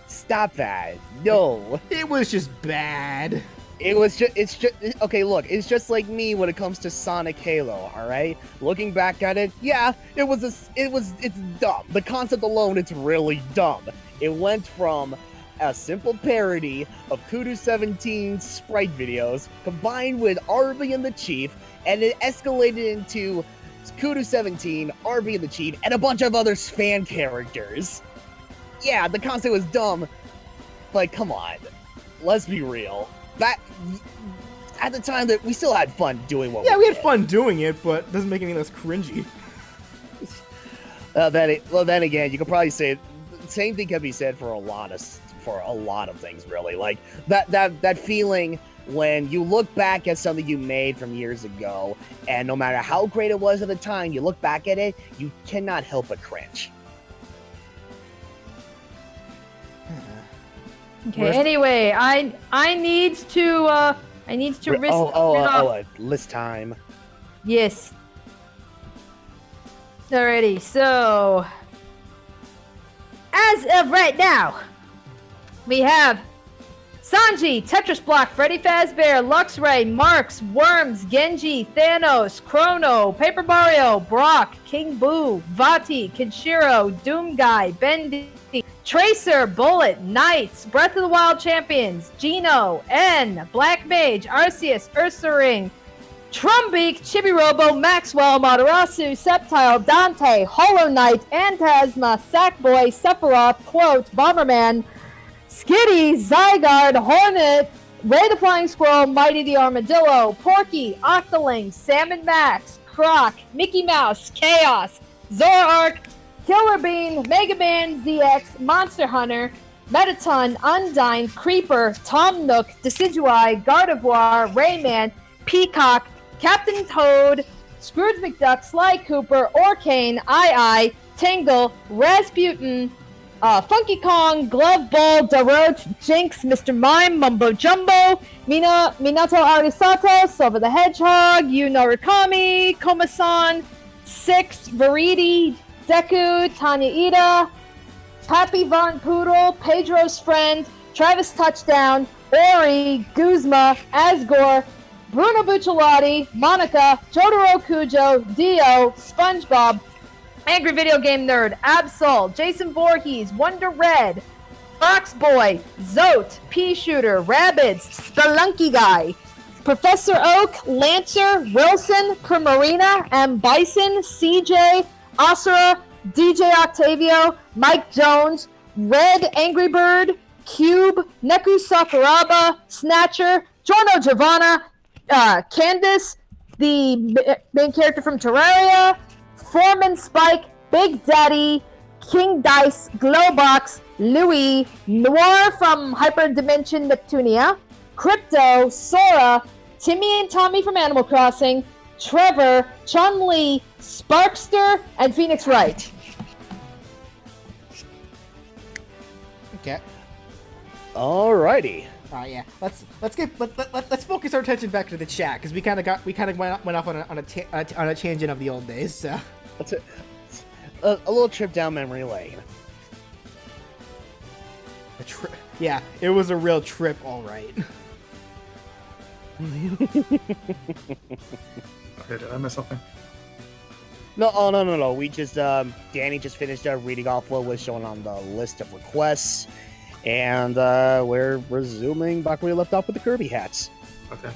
C: Stop that. No.
B: It was just bad.
C: It's just, okay, look, it's just like me when it comes to Sonic Halo, alright? Looking back at it, yeah, it's dumb. The concept alone, it's really dumb. It went from a simple parody of Kudu 17's sprite videos, combined with Arby and the Chief, and it escalated into Kudu 17, Arby and the Chief, and a bunch of other fan characters. Yeah, the concept was dumb, but come on, let's be real. That at the time that we still had fun doing what
B: we had fun doing it, but it doesn't make any less cringy.
C: Then again, you could probably say the same thing can be said for a lot of things, really. Like that feeling when you look back at something you made from years ago, and no matter how great it was at the time, you look back at it, you cannot help but cringe.
H: Okay. Anyway, I need to risk.
C: List time.
H: Yes. Alrighty. So, as of right now, we have Sanji, Tetris Block, Freddy Fazbear, Luxray, Marks, Worms, Genji, Thanos, Chrono, Paper Mario, Brock, King Boo, Vati, Kenshiro, Doom Guy, Bendy, Tracer, Bullet, Knights, Breath of the Wild Champions, Geno, N, Black Mage, Arceus, Ursaring, Trumbeak, Chibi-Robo, Maxwell, Matarasu, Sceptile, Dante, Hollow Knight, Phantasma, Sackboy, Sephiroth, Quote, Bomberman, Skitty, Zygarde, Hornet, Ray the Flying Squirrel, Mighty the Armadillo, Porky, Octoling, Salmon Max, Croc, Mickey Mouse, Chaos, Zoroark, Killer Bean, Mega Man ZX, Monster Hunter, Metaton, Undyne, Creeper, Tom Nook, Decidueye, Gardevoir, Rayman, Peacock, Captain Toad, Scrooge McDuck, Sly Cooper, Orcane, Eye, Tingle, Rasputin, Funky Kong, Glove Ball, Daroche, Jinx, Mr. Mime, Mumbo Jumbo, Minato Arisato, Silver the Hedgehog, Yu Narukami, Komasan, Six, Veridi, Deku, Tanya Ida, Pappy Von Poodle, Pedro's Friend, Travis Touchdown, Ori, Guzma, Asgore, Bruno Bucciolotti, Monica, Jotaro Kujo, Dio, SpongeBob, Angry Video Game Nerd, Absol, Jason Voorhees, Wonder Red, Fox Boy, Zote, Pea Shooter, Rabbids, Spelunky Guy, Professor Oak, Lancer, Wilson, Primarina, M. Bison, CJ, Asura, DJ Octavio, Mike Jones, Red Angry Bird, Cube, Neku Sakuraba, Snatcher, Jono Giovanna, Candace, the main character from Terraria, Foreman Spike, Big Daddy, King Dice, Glowbox, Louis, Noir from Hyperdimension Neptunia, Crypto, Sora, Timmy and Tommy from Animal Crossing, Trevor, Chun-Li, Sparkster, and Phoenix Wright.
B: Okay.
C: Alrighty.
B: Yeah. Let's focus our attention back to the chat because we kind of went off on a tangent of the old days. So
C: That's a little trip down memory lane.
B: Yeah, it was a real trip, all right.
D: Okay, did I miss something?
C: No, oh, no. We just, Danny just finished reading off what was shown on the list of requests, and we're resuming back where we left off with the Kirby hats.
D: Okay.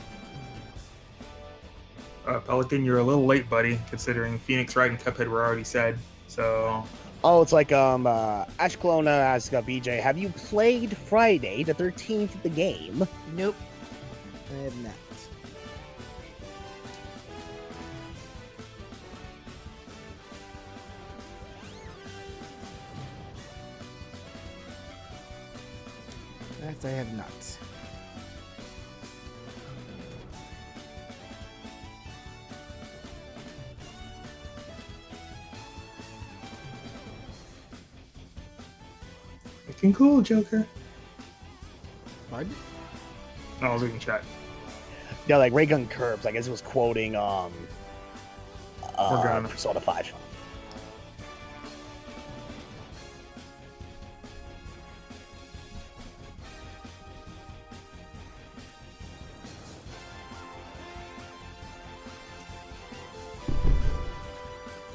D: Pelican, you're a little late, buddy, considering Phoenix Wright and Cuphead were already said. So.
C: Oh, it's like Ashclona asked BJ, have you played Friday the 13th, the game?
B: Nope. I have not. That I have not.
D: Looking cool, Joker.
B: Pardon?
D: No, I was reading chat.
C: Yeah, like Ray Gun Curbs, I guess it was quoting
D: Organa.
C: Persona 5.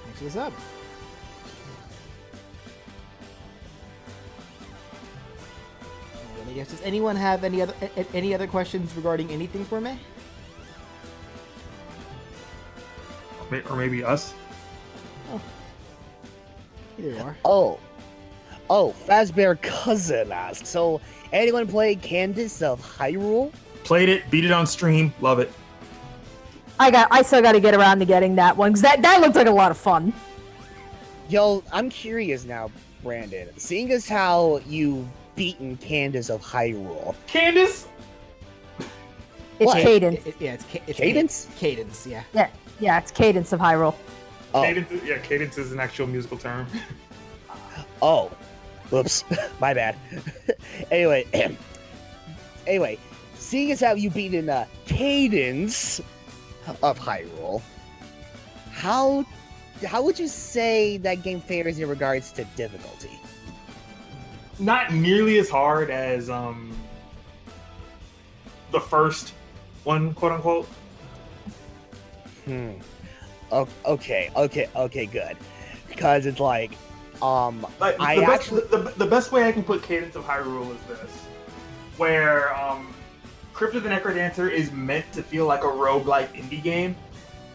B: Next is up. I guess, does anyone have any other questions regarding anything for me?
D: Or maybe us?
B: Here you are.
C: Oh, Fazbear Cousin asked, so anyone play Candace of Hyrule?
D: Played it, beat it on stream, love it.
H: I still got to get around to getting that one because that looked like a lot of fun.
C: Yo, I'm curious now, Brandon. Seeing as how you've beaten Candace of Hyrule.
D: Candace?
H: It's
C: What?
H: Cadence.
B: It's
C: Cadence?
B: Cadence, yeah.
H: Yeah, it's Cadence of Hyrule.
C: Oh.
D: Cadence is an actual musical term.
C: Oh. Whoops. My bad. Anyway, seeing as how you've beaten Cadence of Hyrule, how would you say that game fares in regards to difficulty?
D: Not nearly as hard as the first one, quote unquote.
C: Okay, good. Because it's like,
D: the best way I can put Cadence of Hyrule is this, where Crypt of the Necrodancer is meant to feel like a roguelike indie game.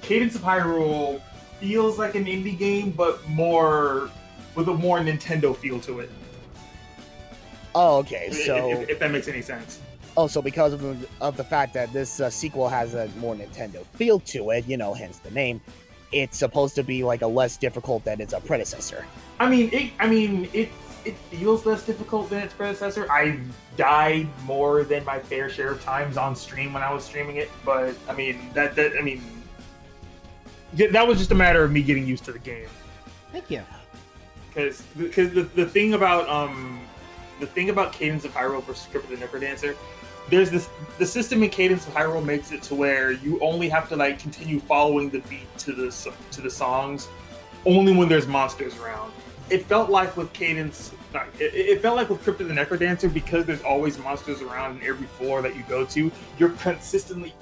D: Cadence of Hyrule feels like an indie game, but with a more Nintendo feel to it.
C: Oh, okay. So
D: if that makes any sense.
C: Oh, so because of the fact that this sequel has a more Nintendo feel to it, hence the name, it's supposed to be like a less difficult than its predecessor.
D: It feels less difficult than its predecessor. I've died more than my fair share of times on stream when I was streaming it, but that was just a matter of me getting used to the game.
B: Thank you.
D: Because the thing about Cadence of Hyrule versus Crypt of the Necrodancer, there's the system in Cadence of Hyrule makes it to where you only have to like continue following the beat to the songs only when there's monsters around. It felt like with Cadence, it felt like with Crypt of the Necrodancer, because there's always monsters around in every floor that you go to, you're constantly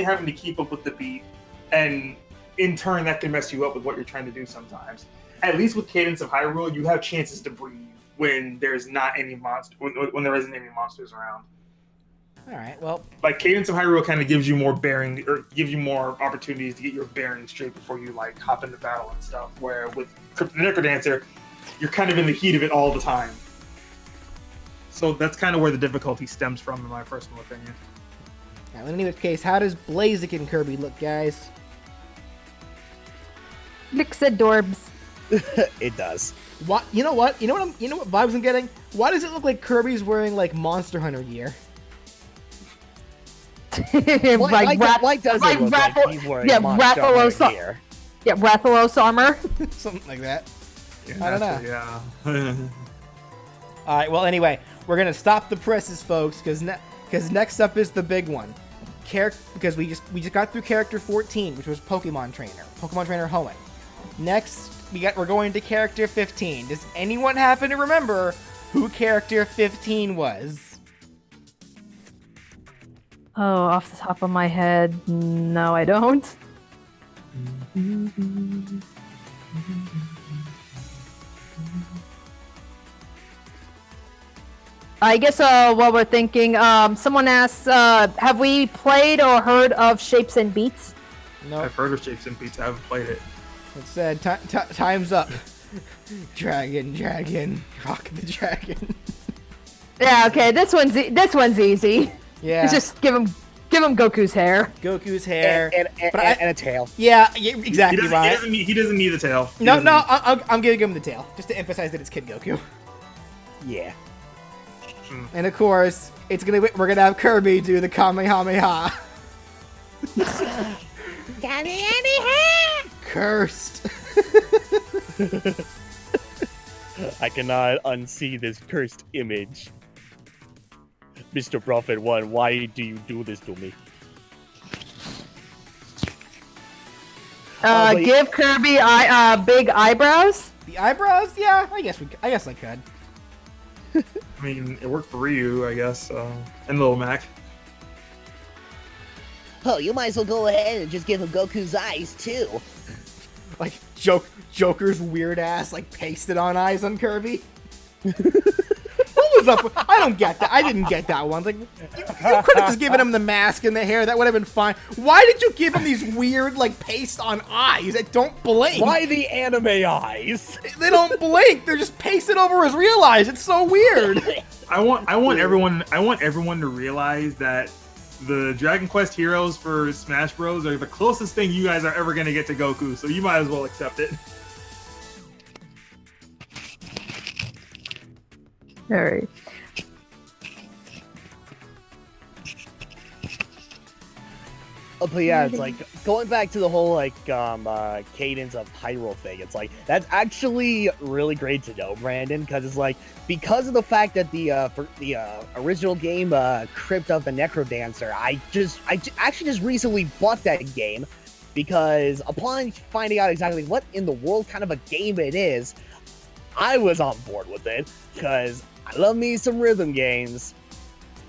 D: having to keep up with the beat, and in turn that can mess you up with what you're trying to do sometimes. At least with Cadence of Hyrule, you have chances to breathe when there's not any when there isn't any monsters around.
B: All right. Well,
D: like Cadence of Hyrule kind of gives you more bearing, or gives you more opportunities to get your bearings straight before you like hop into battle and stuff. Where with Crypt of the Necrodancer, you're kind of in the heat of it all the time. So that's kind of where the difficulty stems from, in my personal opinion.
B: Now, in any case, how does Blaziken Kirby look, guys?
H: Looks adorbs.
C: It does.
B: What? You know what vibes I'm getting? Why does it look like Kirby's wearing like Monster Hunter gear?
C: Why does it look like he's wearing Monster Hunter gear?
H: Yeah, Rathalos armor.
B: Something like that.
D: Yeah,
B: I don't know.
D: Yeah.
B: All right. Well, anyway, we're gonna stop the presses, folks, because next up is the big one. Because we just got through character 14, which was Pokemon Trainer Hoenn. Next, we're going to character 15. Does anyone happen to remember who character 15 was.
H: Oh, off the top of my head, no, I don't. I guess while we're thinking, someone asked, have we played or heard of Shapes and Beats?
B: No.
D: I've heard of Shapes and Beats. I haven't played it.
B: It said time's up. Dragon, rock the dragon.
H: Yeah, okay, this one's easy.
B: Yeah.
H: Just give him Goku's hair.
B: Goku's hair
C: and a tail.
B: Yeah, exactly right.
D: He doesn't need the tail.
B: I'm giving him the tail just to emphasize that it's Kid Goku.
C: Yeah.
B: And of course, we're gonna have Kirby do the Kamehameha.
G: Kamehameha!
B: Cursed.
J: I cannot unsee this cursed image. Mr. Prophet 1, why do you do this to me?
H: Give Kirby big eyebrows.
B: The eyebrows? Yeah, I guess I could.
D: I mean, it worked for Ryu, I guess, and Lil Mac.
G: Oh, you might as well go ahead and just give him Goku's eyes, too.
B: Like, Joker's weird ass, like, pasted on eyes on Kirby. What was up? I don't get that. I didn't get that one. Like, you could have just given him the mask and the hair. That would have been fine. Why did you give him these weird, like, paste on eyes that don't blink?
J: Why the anime eyes?
B: They don't blink. They're just pasted over his real eyes. It's so weird.
D: I want everyone to realize that the Dragon Quest heroes for Smash Bros are the closest thing you guys are ever gonna get to Goku, so you might as well accept it.
H: Alright.
C: But yeah, it's like going back to the whole like cadence of Hyrule thing. It's like that's actually really great to know, Brandon, because it's like because of the fact that the original game Crypt of the Necrodancer, I actually just recently bought that game because upon finding out exactly what in the world kind of a game it is, I was on board with it because I love me some rhythm games.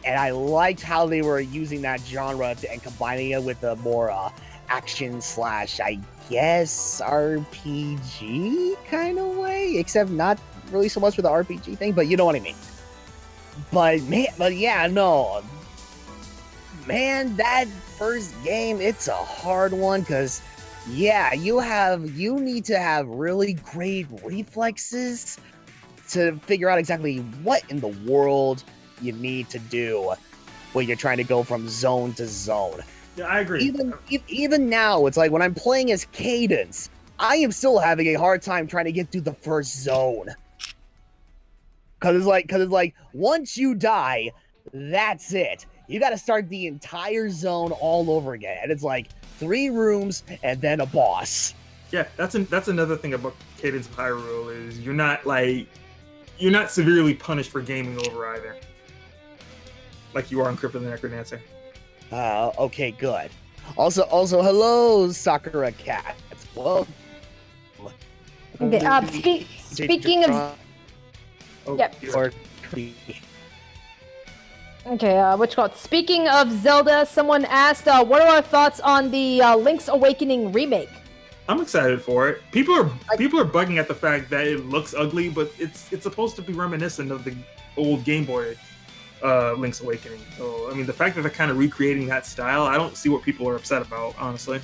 C: And I liked how they were using that genre and combining it with a more action / I guess, RPG kind of way. Except not really so much with the RPG thing, but you know what I mean. But yeah, no. Man, that first game, it's a hard one because, yeah, you need to have really great reflexes to figure out exactly what in the world you need to do when you're trying to go from zone to zone.
D: Yeah, I agree.
C: Even now, it's like when I'm playing as Cadence, I am still having a hard time trying to get through the first zone. Cause it's like once you die, that's it. You got to start the entire zone all over again, and it's like 3 rooms and then a boss.
D: Yeah, that's another thing about Cadence of Hyrule is you're not severely punished for gaming over either. Like you are on Crypt of the Necrodancer.
C: Okay, good. Also, hello, Sakura Cat. Well,
H: okay. Speaking of, yep. Okay, what's called? Speaking of Zelda, someone asked, "What are our thoughts on the Link's Awakening remake?"
D: I'm excited for it. People are bugging at the fact that it looks ugly, but it's supposed to be reminiscent of the old Game Boy. Link's Awakening. So, I mean, the fact that they're kind of recreating that style, I don't see what people are upset about, honestly.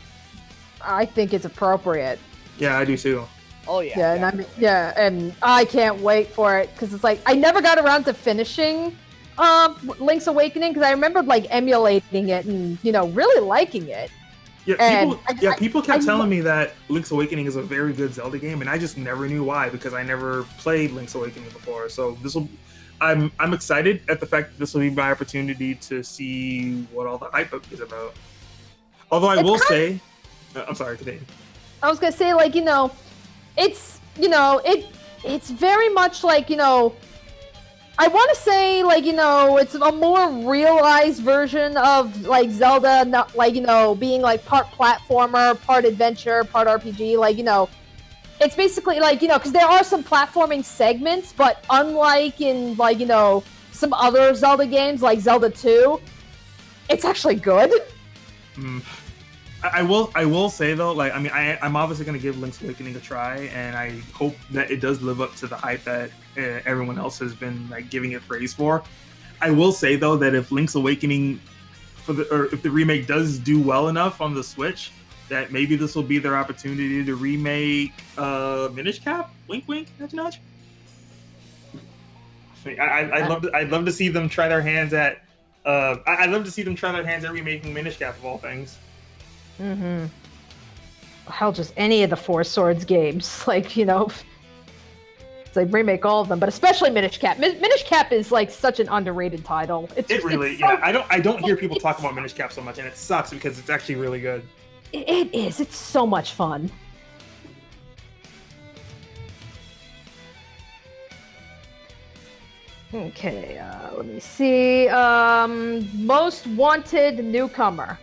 H: I think it's appropriate.
D: Yeah, I do too.
C: Oh yeah.
H: Yeah, and I can't wait for it because it's like I never got around to finishing Link's Awakening because I remembered like emulating it and really liking it.
D: Yeah, people kept telling me that Link's Awakening is a very good Zelda game, and I just never knew why because I never played Link's Awakening before. So I'm excited at the fact that this will be my opportunity to see what all the hype is about. Although I will say, I'm sorry, today.
H: I was gonna say it's it's very much like I want to say it's a more realized version of like Zelda, not being like part platformer, part adventure, part RPG. it's basically like, because there are some platforming segments, but unlike in like, some other Zelda games like Zelda 2, it's actually good.
D: I will say though, like, I mean, I'm obviously gonna give Link's Awakening a try, and I hope that it does live up to the hype that everyone else has been like giving it praise for. I will say though that if Link's Awakening if the remake does do well enough on the Switch, that maybe this will be their opportunity to remake Minish Cap. Wink, wink, nudge, nudge. I'd love to see them try their hands at. I'd love to see them try their hands at remaking Minish Cap of all things.
H: Mm-hmm. Hell, just any of the Four Swords games, like it's like remake all of them, but especially Minish Cap. Minish Cap is like such an underrated title. It's
D: I don't hear people talk about Minish Cap so much, and it sucks because it's actually really good.
H: It is. It's so much fun. Okay, let me see. Most wanted newcomer.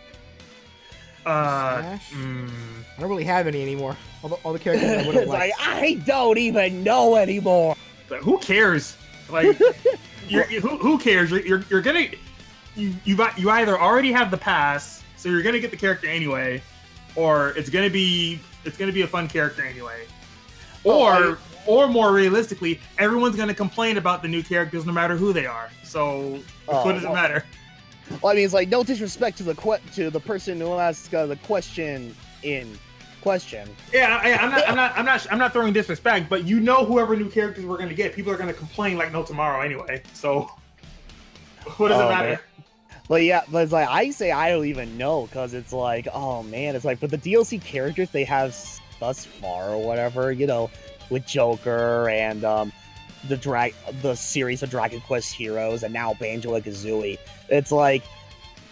B: I don't really have any anymore. All the characters I would have liked.
C: I don't even know anymore.
D: But who cares? Like, who cares? You're gonna you either already have the pass, so you're gonna get the character anyway, or it's gonna be a fun character anyway, or more realistically, everyone's gonna complain about the new characters no matter who they are. So what does it matter?
C: Well, I mean, it's like no disrespect to the person who asked the question in question.
D: Yeah, I'm not throwing disrespect, but whoever new characters we're gonna get, people are gonna complain like no tomorrow anyway. So what does it matter?
C: Man. But yeah, but it's like I say I don't even know because it's like, oh man, it's like for the DLC characters they have thus far or whatever, with Joker and the series of Dragon Quest Heroes and now Banjo-Kazooie. It's like,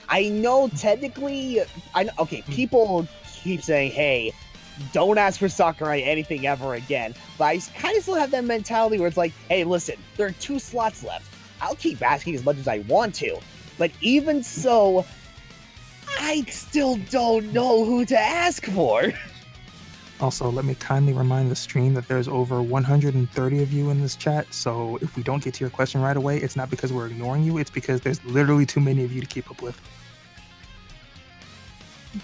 C: I know technically, people keep saying, hey, don't ask for Sakurai anything ever again, but I kind of still have that mentality where it's like, hey, listen, there are 2 slots left. I'll keep asking as much as I want to, but even so, I still don't know who to ask for.
I: Also, let me kindly remind the stream that there's over 130 of you in this chat, so if we don't get to your question right away, it's not because we're ignoring you, it's because there's literally too many of you to keep up with.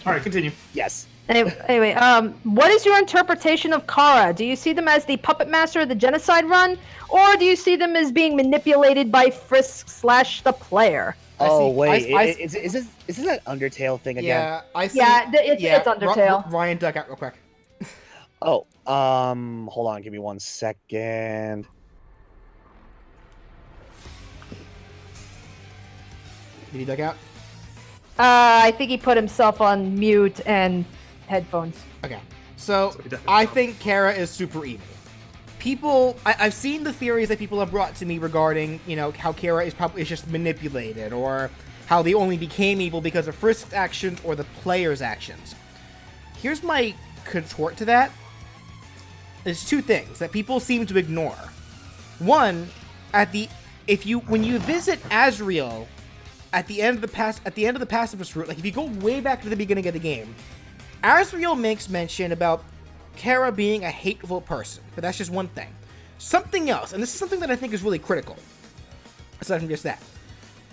D: All right, continue.
C: Yes.
H: Anyway, what is your interpretation of Kara? Do you see them as the puppet master of the genocide run, or do you see them as being manipulated by Frisk / the player?
C: Is this an Undertale thing again?
B: Yeah, I see.
H: It's Undertale.
B: Ryan, duck out real quick.
C: Oh, hold on, give me 1 second.
B: Did he duck out?
H: I think he put himself on mute and headphones.
B: Okay, so I think Kara is super evil. I've seen the theories that people have brought to me regarding, how Kara is just manipulated, or how they only became evil because of Frisk's actions or the player's actions. Here's my retort to that. There's 2 things that people seem to ignore. One, when you visit Azrael at the end of the pacifist route, like if you go way back to the beginning of the game, Azrael makes mention about Kara being a hateful person, but that's just one thing. Something else, and this is something that I think is really critical, aside from just that.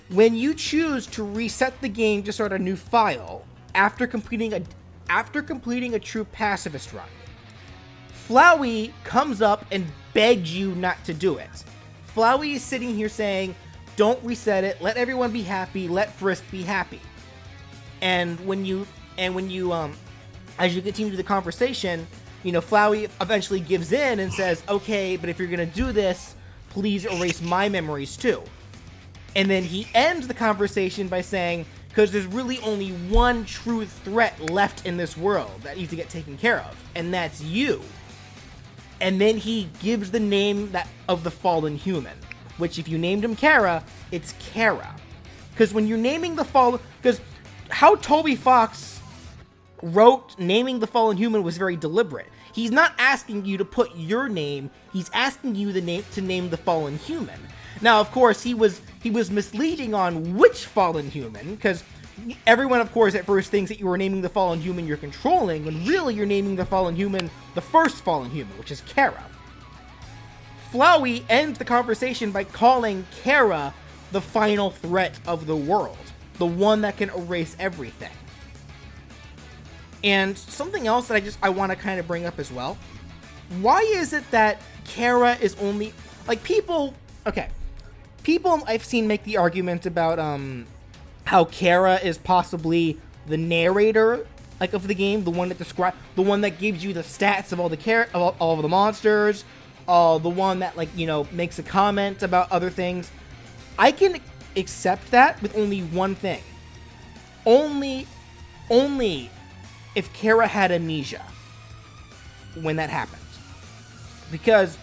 B: When you choose to reset the game to start a new file after completing a true pacifist run, Flowey comes up and begs you not to do it. Flowey is sitting here saying, don't reset it, let everyone be happy, let Frisk be happy. And when you as you continue the conversation, Flowey eventually gives in and says, okay, but if you're gonna do this, please erase my memories too. And then he ends the conversation by saying, because there's really only one true threat left in this world that needs to get taken care of, and that's you. And then he gives the name of the fallen human, which if you named him Kara, it's Kara. Because when you're naming the fallen... Because how Toby Fox wrote naming the fallen human was very deliberate. He's not asking you to put your name, he's asking you to name the fallen human. Now, of course, he was misleading on which fallen human, because everyone, of course, at first thinks that you are naming the fallen human you're controlling, when really you're naming the fallen human, the first fallen human, which is Kara. Flowey ends the conversation by calling Kara the final threat of the world, the one that can erase everything. And something else that I want to kind of bring up as well. Why is it that Kara is only, like, people I've seen make the argument about how Kara is possibly the narrator, like, of the game, the one that gives you the stats of all of the monsters, the one that, like, you know, makes a comment about other things. I can accept that with only one thing. Only if Kara had amnesia when that happened. Because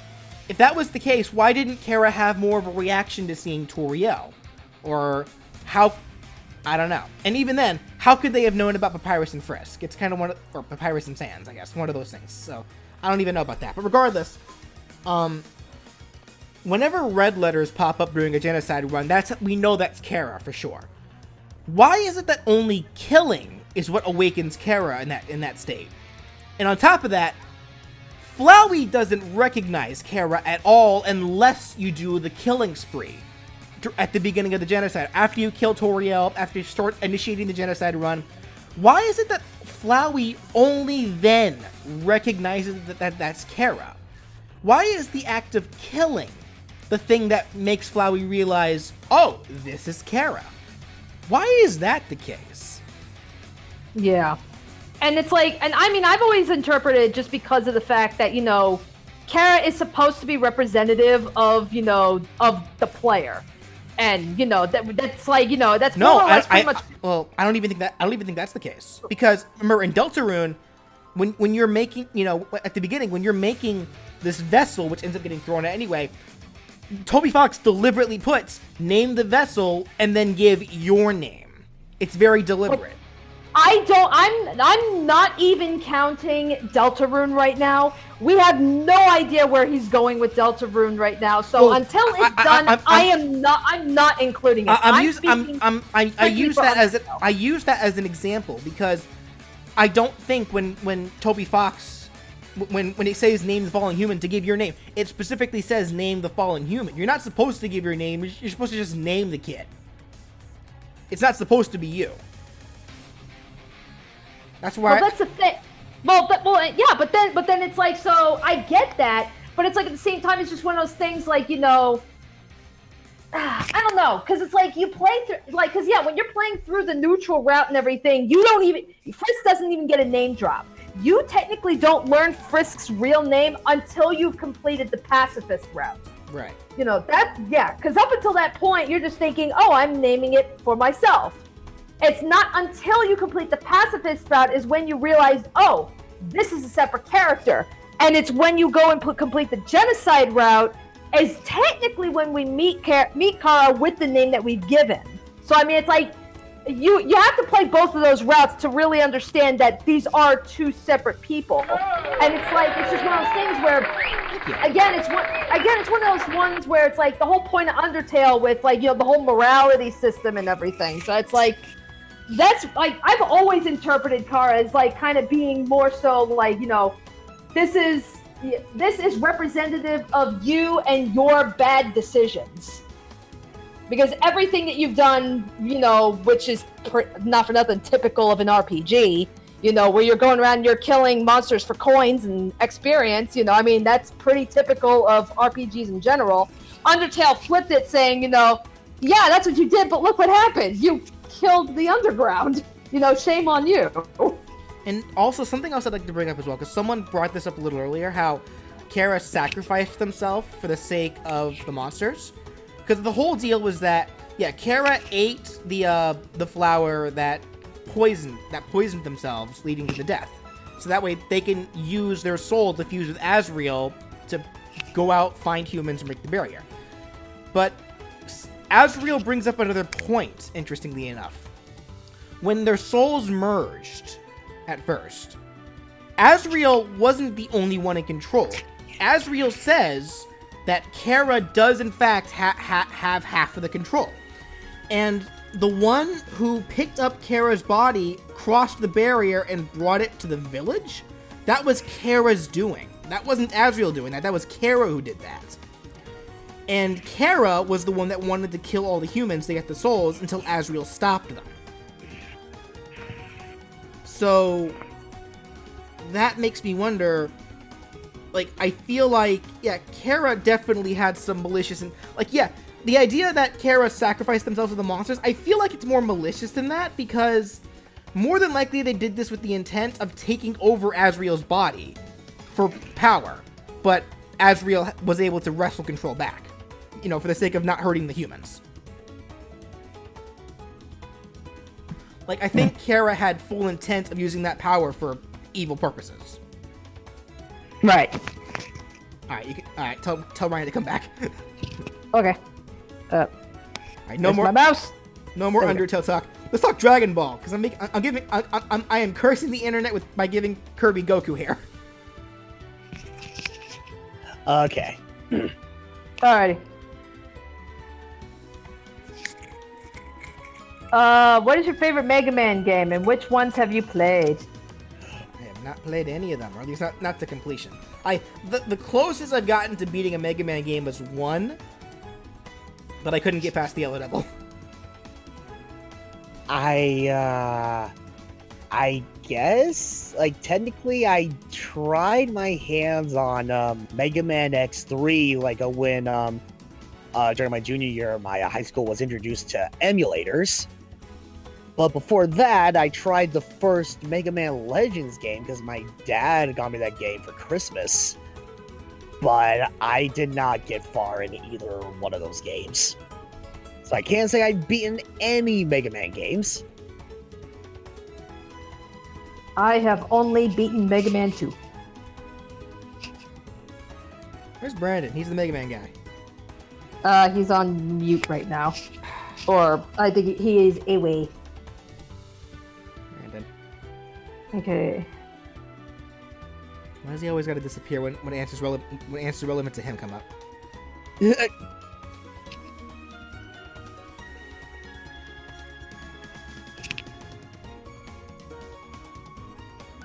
B: if that was the case, why didn't Kara have more of a reaction to seeing Toriel? Or how, I don't know. And even then, how could they have known about Papyrus and Frisk? It's kind of or Papyrus and Sans, I guess, one of those things. So, I don't even know about that. But regardless, whenever red letters pop up during a genocide run, we know that's Kara for sure. Why is it that only killing is what awakens Kara in that state? And on top of that, Flowey doesn't recognize Kara at all unless you do the killing spree at the beginning of the genocide. After you kill Toriel, after you start initiating the genocide run, why is it that Flowey only then recognizes that that's Kara? Why is the act of killing the thing that makes Flowey realize, oh, this is Kara? Why is that the case?
H: Yeah. And it's like, and I mean, I've always interpreted just because of the fact that, you know, Kara is supposed to be representative of, you know, of the player. And, you know, that's like, you know, that's more or less pretty much.
B: Well, I don't even think that's the case. Because remember, in Deltarune, when you're making, you know, at the beginning, when you're making this vessel, which ends up getting thrown out anyway, Toby Fox deliberately puts name the vessel and then give your name. It's very deliberate.
H: I'm not even counting Deltarune right now. We have no idea where he's going with Deltarune right now. So until it's done, I'm not including it.
B: I use that as an example because I don't think when Toby Fox, when it says name the fallen human to give your name, it specifically says name the fallen human. You're not supposed to give your name. You're supposed to just name the kid. It's not supposed to be you. That's why.
H: Well, that's the thing. Yeah, but then it's like, so I get that, but it's like at the same time, it's just one of those things, like, you know, I don't know, because it's like you play through, like, because yeah, when you're playing through the neutral route and everything, Frisk doesn't even get a name drop. You technically don't learn Frisk's real name until you've completed the pacifist route.
B: Right.
H: You know, because up until that point, you're just thinking, oh, I'm naming it for myself. It's not until you complete the pacifist route is when you realize, oh, this is a separate character. And it's when you go and complete the genocide route is technically when we meet Kara with the name that we've given. So, I mean, it's like, you have to play both of those routes to really understand that these are two separate people. And it's like, it's just one of those things where, again, it's one of those ones where it's like the whole point of Undertale with, like, you know, the whole morality system and everything. So it's like, that's like, I've always interpreted Kara as like kind of being more so like, you know, this is representative of you and your bad decisions. Because everything that you've done, you know, which is not for nothing typical of an RPG, you know, where you're going around and you're killing monsters for coins and experience, you know, I mean, that's pretty typical of RPGs in general. Undertale flipped it saying, you know, yeah, that's what you did, but look what happened. You killed the underground. You know, shame on you.
B: And also, something else I'd like to bring up as well, because someone brought this up a little earlier, how Kara sacrificed himself for the sake of the monsters. Because the whole deal was that, yeah, Kara ate the flower that poisoned themselves, leading to the death. So that way they can use their soul to fuse with Azrael to go out, find humans, and break the barrier. But Azrael brings up another point, interestingly enough. When their souls merged at first, Azrael wasn't the only one in control. Azrael says that Kara does in fact have half of the control. And the one who picked up Kara's body, crossed the barrier, and brought it to the village? That was Kara's doing. That wasn't Azrael doing that. That was Kara who did that. And Kara was the one that wanted to kill all the humans to get the souls until Azrael stopped them. So that makes me wonder, like, I feel like, yeah, Kara definitely had some malicious, and, like, yeah, the idea that Kara sacrificed themselves to the monsters, I feel like it's more malicious than that, because more than likely they did this with the intent of taking over Azrael's body for power, but Azrael was able to wrestle control back, you know, for the sake of not hurting the humans. Like, I think Kara had full intent of using that power for evil purposes.
H: Right.
B: Alright, tell Ryan to come back.
H: Okay.
B: Alright, no
H: Where's
B: more
H: my mouse.
B: No more
H: There we
B: Undertale talk. Let's talk Dragon Ball, because I am cursing the internet by giving Kirby Goku here.
J: Okay.
H: Alrighty. What is your favorite Mega Man game, and which ones have you played?
B: I have not played any of them, or at least not to completion. The closest I've gotten to beating a Mega Man game was 1, but I couldn't get past the yellow devil.
C: I guess, like, technically I tried my hands on Mega Man X3, like, when during my junior year, my high school was introduced to emulators. But before that, I tried the first Mega Man Legends game because my dad got me that game for Christmas. But I did not get far in either one of those games. So I can't say I've beaten any Mega Man games.
H: I have only beaten Mega Man 2.
B: Where's Brandon? He's the Mega Man guy.
H: He's on mute right now. Or, I think he is away.
B: Brandon.
H: Okay.
B: Why does he always got to disappear when answers relevant to him come up?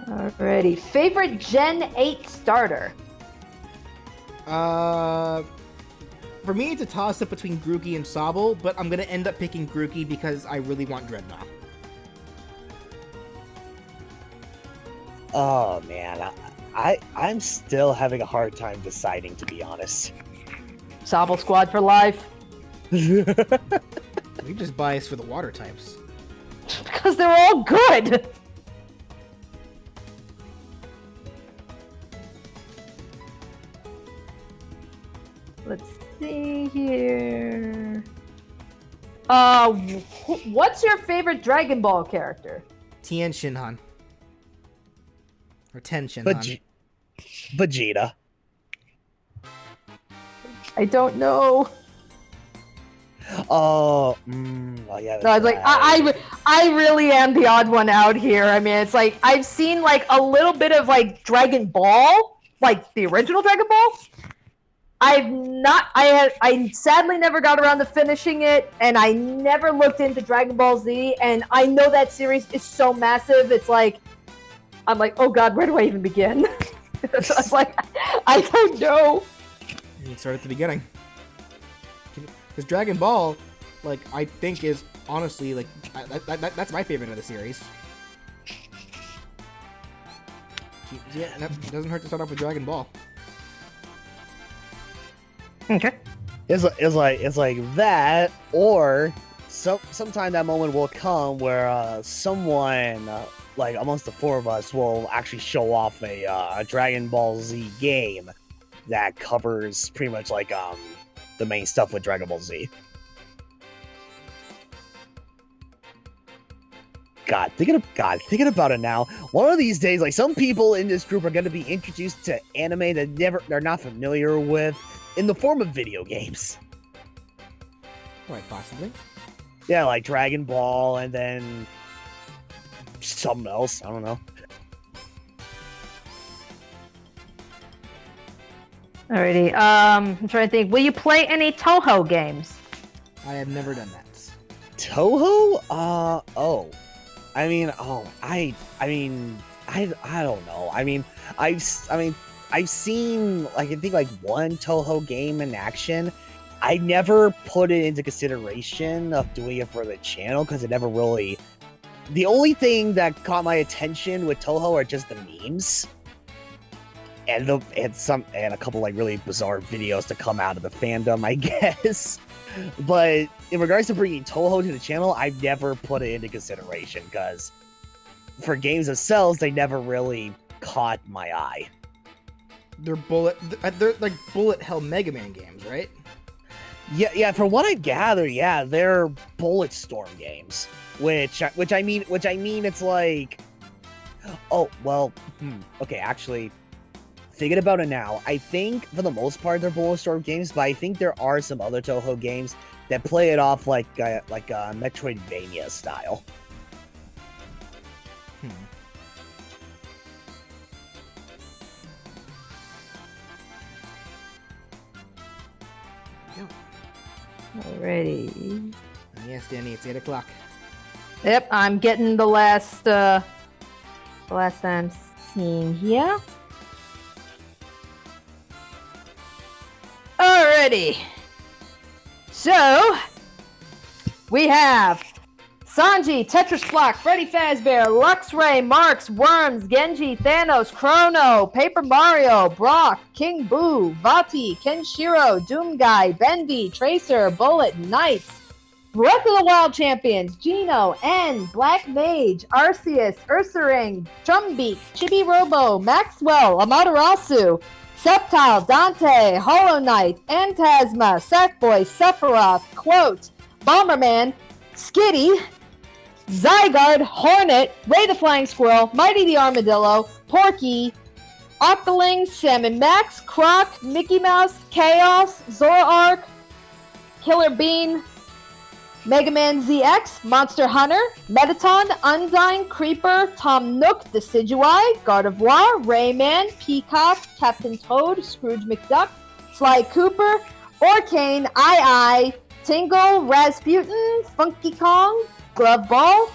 H: Alrighty. Favorite Gen 8 starter?
B: For me, it's a toss-up between Grookey and Sobble, but I'm gonna end up picking Grookey because I really want Dreadnought.
C: Oh man, I'm still having a hard time deciding, to be honest.
H: Sobble Squad for life.
B: We just biased for the water types.
H: Because they're all good. Let's see here. What's your favorite Dragon Ball character?
B: Tien Shinhan. Or Ten Shinhan.
C: Vegeta.
H: I don't know.
C: Oh, yeah.
H: No, I was like, I really am the odd one out here. I mean, it's like I've seen like a little bit of like Dragon Ball, like the original Dragon Ball. I sadly never got around to finishing it, and I never looked into Dragon Ball Z, and I know that series is so massive, it's like, I'm like, oh god, where do I even begin? So I was like, I don't know.
B: You can start at the beginning. Because Dragon Ball, like, I think is, honestly, like, that's my favorite of the series. Yeah, it doesn't hurt to start off with Dragon Ball.
H: Okay.
C: It's like that, or sometime that moment will come where someone like amongst the four of us will actually show off a Dragon Ball Z game that covers pretty much like the main stuff with Dragon Ball Z. God, thinking about it now. One of these days, like, some people in this group are going to be introduced to anime that they're not familiar with in the form of video games.
B: Right, possibly.
C: Yeah, like Dragon Ball, and then something else. I don't know.
H: Alrighty. I'm trying to think. Will you play any Toho games?
B: I have never done that.
C: Toho? I don't know. I've seen I think one Toho game in action. I never put it into consideration of doing it for the channel because it never really. The only thing that caught my attention with Toho are just the memes. And a couple really bizarre videos to come out of the fandom, I guess. But in regards to bringing Toho to the channel, I've never put it into consideration because for games themselves, they never really caught my eye.
B: They're like bullet hell Mega Man games, right?
C: Yeah. From what I gather, yeah, they're bullet storm games. Which I mean, it's like, okay, actually. Thinking about it now, I think for the most part they're bullet storm games, but I think there are some other Toho games that play it off like a Metroidvania style.
H: Alrighty.
B: Yes, Danny, it's 8 o'clock.
H: Yep, I'm getting the last I'm seeing here. Alrighty. So, we have Sanji, Tetris Block, Freddy Fazbear, Luxray, Marks, Worms, Genji, Thanos, Chrono, Paper Mario, Brock, King Boo, Vati, Kenshiro, Doomguy, Bendy, Tracer, Bullet, Knights, Breath of the Wild Champions, Gino, N, Black Mage, Arceus, Ursaring, Drumbeat, Chibi Robo, Maxwell, Amaterasu, Sceptile, Dante, Hollow Knight, Phantasma, Sackboy, Sephiroth, Quote, Bomberman, Skitty, Zygarde, Hornet, Ray the Flying Squirrel, Mighty the Armadillo, Porky, Octoling, Salmon Max, Croc, Mickey Mouse, Chaos, Zoroark, Killer Bean, Mega Man ZX, Monster Hunter, Mettaton, Undyne, Creeper, Tom Nook, Decidueye, Gardevoir, Rayman, Peacock, Captain Toad, Scrooge McDuck, Sly Cooper, Orcane, I, Tingle, Rasputin, Funky Kong, Glove Ball,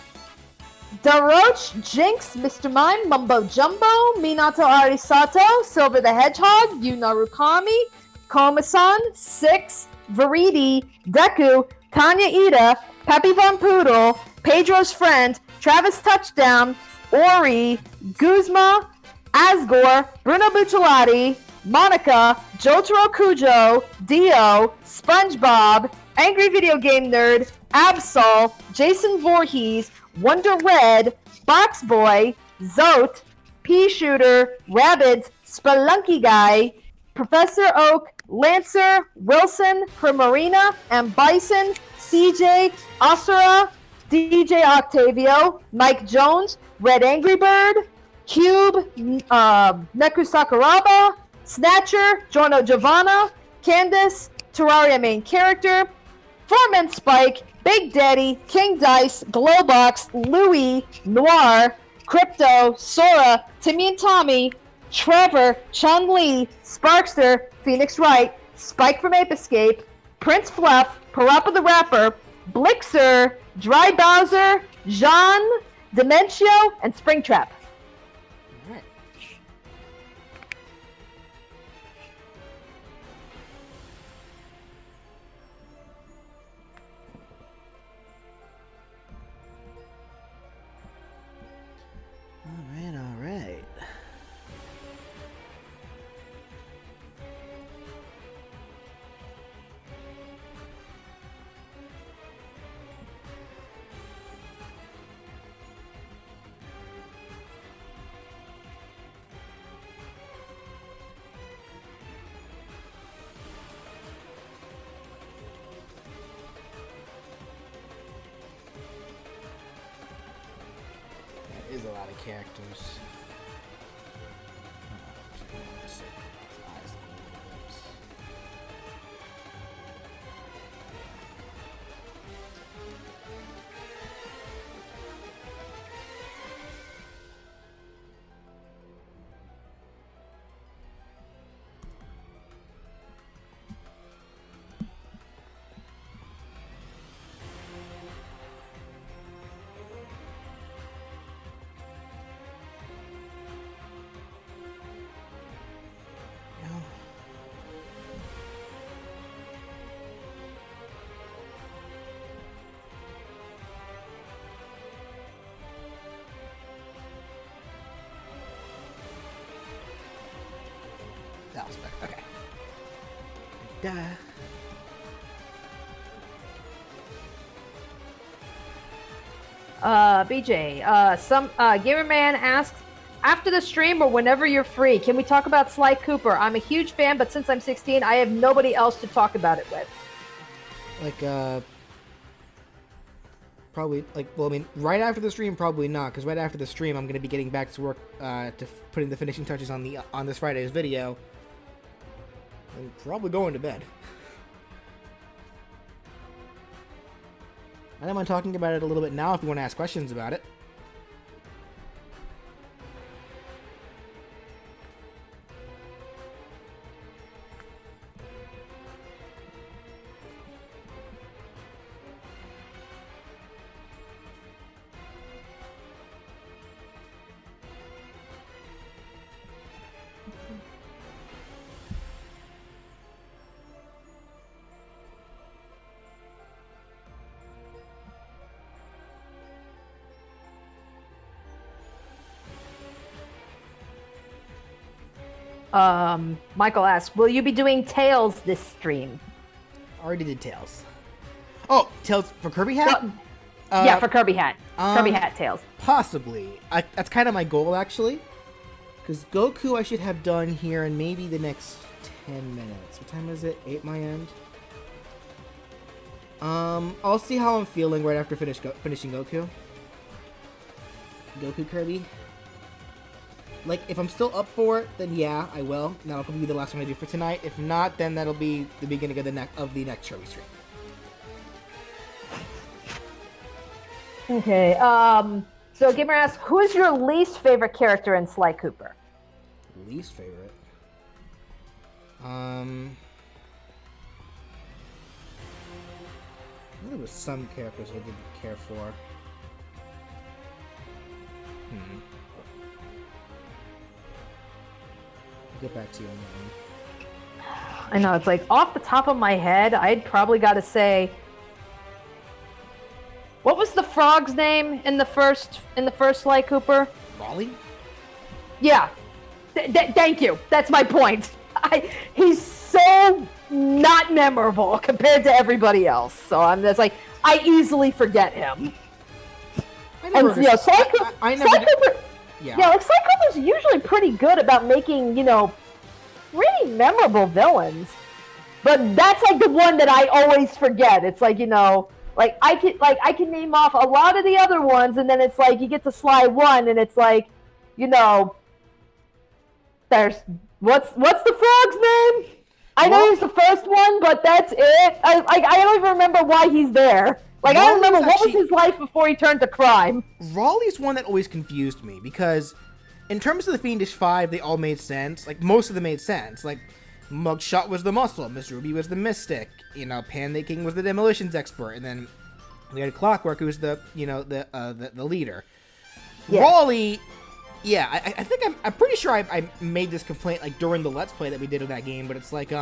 H: Daroche, Jinx, Mr. Mime, Mumbo Jumbo, Minato Arisato, Silver the Hedgehog, Yu Narukami, Komasan, Six, Veridi, Deku, Tanya Ida, Peppy Von Poodle, Pedro's Friend, Travis Touchdown, Ori, Guzma, Asgore, Bruno Bucciolati, Monica, Jotaro Kujo, Dio, SpongeBob, Angry Video Game Nerd, Absol, Jason Voorhees, Wonder Red, Box Boy, Zote, Pea Shooter, Rabbids, Spelunky Guy, Professor Oak, Lancer, Wilson, Primarina, and Bison, CJ, Asura, DJ Octavio, Mike Jones, Red Angry Bird, Cube, Neku Sakuraba, Snatcher, Jorno Giovanna, Candace, Terraria main character, Foreman Spike, Big Daddy, King Dice, Glowbox, Louie, Noir, Crypto, Sora, Timmy and Tommy, Trevor, Chun-Li, Sparkster, Phoenix Wright, Spike from Ape Escape, Prince Fluff, Parappa the Rapper, Blixer, Dry Bowser, Jean, Dementio, and Springtrap.
B: All right. That is a lot of characters. Elspeth. Okay. Duh.
H: BJ, some Gamer Man asks, after the stream or whenever you're free, can we talk about Sly Cooper? I'm a huge fan, but since I'm 16, I have nobody else to talk about it with.
B: Like, probably, like, well, I mean, right after the stream, probably not, because right after the stream, I'm going to be getting back to work, to putting the finishing touches on this Friday's video, and probably going to bed. I don't mind talking about it a little bit now if you want to ask questions about it.
H: Michael asks, will you be doing Tails this stream?
B: Already did Tails. Oh, Tails for Kirby Hat?
H: Yeah, for Kirby Hat. Kirby Hat Tails.
B: Possibly. That's kind of my goal, actually. Because Goku I should have done here in maybe the next 10 minutes. What time is it? 8 my end? I'll see how I'm feeling right after finishing Goku. Goku Kirby. Like, if I'm still up for it, then yeah, I will. That'll probably be the last one I do for tonight. If not, then that'll be the beginning of the next Kirby stream.
H: Okay, so Gamer asks, who is your least favorite character in Sly Cooper?
B: Least favorite? There was some characters I didn't care for. I'll get back to you on that one.
H: I know, it's like, off the top of my head, I'd probably got to say... What was the frog's name in the first Sly Cooper?
B: Raleigh?
H: Yeah. Thank you. That's my point. He's so not memorable compared to everybody else. So I'm just like, I easily forget him. And you know, Sly Cooper.
B: Yeah.
H: Yeah, like Sly Cooper's usually pretty good about making, you know, pretty memorable villains. But that's like the one that I always forget. It's like, you know, like I can name off a lot of the other ones, and then it's like you get to Sly 1, and it's like, you know, there's what's the frog's name? I know he's the first one, but that's it. I don't even remember why he's there. Like, I don't remember what was his life before he turned to crime.
B: Raleigh's one that always confused me, because in terms of the Fiendish Five, they all made sense. Like, most of them made sense. Like, Mugshot was the muscle, Miss Ruby was the mystic, you know, Panda King was the demolitions expert, and then we had Clockwork, who was the, you know, the leader. Yeah. Raleigh, yeah, I think I'm pretty sure I made this complaint, like, during the Let's Play that we did of that game, but it's like,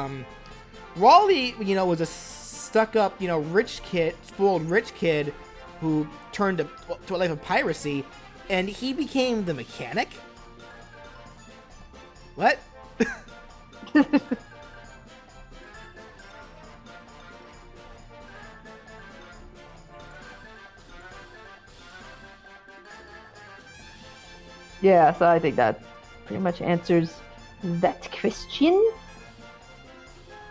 B: Raleigh, you know, was a stuck-up, you know, spoiled rich kid who turned to a life of piracy, and he became the mechanic? What?
H: Yeah, so I think that pretty much answers that question.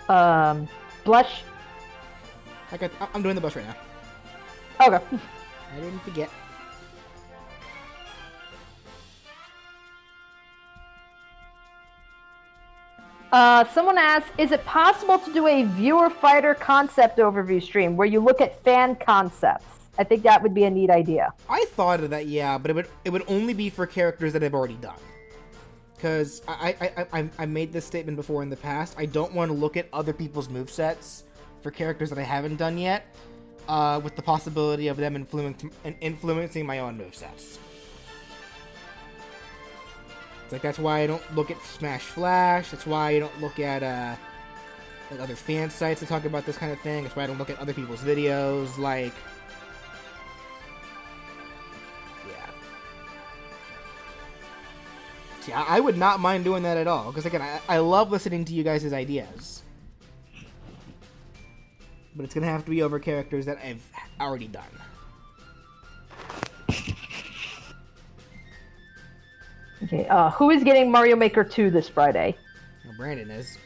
H: Blush.
B: I'm doing the blush right now.
H: Okay.
B: I didn't forget.
H: Someone asks, is it possible to do a viewer fighter concept overview stream where you look at fan concepts? I think that would be a neat idea.
B: I thought of that, yeah, but it would only be for characters that I've already done. Because I made this statement before in the past. I don't want to look at other people's movesets for characters that I haven't done yet, with the possibility of them influencing my own movesets. It's like, that's why I don't look at Smash Flash. That's why I don't look at like other fan sites that talk about this kind of thing. That's why I don't look at other people's videos. Like, yeah. See, I would not mind doing that at all, because again, I love listening to you guys' ideas. But it's going to have to be over characters that I've already done.
H: Okay, who is getting Mario Maker 2 this Friday?
B: Well, Brandon is.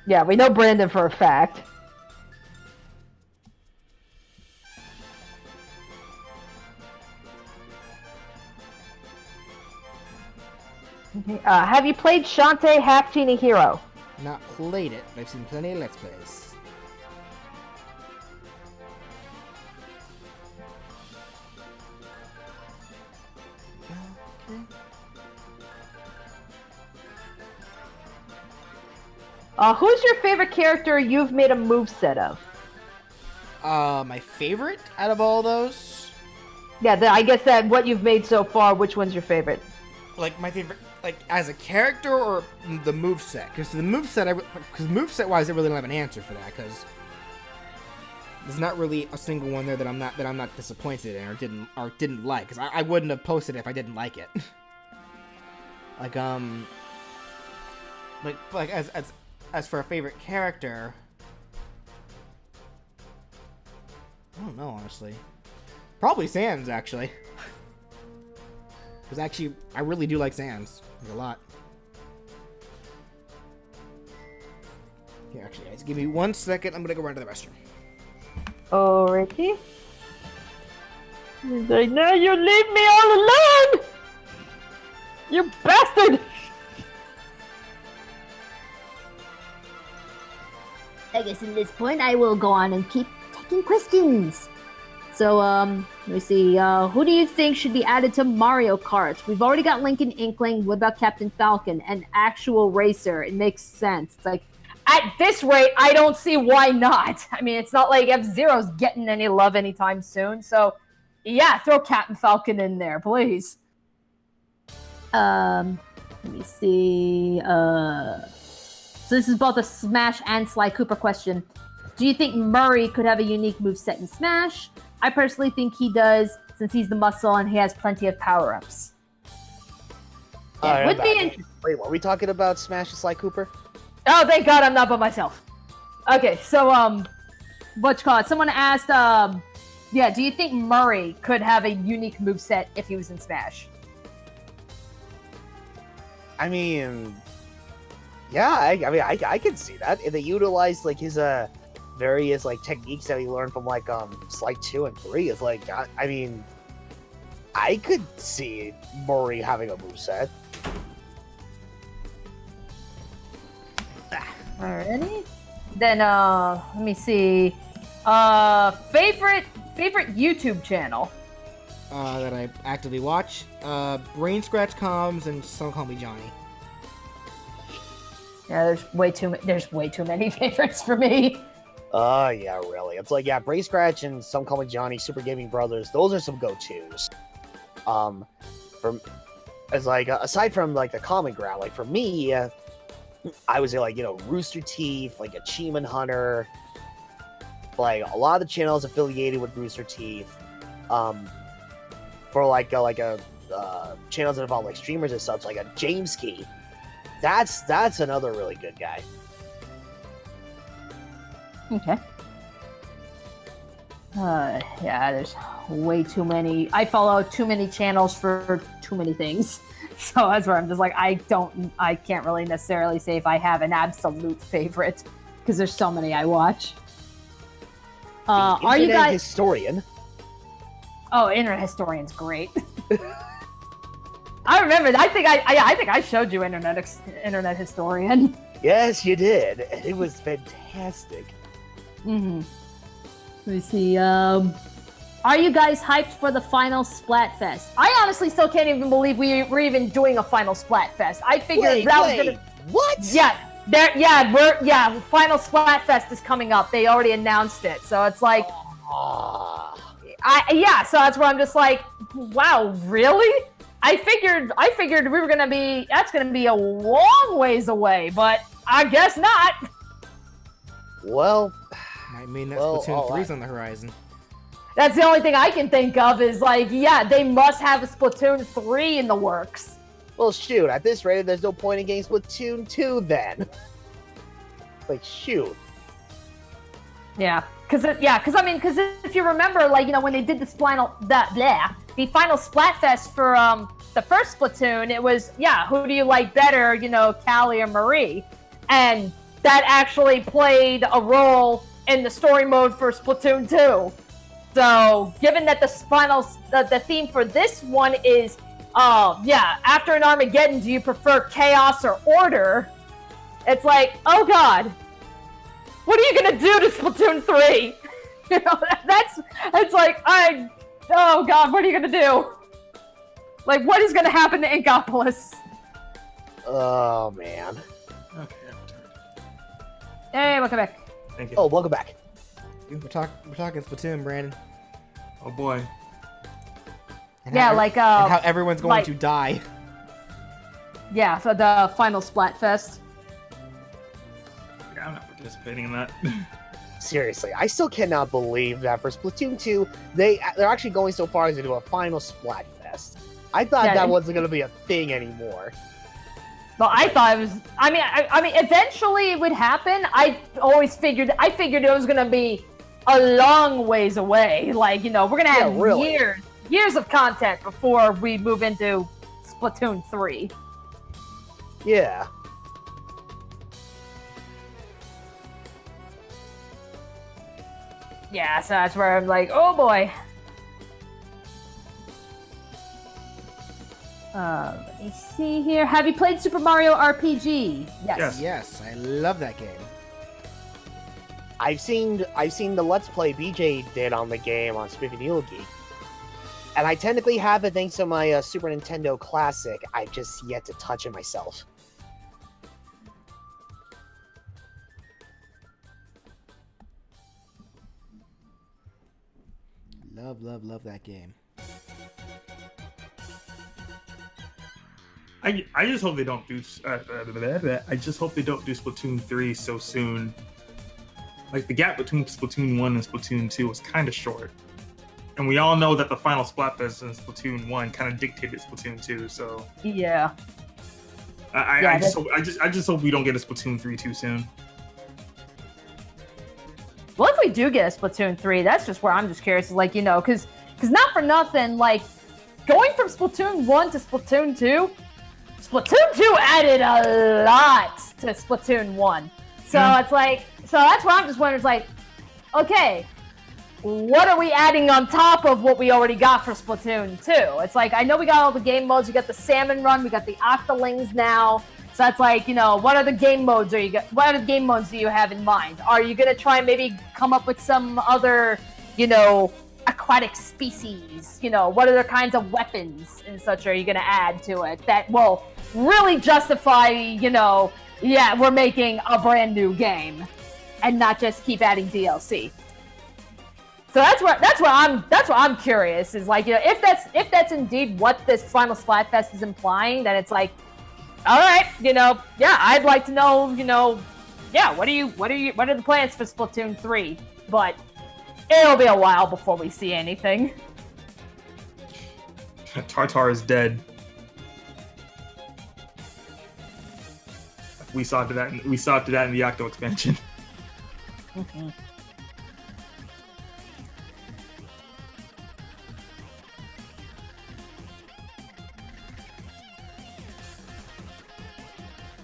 H: Yeah, we know Brandon for a fact. Okay, have you played Shantae Half Genie Hero?
B: Not played it, but I've seen plenty of Let's Plays.
H: Who's your favorite character you've made a moveset of?
B: My favorite out of all those?
H: Yeah, I guess that what you've made so far, which one's your favorite?
B: Like, my favorite, like, as a character or the moveset? Because the moveset-wise, I really don't have an answer for that, because there's not really a single one there that I'm not disappointed in or didn't like, because I wouldn't have posted it if I didn't like it. like as for a favorite character, I don't know, honestly. Probably Sans, actually. Because actually, I really do like Sans. Like, a lot. Here, actually, guys, give me 1 second. I'm gonna go run to the restroom.
H: Alrighty. He's like, no, you leave me all alone! You bastard!
A: I guess at this point I will go on and keep taking questions. So, let me see. Who do you think should be added to Mario Kart? We've already got Link and Inkling. What about Captain Falcon? An actual racer. It makes sense. It's like, at this rate, I don't see why not. I mean, it's not like F-Zero's getting any love anytime soon. So, yeah, throw Captain Falcon in there, please. Let me see. So this is both a Smash and Sly Cooper question. Do you think Murray could have a unique moveset in Smash? I personally think he does, since he's the muscle and he has plenty of power-ups.
C: Alright,
A: would be
C: wait, were we talking about Smash and Sly Cooper?
A: Oh, thank God I'm not by myself. Okay, so, what you call it? Someone asked, yeah, do you think Murray could have a unique moveset if he was in Smash?
C: I mean, yeah, I can see that. If they utilize, like, his, various, like, techniques that he learned from, like, Sly 2 and 3, is like, I mean, I could see Murray having a moveset.
A: Alrighty. Then, let me see. Favorite YouTube channel?
B: That I actively watch? Brain Scratch Comms and Some Call Me Johnny.
A: Yeah, there's way too many favorites for me.
C: Yeah, really. It's like, yeah, Brain Scratch and Some Call Me Johnny, Super Gaming Brothers, those are some go-tos. As like, aside from, like, the common ground, like, for me, I would say, like, you know, Rooster Teeth, like, Achievement Hunter, like, a lot of the channels affiliated with Rooster Teeth, for, like, channels that involve, like, streamers and such, like a James Key. That's another really good guy.
A: Okay. Yeah, there's way too many. I follow too many channels for too many things. So that's where I'm just like, I can't really necessarily say if I have an absolute favorite, because there's so many I watch. Are you guys
C: Historian?
A: Oh, Internet Historian's great. I remember. I think I showed you Internet Historian.
C: Yes, you did. It was fantastic.
A: Mm-hmm. Let me see. Are you guys hyped for the final Splatfest? I honestly still can't even believe we're even doing a final Splatfest. I figured was gonna.
C: What?
A: Yeah, final Splatfest is coming up. They already announced it, so it's like. So that's where I'm just like, wow, really? I figured we were gonna be. That's gonna be a long ways away, but I guess not.
C: Well,
B: I mean, that Splatoon 3's on the horizon.
A: That's the only thing I can think of is like, yeah, they must have a Splatoon 3 in the works.
C: Well, shoot, at this rate, there's no point in getting Splatoon 2 then. Like, shoot.
A: Yeah, because if you remember, like, when they did the final Splatfest for the first Splatoon, it was, who do you like better, Callie or Marie? And that actually played a role in the story mode for Splatoon 2. So, given that the theme for this one is, after an Armageddon, do you prefer chaos or order? It's like, oh god, what are you gonna do to Splatoon 3? It's like, oh god, what are you gonna do? Like, what is gonna happen to Inkopolis?
C: Oh, man.
D: Okay.
A: Hey, welcome back.
D: Thank you.
C: Oh, welcome back.
B: We're talking Splatoon, Brandon.
D: Oh boy.
B: And
A: Yeah,
B: how,
A: like,
B: and how everyone's going to die.
A: Yeah, for the final Splatfest.
D: Yeah, I'm not participating in that.
C: Seriously, I still cannot believe that for Splatoon 2, they're actually going so far as to do a final Splatfest. I thought that wasn't going to be a thing anymore.
A: Well, I thought it was. I mean, eventually it would happen. I figured it was gonna be a long ways away. Like, we're gonna have years of content before we move into Splatoon 3.
C: Yeah.
A: Yeah, so that's where I'm like, oh boy. Let me see here. Have you played Super Mario RPG? Yes.
B: Yes, I love that game.
C: I've seen the Let's Play BJ did on the game on Spiffy Needle Geek. And I technically have it thanks to my Super Nintendo Classic. I've just yet to touch it myself.
B: Love that game.
D: I just hope they don't do. I just hope they don't do Splatoon 3 so soon. Like, the gap between Splatoon 1 and Splatoon 2 was kind of short, and we all know that the final Splatfest in Splatoon 1 kind of dictated Splatoon 2. So
A: yeah,
D: I just hope we don't get a Splatoon 3 too soon.
A: Well, if we do get a Splatoon 3, that's just where I'm just curious. Like, because not for nothing, like, going from Splatoon 1 to Splatoon 2, Splatoon 2 added a lot to Splatoon 1. So it's like, so that's why I'm just wondering, it's like, okay, what are we adding on top of what we already got for Splatoon 2? It's like, I know we got all the game modes. We got the Salmon Run. We got the Octolings now. So that's like, what are the game modes what are the game modes do you have in mind? Are you going to try and maybe come up with some other, aquatic species? What other kinds of weapons and such are you going to add to it that will really justify, we're making a brand new game and not just keep adding DLC. So that's what I'm curious is, like, if that's indeed what this final Splatfest is implying, then it's like, all right, I'd like to know, what are the plans for Splatoon 3? But it'll be a while before we see anything.
D: Tartar is dead. We saw to that in the Octo expansion.
A: Mm-hmm.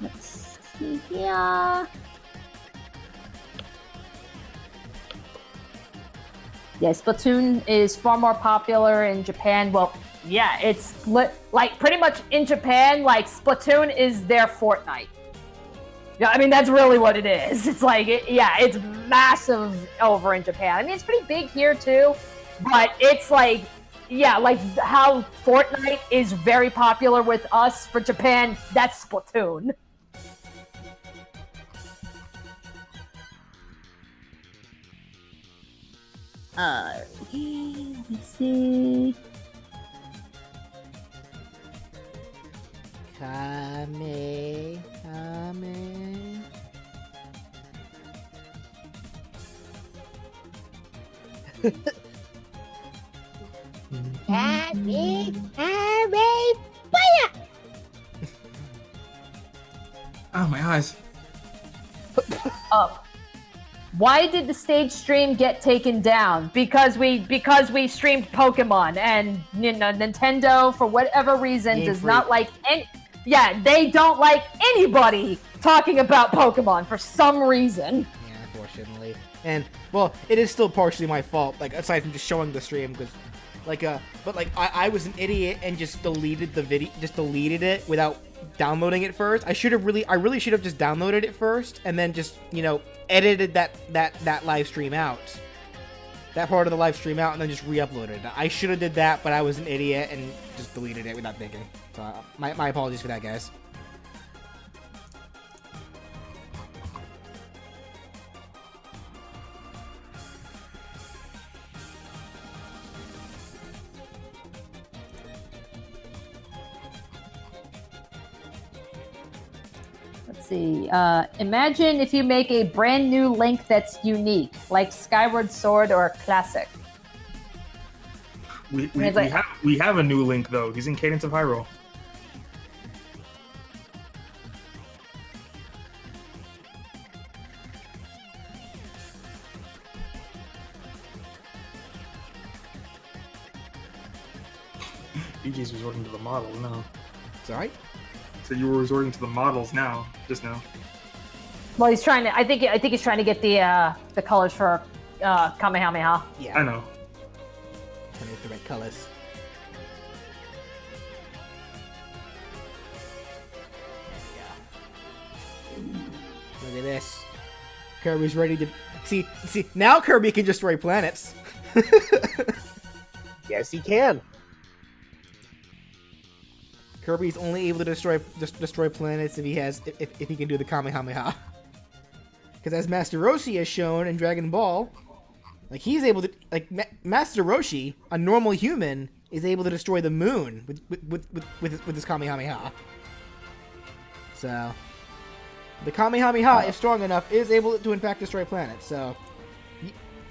A: Let's see here. Yeah, Splatoon is far more popular in Japan. Well, yeah, it's like pretty much in Japan, like Splatoon is their Fortnite. Yeah, I mean, that's really what it is. It's like, it's massive over in Japan. I mean, it's pretty big here too, but it's like, like how Fortnite is very popular with us for Japan, that's Splatoon. Let me see.
B: Kame.
D: Oh, my eyes.
A: Why did the stage stream get taken down? Because we streamed Pokemon, and Nintendo, for whatever reason, does not like any. Yeah, they don't like anybody talking about Pokemon for some reason.
B: Yeah, unfortunately. And well, it is still partially my fault. Like aside from just showing the stream, because I was an idiot and just deleted the video, just deleted it without downloading it first. I really should have just downloaded it first and then just edited that live stream out, that part of the live stream out, and then just re-uploaded it. I should have did that, but I was an idiot and just deleted it without thinking. So my apologies for that, guys.
A: Let's see. Imagine if you make a brand new Link that's unique, like Skyward Sword or Classic.
D: We have a new Link though. He's in Cadence of Hyrule. BJ's resorting to the models now.
B: Sorry?
D: So you were resorting to the models now, just now.
A: Well, he's trying to. I think he's trying to get the colors for Kamehameha.
B: Yeah,
D: I know.
B: Trying to get the right colors. Look at this. Kirby's ready to see. Now Kirby can destroy planets.
C: Yes, he can.
B: Kirby's only able to destroy planets if he can do the Kamehameha. Because as Master Roshi has shown in Dragon Ball, like he's able to, like Master Roshi, a normal human, is able to destroy the moon with his Kamehameha. So the Kamehameha, if strong enough, is able to in fact destroy planets. So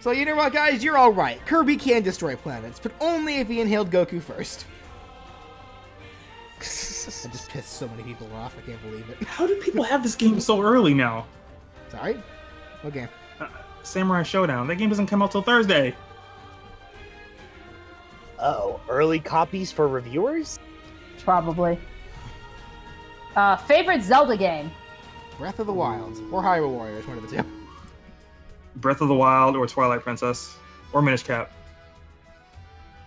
B: you know what, guys, you're all right. Kirby can destroy planets, but only if he inhaled Goku first. I just pissed so many people off. I can't believe it.
D: How do people have this game so early now?
B: Sorry? Okay.
D: Samurai Showdown. That game doesn't come out till Thursday.
C: Oh, early copies for reviewers?
A: Probably. Favorite Zelda game?
B: Breath of the Wild or Hyrule Warriors, one of the two.
D: Breath of the Wild or Twilight Princess or Minish Cap.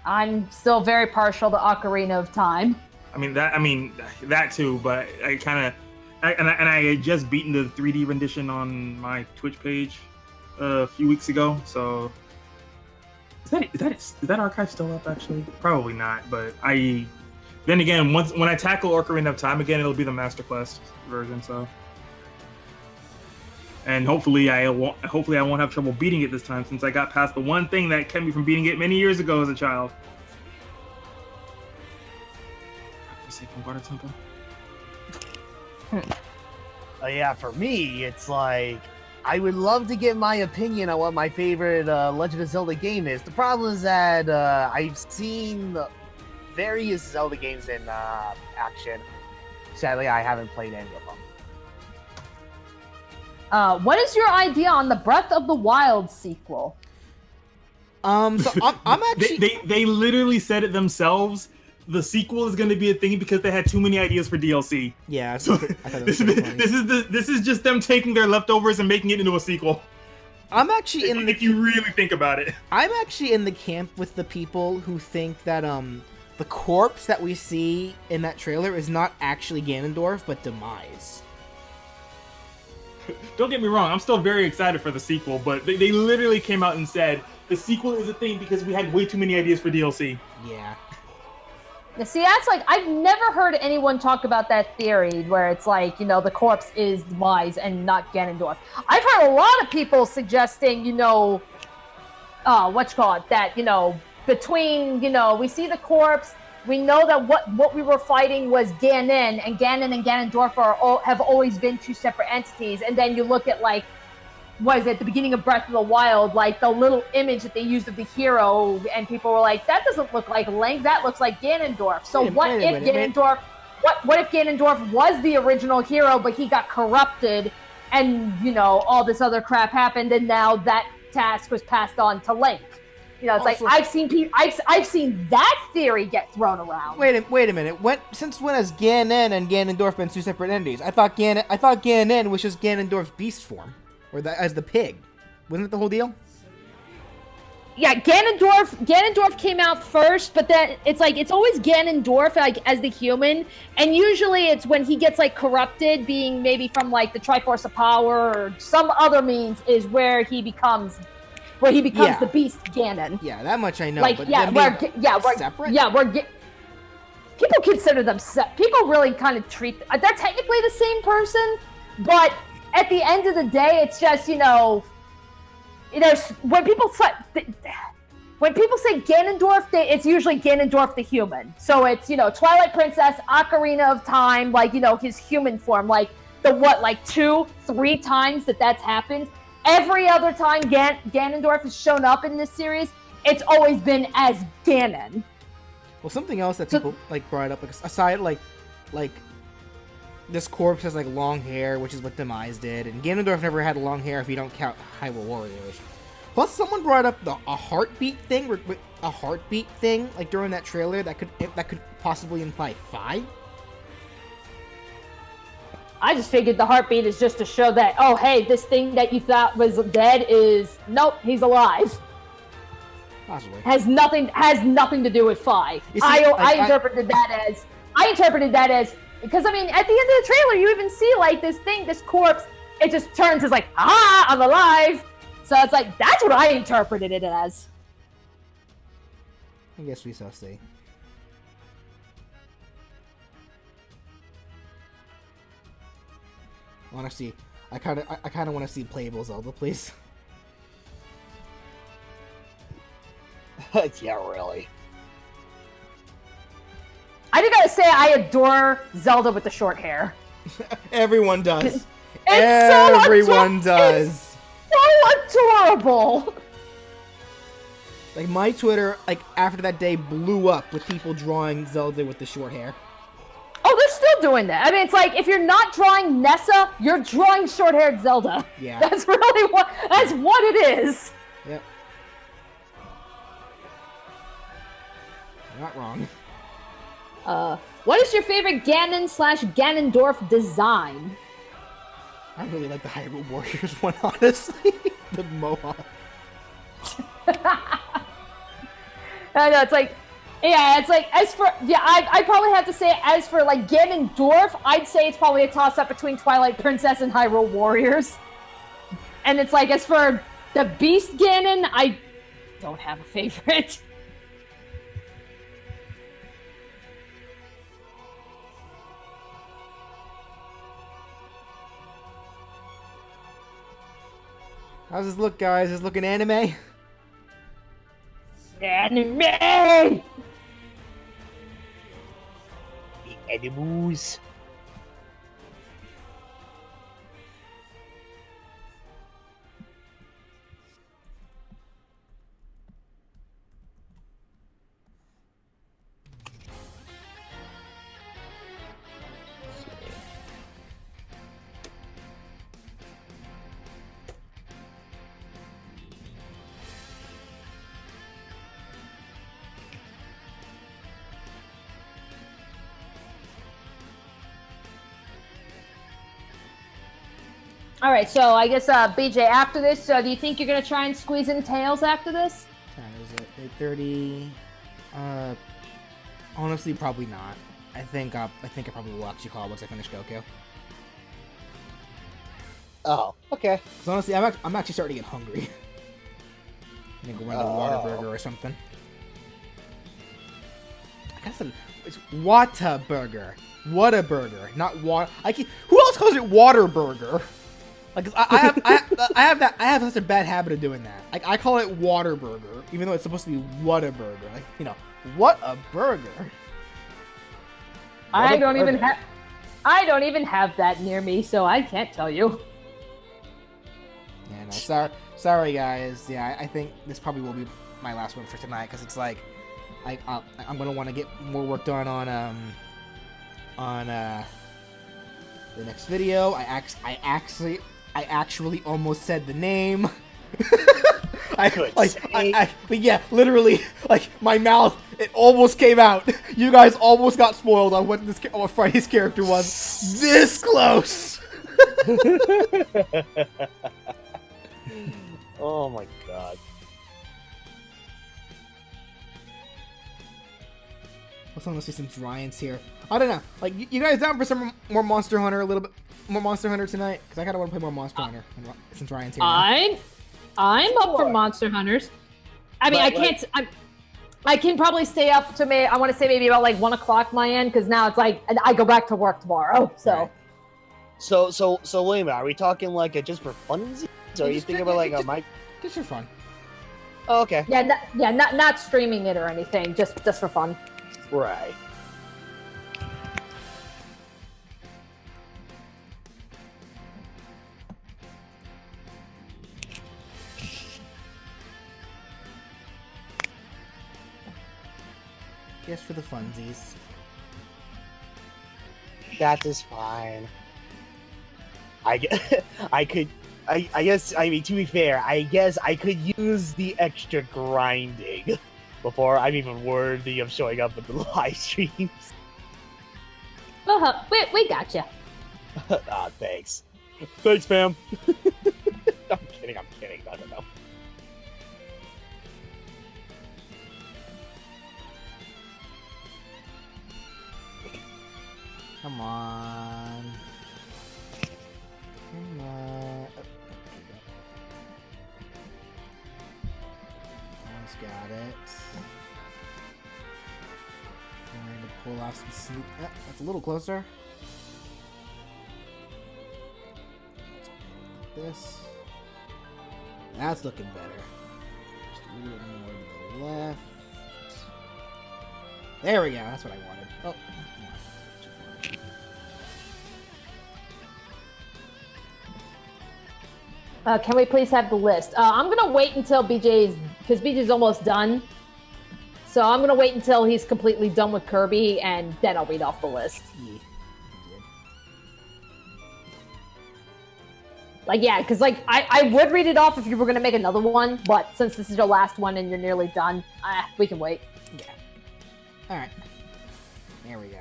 A: I'm still very partial to Ocarina of Time.
D: I mean that too, but I had just beaten the 3D rendition on my Twitch page a few weeks ago. So is that archive still up? Actually, probably not. But then again, when I tackle Ocarina of Time again, it'll be the Master Quest version. So, and hopefully I won't have trouble beating it this time, since I got past the one thing that kept me from beating it many years ago as a child. Water Temple.
C: Oh yeah, for me, it's like I would love to get my opinion on what my favorite Legend of Zelda game is. The problem is that I've seen various Zelda games in action. Sadly, I haven't played any of them.
A: What is your idea on the Breath of the Wild sequel?
B: So I'm actually
D: they literally said it themselves. The sequel is going to be a thing because they had too many ideas for DLC.
B: Yeah,
D: so this is just them taking their leftovers and making it into a sequel.
B: I'm actually
D: if you really think about it.
B: I'm actually in the camp with the people who think that the corpse that we see in that trailer is not actually Ganondorf but Demise.
D: Don't get me wrong, I'm still very excited for the sequel, but they literally came out and said the sequel is a thing because we had way too many ideas for DLC.
B: Yeah.
A: See, that's like, I've never heard anyone talk about that theory where it's like, the corpse is Demise and not Ganondorf. I've heard a lot of people suggesting, that, between, we see the corpse, we know that what we were fighting was Ganon, and Ganon and Ganondorf have always been two separate entities. And then you look at, like, was at the beginning of Breath of the Wild, like the little image that they used of the hero, and people were like, that doesn't look like Link, that looks like Ganondorf. So what if Ganondorf what if Ganondorf was the original hero, but he got corrupted, and all this other crap happened, and now that task was passed on to Link. It's
B: Also-
A: like I've seen that theory get thrown around.
B: Wait a minute. Since when has Ganon and Ganondorf been two separate entities? I thought Ganon was just Ganondorf's beast form, or as the pig. Wasn't it the whole deal?
A: Yeah, Ganondorf came out first, but then it's always Ganondorf as the human, and usually it's when he gets corrupted, being maybe from the Triforce of Power or some other means, is where he becomes the beast Ganon.
B: Yeah, that much I know. But
A: we're
B: separate.
A: Yeah, people consider them people really kind of treat they're technically the same person, but at the end of the day, it's just when people say Ganondorf, it's usually Ganondorf the human. So it's Twilight Princess, Ocarina of Time, his human form, the 2-3 times that's happened. Every other time Ganondorf has shown up in this series, it's always been as Ganon.
B: Well, something else that people brought up, aside this corpse has long hair, which is what Demise did, and Ganondorf never had long hair if you don't count Hyrule Warriors. Plus, someone brought up a heartbeat thing, during that trailer that could possibly imply 5.
A: I just figured the heartbeat is just to show that, oh, hey, this thing that you thought was dead nope, he's alive.
B: Possibly.
A: Has nothing to do with Fi. I interpreted that as because at the end of the trailer you even see this corpse, it just turns as I'm alive. So it's that's what I interpreted it as.
B: I guess we shall see. Honestly, I kind of want to see playable Zelda, please.
C: Yeah, really.
A: I just gotta say, I adore Zelda with the short hair.
B: Everyone does.
A: It's
B: Everyone does.
A: It's so adorable.
B: My Twitter, after that day, blew up with people drawing Zelda with the short hair.
A: Oh, they're still doing that. It's if you're not drawing Nessa, you're drawing short-haired Zelda.
B: Yeah.
A: That's really what it is.
B: Yep. Not wrong.
A: What is your favorite Ganon/Ganondorf design?
B: I really like the Hyrule Warriors one, honestly. The mohawk.
A: I know, I probably have to say, as for Ganondorf, I'd say it's probably a toss-up between Twilight Princess and Hyrule Warriors. And it's as for the Beast Ganon, I don't have a favorite.
B: How's this look, guys? Is this looking anime?
A: Anime!
C: The animals.
A: All right, so I guess, BJ, after this, do you think you're going to try and squeeze in Tails after this?
B: Time is it? 8:30. Honestly, probably not. I think I probably will actually call once I finish Goku.
C: Oh, okay.
B: Because honestly, I'm actually starting to get hungry. I think we'll run to Whataburger or something. I guess it's Whataburger. Whataburger, not water. Who else calls it Waterburger? I have such a bad habit of doing that. I call it Waterburger, even though it's supposed to be Whataburger. What a burger.
A: I don't even have that near me, so I can't tell you.
B: Yeah, no, sorry guys. Yeah, I think this probably will be my last one for tonight, because it's I'm gonna want to get more work done on on the next video. I actually almost said the name. Yeah, literally, like my mouth, it almost came out. You guys almost got spoiled on what Friday's character was. This close.
C: Oh my god.
B: Let's only see since Ryan's here. I don't know. Like, you guys down for some more Monster Hunter? A little bit more Monster Hunter tonight? Because I kind of want to play more Monster Hunter since Ryan's here.
H: I'm up for Monster Hunters. I mean, I can probably stay up to I want to say maybe about like 1 o'clock my end, because now it's like I go back to work tomorrow. So.
B: Right.
C: So wait a minute. Are we talking like just for funsies? Or are you thinking about like a mic?
B: Just for fun.
C: Oh, okay.
H: Yeah, not streaming it or anything. Just for fun.
C: Right.
B: Just for the funsies.
C: That is fine. I guess, I mean, to be fair, I guess I could use the extra grinding before I'm even worthy of showing up at the live streams.
H: We gotcha.
C: Thanks.
J: Thanks, fam.
C: I'm kidding. I don't know.
B: Come on. Come on. Almost got it. Trying to pull off some sneak. That's a little closer. This. That's looking better. Just a little bit more to the left. There we go. That's what I wanted. Oh.
H: Can we please have the list? I'm gonna wait until because BJ's almost done. So I'm gonna wait until he's completely done with Kirby, and then I'll read off the list.
B: Yeah.
H: Like, yeah, because like I would read it off if you were gonna make another one, but since this is your last one and you're nearly done, we can wait.
B: Yeah. All right. There we go.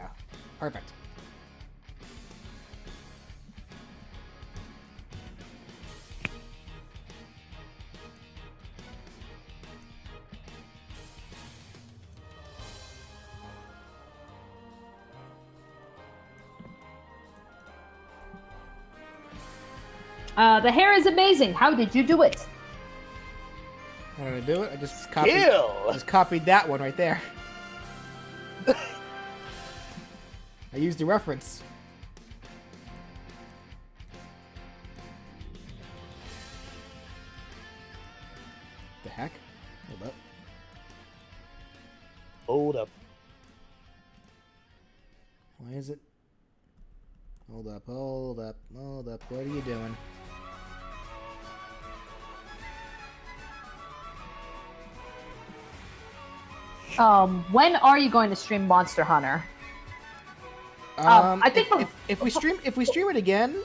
B: Perfect.
H: The hair is amazing. How did you do it?
B: How did I do it? I just copied that one right there. I used a reference. The heck? Hold up.
C: Hold up.
B: Why is it? Hold up, hold up, hold up. What are you doing?
H: When are you going to stream Monster Hunter?
B: I think if we stream it again,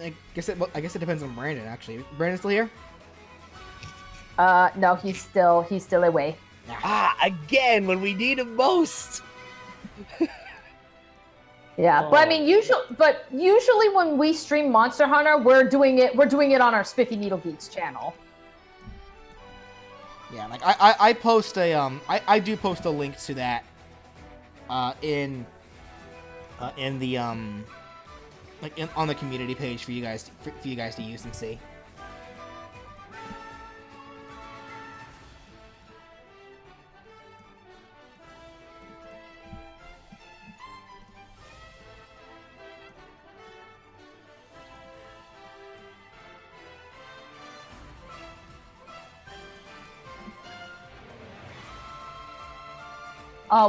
B: I guess it depends on Brandon. Actually, Brandon's still here?
H: No, he's still away.
C: Again when we need him most.
H: Yeah, but I mean, usually when we stream Monster Hunter, we're doing it on our Spiffy Needle Geeks channel.
B: Yeah, like I post a I do post a link to that in the on the community page for you guys to use and see.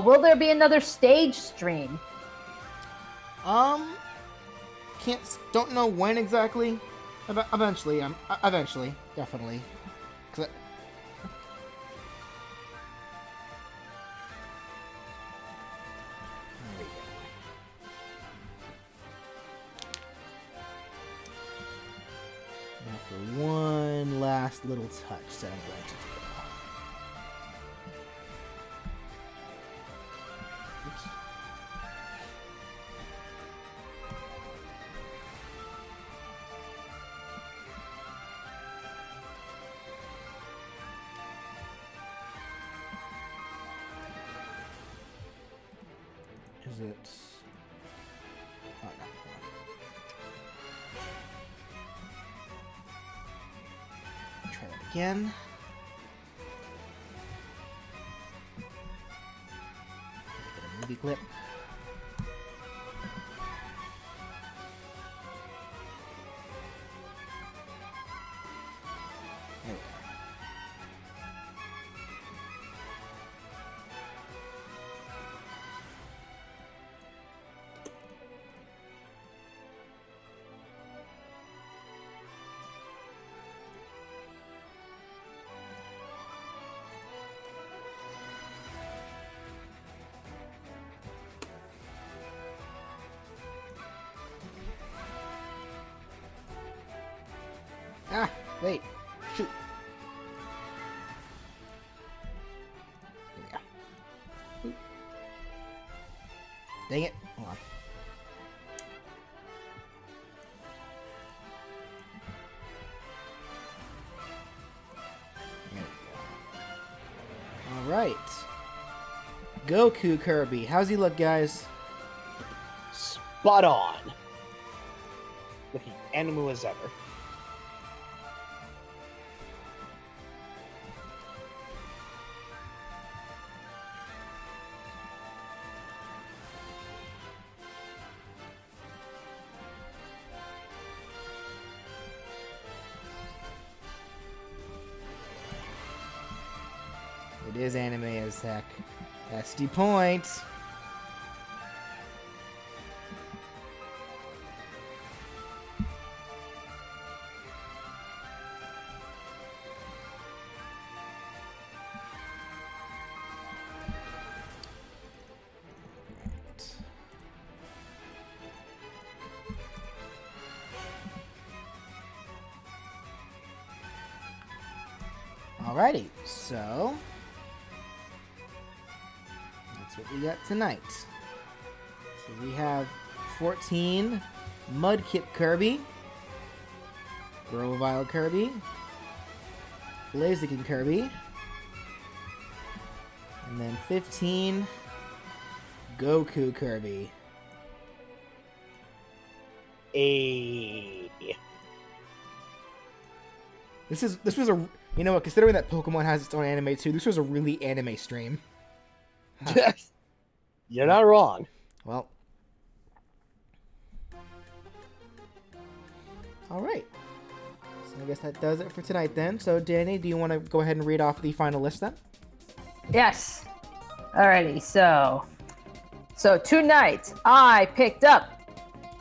H: Will there be another stage stream?
B: Don't know when exactly. Eventually, definitely. Now for one last little touch that I'm going to do. Oops. Is it? Oh, no. Try that again. Get a movie clip. There we go. Ah, wait. Shoot. There we go. Dang it. Hold on. There we go. Alright. Goku Kirby. How's he look, guys?
C: Spot on. Looking animal as ever.
B: It is anime as heck. That's the point. Alrighty, so that's what we got tonight. So we have 14 Mudkip Kirby, Grovile Kirby, Blaziken Kirby, and then 15 Goku Kirby. This was a, you know what, considering that Pokemon has its own anime too, this was a really anime stream.
C: Yes. You're not wrong.
B: Well. Alright. So I guess that does it for tonight then. So Danny, do you want to go ahead and read off the final list then?
A: Yes. Alrighty, so tonight I picked up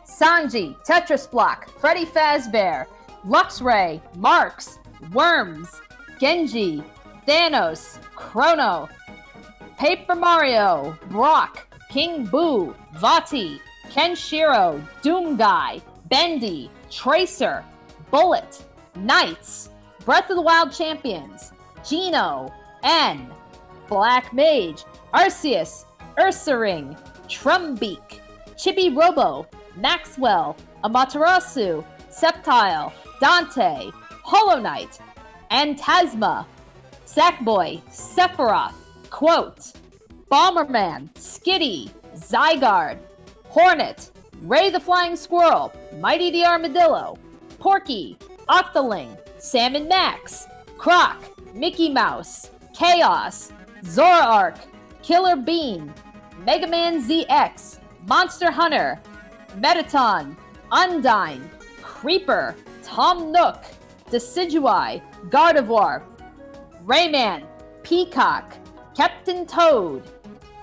A: Sanji, Tetris Block, Freddy Fazbear, Luxray, Marks, Worms, Genji, Thanos, Chrono, Paper Mario, Brock, King Boo, Vati, Kenshiro, Doomguy, Bendy, Tracer, Bullet, Knights, Breath of the Wild Champions, Geno, N, Black Mage, Arceus, Ursaring, Trumbeak, Chibi Robo, Maxwell, Amaterasu, Sceptile, Dante, Hollow Knight, Antasma, Sackboy, Sephiroth, Quote, Bomberman, Skitty, Zygarde, Hornet, Ray the Flying Squirrel, Mighty the Armadillo, Porky, Octoling, Salmon Max, Croc, Mickey Mouse, Chaos, Zoroark, Killer Bean, Mega Man ZX, Monster Hunter, Mettaton, Undyne, Creeper, Tom Nook, Decidueye, Gardevoir, Rayman, Peacock, Captain Toad,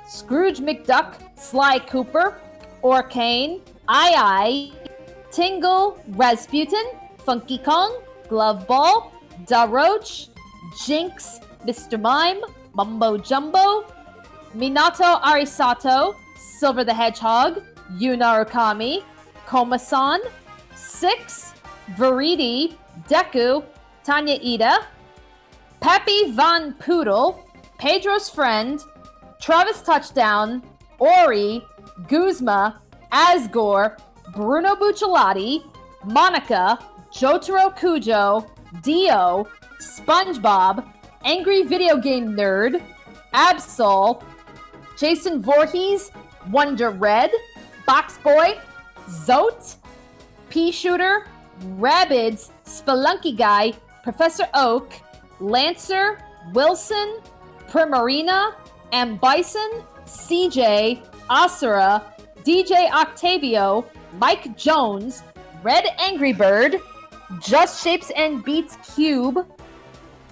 A: Scrooge McDuck, Sly Cooper, Orcane, Ai, Tingle, Rasputin, Funky Kong, Gloveball, Daroach, Jinx, Mr. Mime, Mumbo Jumbo, Minato Arisato, Silver the Hedgehog, Yuna Okami, Komasan, Six, Veridi, Deku, Tanya Ida, Peppy Von Poodle, Pedro's Friend, Travis Touchdown, Ori, Guzma, Asgore, Bruno Bucciolati, Monica, Jotaro Kujo, Dio, SpongeBob, Angry Video Game Nerd, Absol, Jason Voorhees, Wonder Red, Box Boy, Zote, Pea Shooter, Rabbids, Spelunky Guy, Professor Oak, Lancer, Wilson, Primarina, M. Bison, CJ, Asura, DJ Octavio, Mike Jones, Red Angry Bird, Just Shapes and Beats Cube,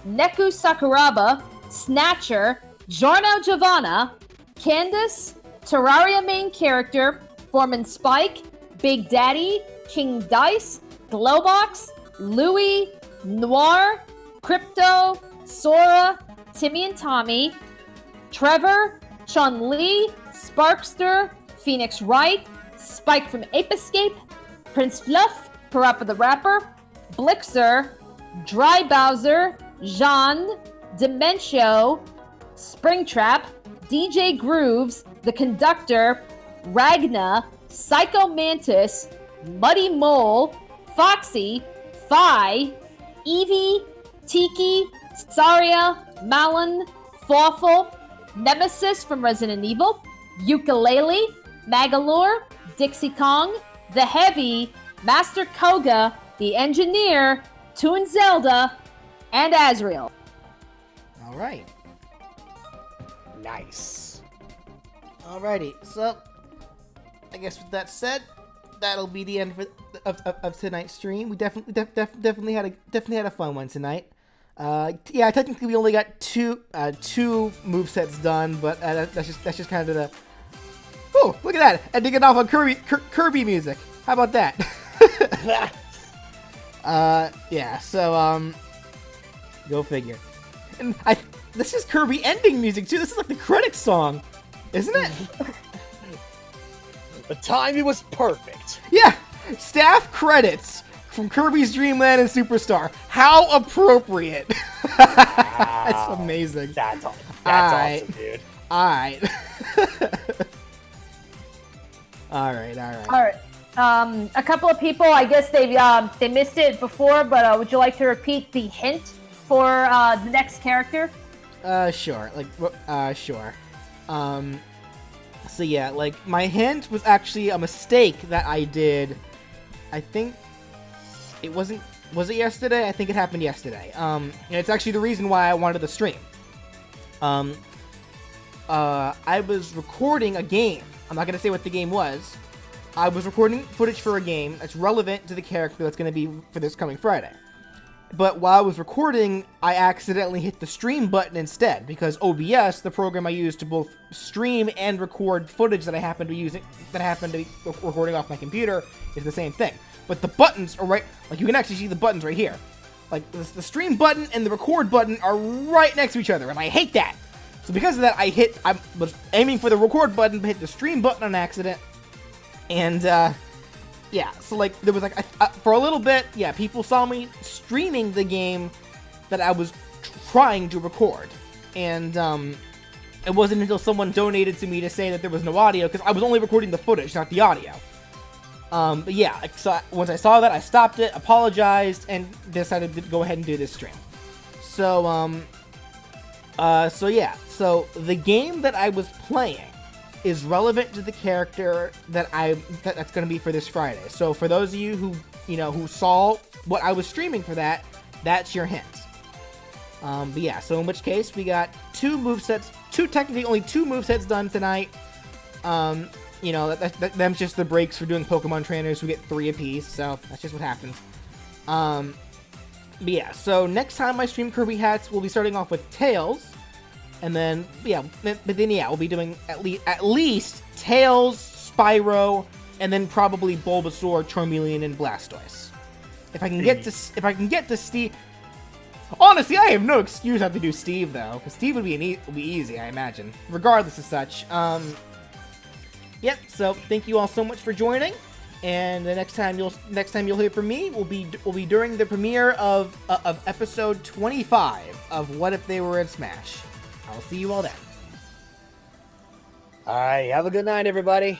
A: Neku Sakuraba, Snatcher, Jarno Giovanna, Candace, Terraria main character, Foreman Spike, Big Daddy, King Dice, Glowbox, Louie, Noir, Crypto, Sora, Timmy and Tommy, Trevor, Chun Li, Sparkster, Phoenix Wright, Spike from Ape Escape, Prince Fluff, Parappa the Rapper, Blixer, Dry Bowser, Jean, Dementio, Springtrap, DJ Grooves, The Conductor, Ragna, Psycho Mantis, Muddy Mole, Foxy, Phi, Eevee, Tiki, Saria, Malin, Fawful, Nemesis from Resident Evil, Ukulele, Magalore, Dixie Kong, The Heavy, Master Koga, The Engineer, Toon Zelda, and Azrael.
B: All right.
C: Nice.
B: Alrighty, so I guess with that said, that'll be the end of tonight's stream. We definitely had a fun one tonight. Yeah, technically we only got two movesets done, but that's just kind of the. Oh, look at that! And to get off on Kirby music. How about that? Yeah. So go figure. And this is Kirby ending music too. This is like the credits song, isn't it?
C: The timing was perfect.
B: Yeah, staff credits from Kirby's Dream Land and Superstar. How appropriate!
C: Wow.
B: That's amazing.
C: That's awesome, dude.
B: Alright. Alright.
A: A couple of people, I guess they missed it before, but would you like to repeat the hint for the next character?
B: Sure. Sure. So yeah, like, my hint was actually a mistake that I did. I think it was it yesterday? I think it happened yesterday. And it's actually the reason why I wanted the stream. I was recording a game. I'm not gonna say what the game was. I was recording footage for a game that's relevant to the character that's gonna be for this coming Friday. But while I was recording, I accidentally hit the stream button instead, because OBS, the program I use to both stream and record footage that I happen to be recording off my computer, is the same thing. But the buttons are right, like, you can actually see the buttons right here. Like, the stream button and the record button are right next to each other, and I hate that. So because of that, I was aiming for the record button, but hit the stream button on accident. And, yeah, so, like, there was, like, for a little bit, yeah, people saw me streaming the game that I was trying to record. And, it wasn't until someone donated to me to say that there was no audio, because I was only recording the footage, not the audio. But yeah, so once I saw that, I stopped it, apologized, and decided to go ahead and do this stream. So, so yeah, so the game that I was playing is relevant to the character that's going to be for this Friday. So for those of you who saw what I was streaming for that, that's your hint. But yeah, so in which case we got technically only two movesets done tonight. Them's just the breaks for doing Pokemon trainers who get 3 apiece, so that's just what happens. But yeah, so next time I stream Kirby Hats, we'll be starting off with Tails. And then, we'll be doing at least Tails, Spyro, and then probably Bulbasaur, Charmeleon, and Blastoise. If I can get to Steve. Honestly, I have no excuse not to do Steve though, because Steve would be easy, I imagine. Regardless of such, yep. So thank you all so much for joining. And the next time you'll hear from me will be during the premiere of episode 25 of What If They Were in Smash. I'll see you all then.
C: All right, have a good night, everybody.